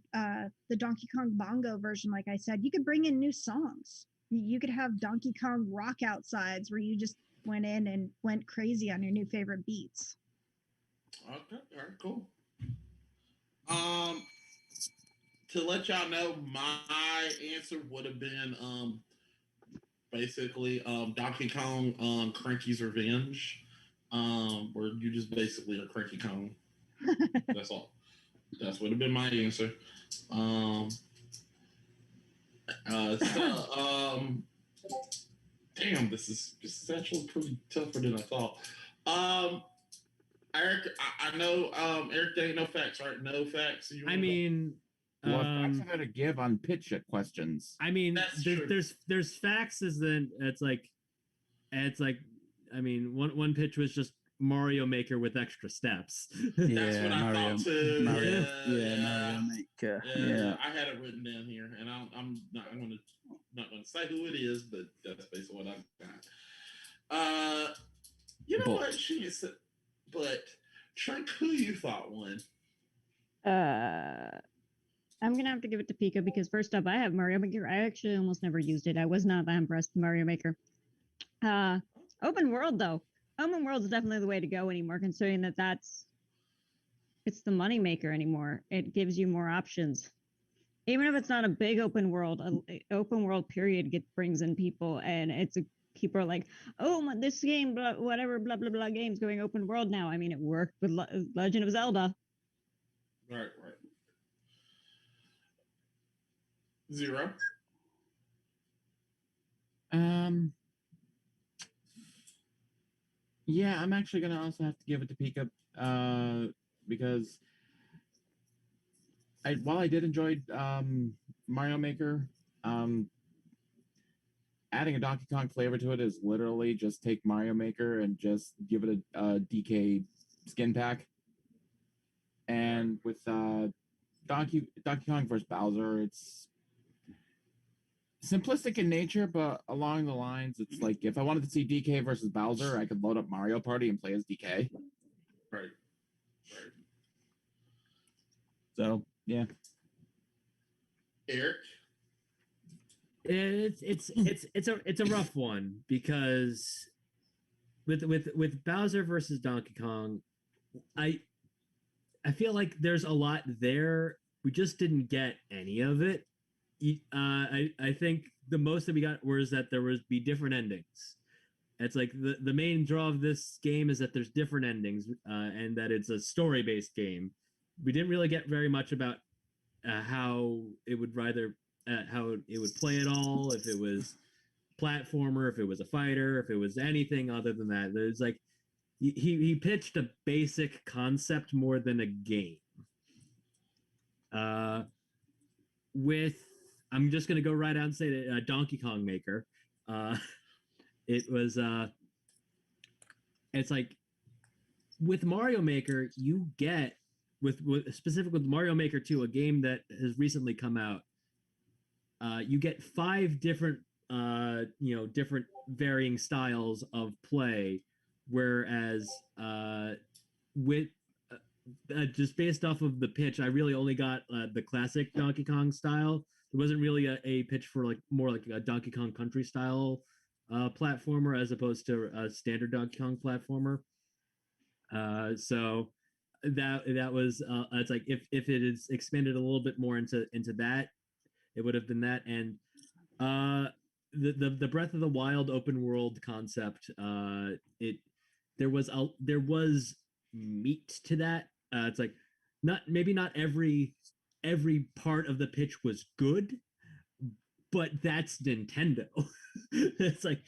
Donkey Kong Bongo version, like I said, you could bring in new songs. You could have Donkey Kong rock outsides where you just went in and went crazy on your new favorite beats. Okay. All right. Cool. To let y'all know, my answer would have been basically Donkey Kong Cranky's Revenge, where you just basically are Cranky Kong. That's all. That's would have been my answer. Damn, this is actually pretty tougher than I thought. Eric, I know Eric, there ain't no facts, right? No facts. I mean, Well, facts are there to give on pitch it questions. I mean, That's true. there's facts as then it's like I mean, one pitch was just Mario Maker with extra steps. That's what I thought too. Mario. Yeah, Mario Maker. Yeah, I had it written down here, and I'm not going to say who it is, but that's basically what I've got. You know what? She said, but Trent, who you thought won? I'm gonna have to give it to Pika because first up, I have Mario Maker. I actually almost never used it. I was not that impressed with Mario Maker. Open world though. Open world is definitely the way to go anymore, considering that it's the money maker anymore. It gives you more options. Even if it's not a big open world, open world period brings in people, and people are like, oh, this game, blah, whatever, blah, blah, blah, game's going open world now. I mean, it worked with Legend of Zelda. Right. Zero. Yeah, I'm actually gonna also have to give it to Pika, because while I did enjoy Mario Maker, adding a Donkey Kong flavor to it is literally just take Mario Maker and just give it a DK skin pack. And with Donkey Kong versus Bowser, it's simplistic in nature, but along the lines, it's like if I wanted to see DK versus Bowser, I could load up Mario Party and play as DK. Right. So yeah. Eric. It's a rough one because with Bowser versus Donkey Kong, I feel like there's a lot there. We just didn't get any of it. I think the most that we got was that there would be different endings. It's like the main draw of this game is that there's different endings, and that it's a story-based game. We didn't really get very much about how it would how it would play at all, if it was platformer, if it was a fighter, if it was anything other than that. There's like he pitched a basic concept more than a game. I'm just gonna go right out and say that Donkey Kong Maker. It was it's like with Mario Maker, you get with specifically with Mario Maker 2, a game that has recently come out. You get 5 different different varying styles of play, whereas with just based off of the pitch, I really only got the classic Donkey Kong style. There wasn't really a pitch for more like a Donkey Kong Country style platformer as opposed to a standard Donkey Kong platformer. So that was it's like if it is expanded a little bit more into that, it would have been that. And the Breath of the Wild open world concept, there was meat to that. It's like not every part of the pitch was good, but that's Nintendo. it's like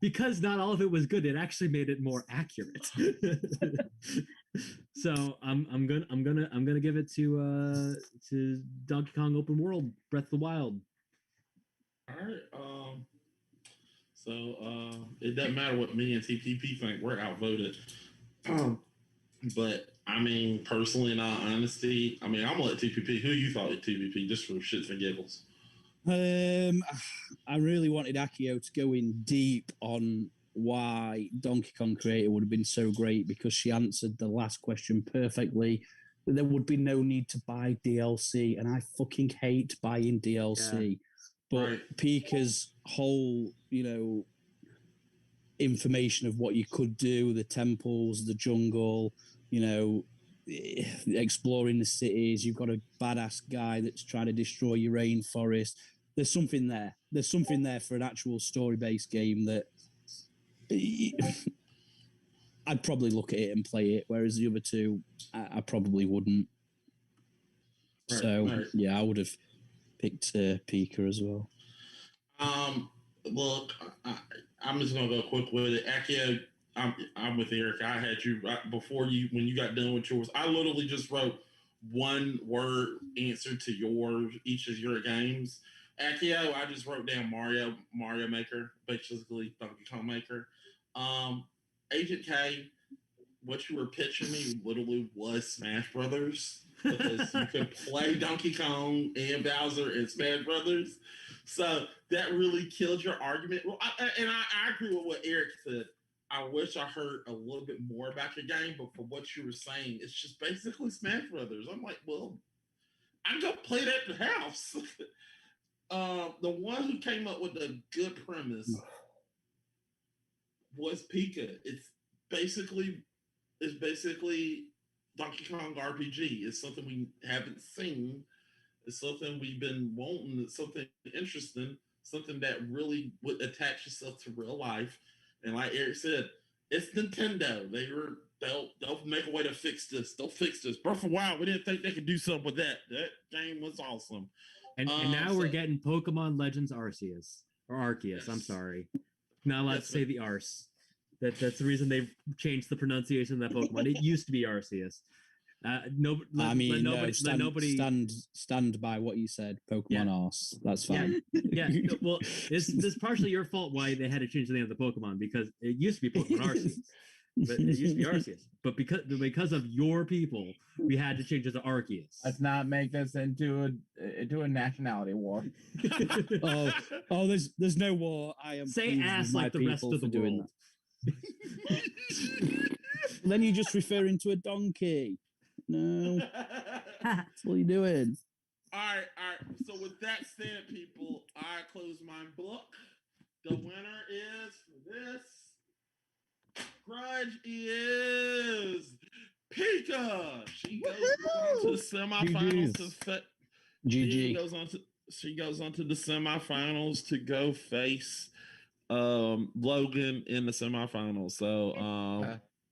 because not all of it was good, it actually made it more accurate. So I'm gonna give it to Donkey Kong Open World Breath of the Wild. All right. It doesn't matter what me and TPP think. We're outvoted. But I mean, personally, in all honesty, I mean, I'm gonna let TPP. Who you thought at TPP just for shits and giggles? I really wanted Akio to go in deep on why Donkey Kong Creator would have been so great because she answered the last question perfectly. There would be no need to buy DLC, and I fucking hate buying DLC. Yeah. But Right. Pika's whole, information of what you could do, the temples, the jungle, exploring the cities. You've got a badass guy that's trying to destroy your rainforest. There's something there. There's something there for an actual story-based game that I'd probably look at it and play it, whereas the other two, I probably wouldn't. Right. Yeah, I would have picked Pika as well. Look, I'm just gonna go quick with it. Akio, I'm with Eric. I had you before when you got done with yours. I literally just wrote one word answer to each of your games. Akio, I just wrote down Mario Maker, basically Donkey Kong Maker. Agent K, what you were pitching me literally was Smash Brothers because you could play Donkey Kong and Bowser in Smash Brothers. So that really killed your argument. Well, I agree with what Eric said. I wish I heard a little bit more about your game, but for what you were saying, it's just basically Smash Brothers. I'm like, well, I go play that at the house. The one who came up with a good premise was Pika. It's basically Donkey Kong RPG. It's something we haven't seen. It's something we've been wanting. It's something interesting. Something that really would attach itself to real life. And like Eric said, it's Nintendo. They'll make a way to fix this. They'll fix this. Breath of the Wild, we didn't think they could do something with that. That game was awesome. And now we're getting Pokemon Legends Arceus or Arceus. I'm sorry. Not allowed to say the Arse. That's the reason they've changed the pronunciation of that Pokemon. It used to be Arceus. Stand by what you said. Pokemon Arse. That's fine. Yeah. Well, it's partially your fault why they had to change the name of the Pokemon because it used to be Pokemon Arceus. But it used to be Arceus. But because of your people, we had to change it to Arceus. Let's not make this into a nationality war. There's no war. I am say ass like the rest of the world. Then you're just referring to a donkey. No, that's what you're doing. All right. So with that said, people, I close my book. The winner is for this. Grudge is Pika. She goes on to the semifinals. GG. She goes on to the semifinals to go face Logan in the semifinals. So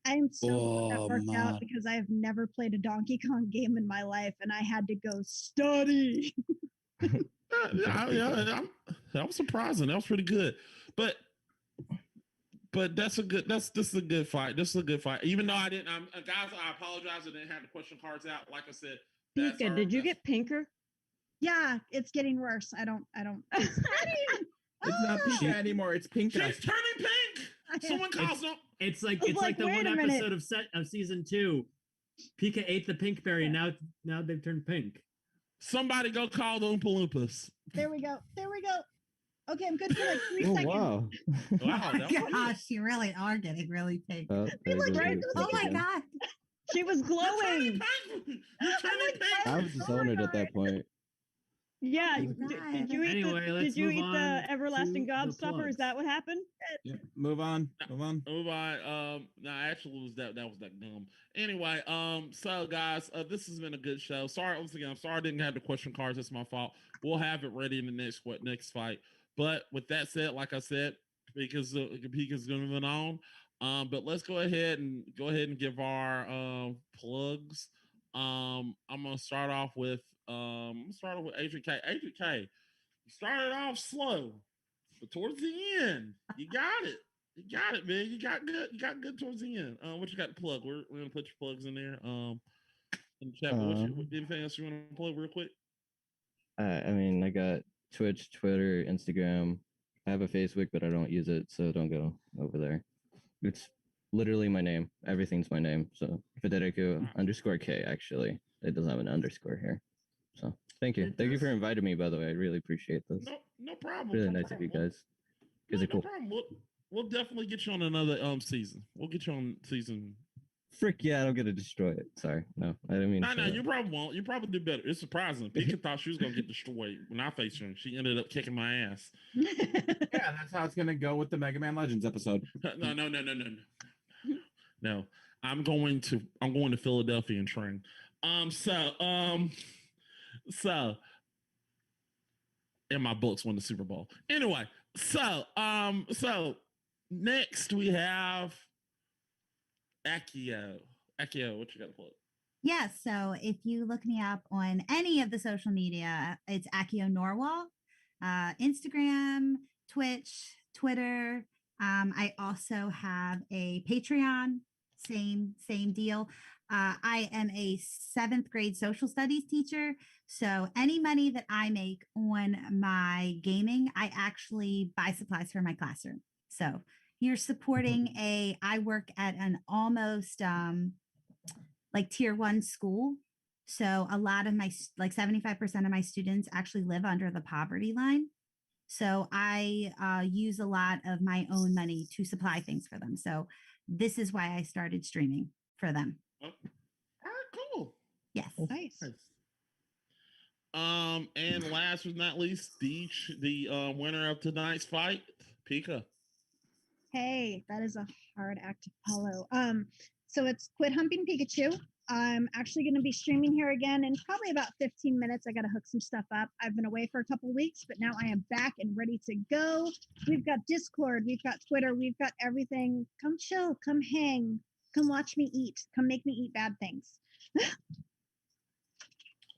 I'm so glad that worked out because I have never played a Donkey Kong game in my life, and I had to go study. that was surprising. That was pretty good, but this is a good fight. This is a good fight. Even though I didn't, guys, I apologize. I didn't have the question cards out. Like I said, Pika, did you get pinker? Yeah, it's getting worse. I don't. It's not Pika anymore. It's Pinka. She's turning pink. Someone calls them. It's like the one episode of season 2. Pika ate the pink berry, and now they've turned pink. Somebody go call the Oompa Loompas. There we go. Okay, I'm good for like 3 seconds. Wow. Oh my gosh, you really are getting really pink. Oh my god. She was glowing. You're turning pink. I was dishonored at that point. Yeah. Did you eat the everlasting gobstopper? Is that what happened? Yeah, move on. No, actually, that was that dumb. Anyway, so guys, this has been a good show. Sorry, once again, I'm sorry I didn't have the question cards. That's my fault. We'll have it ready in the next fight. But with that said, like I said, because Pika's going to win on. But let's go ahead and give our plugs. I'm gonna start off with Agent K. Agent K, you started off slow, but towards the end, you got it. You got it, man. You got good. You got good towards the end. What you got to plug? We're gonna put your plugs in there. In the chat. Anything else you want to plug real quick? I mean, I got Twitch, Twitter, Instagram. I have a Facebook, but I don't use it, so don't go over there. It's literally my name. Everything's my name. So Federico underscore K, actually. It doesn't have an underscore here. So thank you. Thank you for inviting me, by the way. I really appreciate this. No problem. Really no nice problem. of you guys. You guys are cool. No problem. We'll definitely get you on another season. We'll get you on season. Frick yeah, I'm gonna destroy it. Sorry. No, I didn't mean No, you probably won't. You probably do better. It's surprising. Pika thought she was gonna get destroyed when I faced her. She ended up kicking my ass. Yeah, that's how it's gonna go with the Mega Man Legends episode. No. I'm going to Philadelphia and train. So in my books won the Super Bowl. Anyway, so next we have Akio. Akio, what you got to plug? Yeah, so if you look me up on any of the social media, it's Akio Norwal, Instagram, Twitch, Twitter. I also have a Patreon, same deal. I am a 7th grade social studies teacher. So any money that I make on my gaming, I actually buy supplies for my classroom. So you're supporting I work at an almost like tier 1 school. So a lot of my, like 75% of my students actually live under the poverty line. So I use a lot of my own money to supply things for them. So this is why I started streaming for them. All right, cool. Yes. Nice. And last but not least, the winner of tonight's fight, Pika. Hey, that is a hard act to follow. So it's Quit Humping Pikachu. I'm actually going to be streaming here again in probably about 15 minutes. I got to hook some stuff up. I've been away for a couple weeks, but now I am back and ready to go. We've got Discord, we've got Twitter, we've got everything. Come chill, come hang, come watch me eat, come make me eat bad things.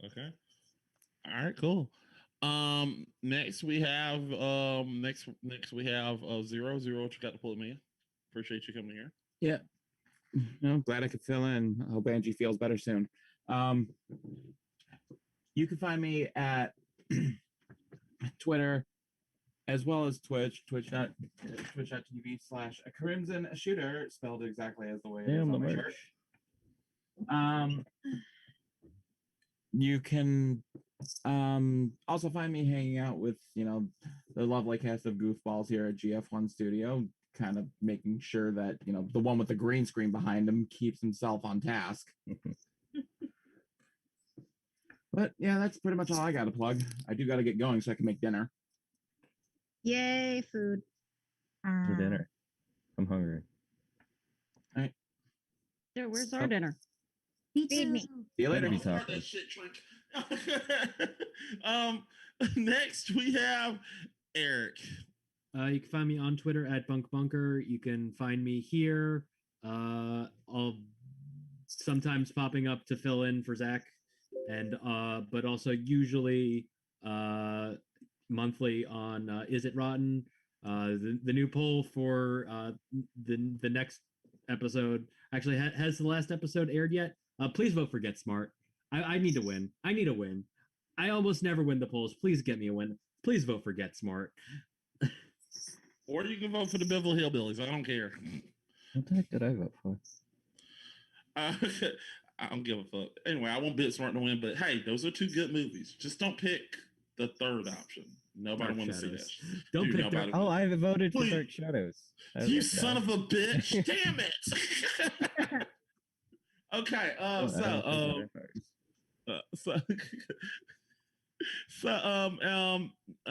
Okay. All right, cool. Next we have we have 0 0. What you got to pull me? Appreciate you coming here. Yeah. I'm glad I could fill in. I hope Angie feels better soon. You can find me at Twitter as well as Twitch, twitch.tv/Crimson Shooter, spelled exactly as the way it is on my shirt. You can also find me hanging out with, the lovely cast of goofballs here at GF1 Studio, kind of making sure that, the one with the green screen behind him keeps himself on task. But yeah, that's pretty much all I got to plug. I do got to get going so I can make dinner. Yay, food. For dinner. I'm hungry. All right. Yeah, where's our dinner? Feed me. See you later. That shit, next we have Eric. You can find me on Twitter at BunkBunker. You can find me here. I'll sometimes popping up to fill in for Zach, and but also usually monthly on Is It Rotten? The new poll for the next episode. Actually, has the last episode aired yet? Please vote for Get Smart. I need to win. I need a win. I almost never win the polls. Please get me a win. Please vote for Get Smart. Or you can vote for the Beverly Hillbillies. I don't care. What the heck did I vote for? I don't give a fuck. Anyway, I want Get Smart to win, but hey, those are 2 good movies. Just don't pick the third option. Nobody want to see that. Don't pick nobody. Oh, I voted for Dark Shadows. You son of a bitch! Damn it! Okay.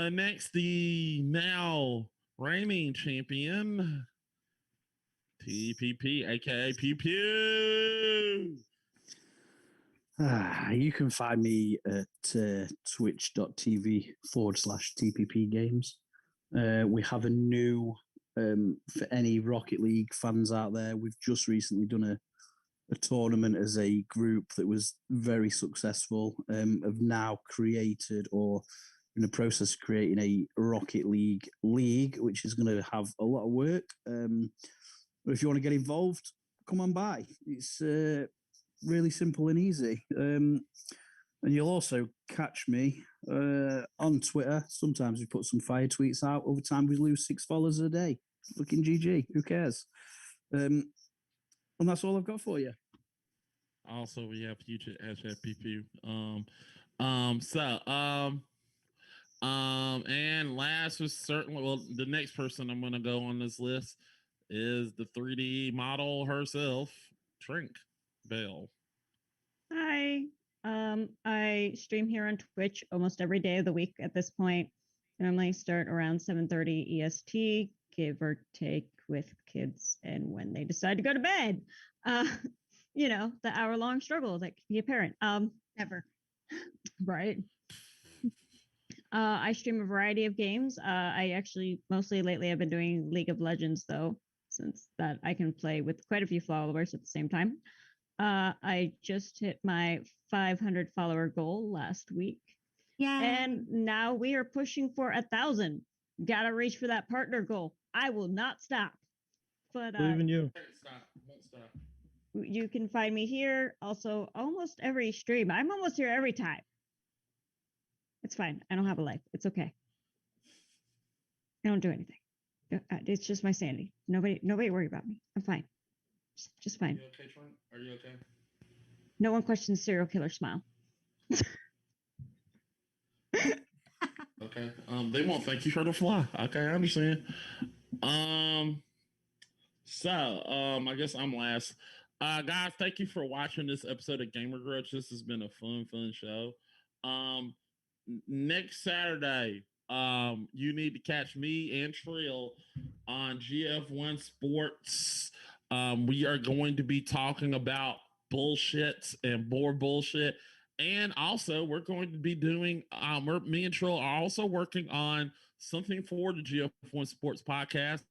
Next, the now reigning champion, TPP, aka Pew Pew. You can find me at twitch.tv/TPP games. We have a new, for any Rocket League fans out there, we've just recently done a tournament as a group that was very successful. Have now created or in the process of creating a Rocket League, which is going to have a lot of work. If you want to get involved, come on by. It's really simple and easy. And you'll also catch me on Twitter. Sometimes we put some fire tweets out. Over time, we lose 6 followers a day. Fucking GG. Who cares? And that's all I've got for you. Also, we have future #PPU. And last was certainly, well, the next person I'm going to go on this list is the 3D model herself, Trink Bell. Hi. I stream here on Twitch almost every day of the week at this point. Normally start around 7:30 EST, give or take, with kids and when they decide to go to bed. You know, the hour-long struggle that can be a parent. Never. Right. I stream a variety of games. I actually mostly lately I've been doing League of Legends though, since that I can play with quite a few followers at the same time. I just hit my 500 follower goal last week. Yeah. And now we are pushing for 1,000. Gotta reach for that partner goal. I will not stop. But Believe in you. Won't stop. You can find me here. Also, almost every stream. I'm almost here every time. It's fine. I don't have a life. It's okay. I don't do anything. It's just my sanity. Nobody worry about me. I'm fine. Just fine. Are you okay, Trent? Are you okay? No one questions serial killer smile. Okay. They won't think you heard a fly. Okay, I understand. I guess I'm last. Guys, thank you for watching this episode of Gamer Grudge. This has been a fun show. Next Saturday, you need to catch me and Trill on GF1 Sports. We are going to be talking about bullshit and more bullshit. And also, we're going to be doing, me and Trill are also working on something for the GF1 Sports podcast,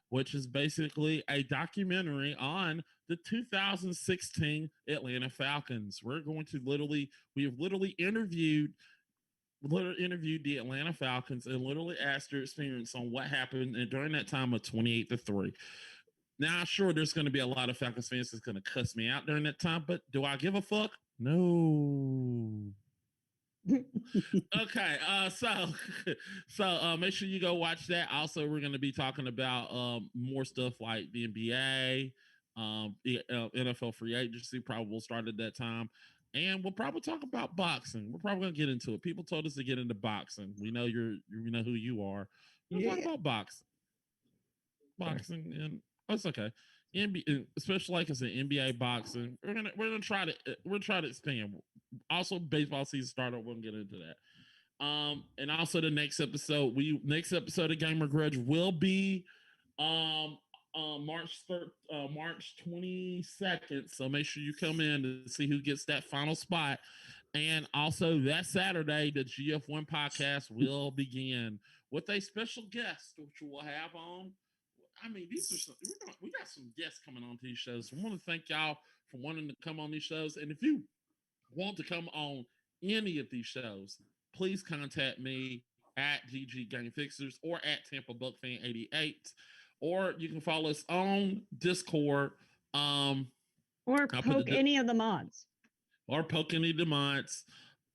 which is basically a documentary on the 2016 Atlanta Falcons. We have literally interviewed the Atlanta Falcons and literally asked their experience on what happened and during that time of 28-3. Now, sure, there's going to be a lot of Falcons fans that's going to cuss me out during that time, but do I give a fuck? No. Okay, so make sure you go watch that. Also, we're going to be talking about more stuff like the NBA, NFL free agency probably will start at that time. And we'll probably talk about boxing. We're probably gonna get into it. People told us to get into boxing. We know we know who you are. We'll talk about boxing, and that's okay. NBA, especially like it's an NBA boxing. We're gonna try to expand. Also, baseball season started. We'll get into that. And also the next episode of Gamer Grudge will be March 22nd. So make sure you come in to see who gets that final spot. And also that Saturday, the GF1 podcast will begin with a special guest, which we'll have on. I mean, we got some guests coming on these shows. So I want to thank y'all for wanting to come on these shows. And if you want to come on any of these shows, please contact me at GG Game Fixers or at Tampa Buck Fan 88. Or you can follow us on Discord. Or poke any of the mods. Or poke any of the mods.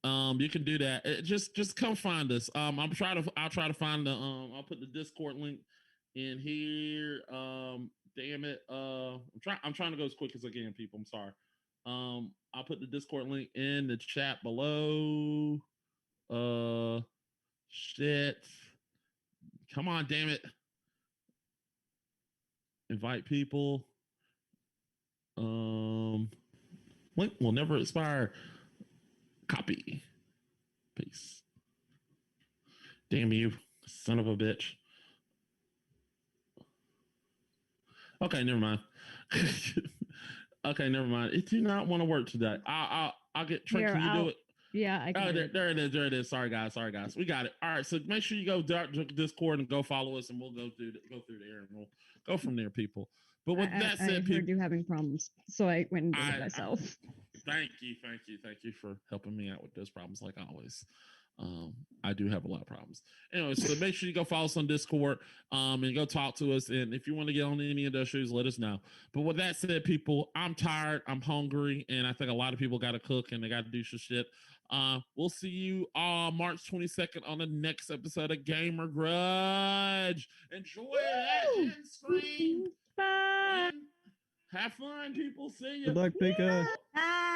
You can do that. Just come find us. I'll try to find the I'll put the Discord link in here. Damn it. I'm trying to go as quick as I can, people. I'm sorry. I'll put the Discord link in the chat below. Shit. Come on, damn it. Invite people. Link will never expire. Copy. Peace. Damn you, son of a bitch. Okay, never mind. Okay, never mind. It do not want to work today. I'll get Trent. Can you do it? Yeah, I can. There it is. There it is. Sorry guys. We got it. All right. So make sure you go to Discord and go follow us, and we'll go through there, and we'll go from there, people. But with that said, I heard you having problems, so I went and did it myself. Thank you for helping me out with those problems, like always. I do have a lot of problems. Anyway, so make sure you go follow us on Discord and go talk to us. And if you want to get on any of those shoes, let us know. But with that said, people, I'm tired, I'm hungry, and I think a lot of people got to cook and they got to do some shit. We'll see you March 22nd on the next episode of Gamer Grudge. Enjoy that end screen. Bye. Have fun, people. See you. Good luck, Pika. Bye.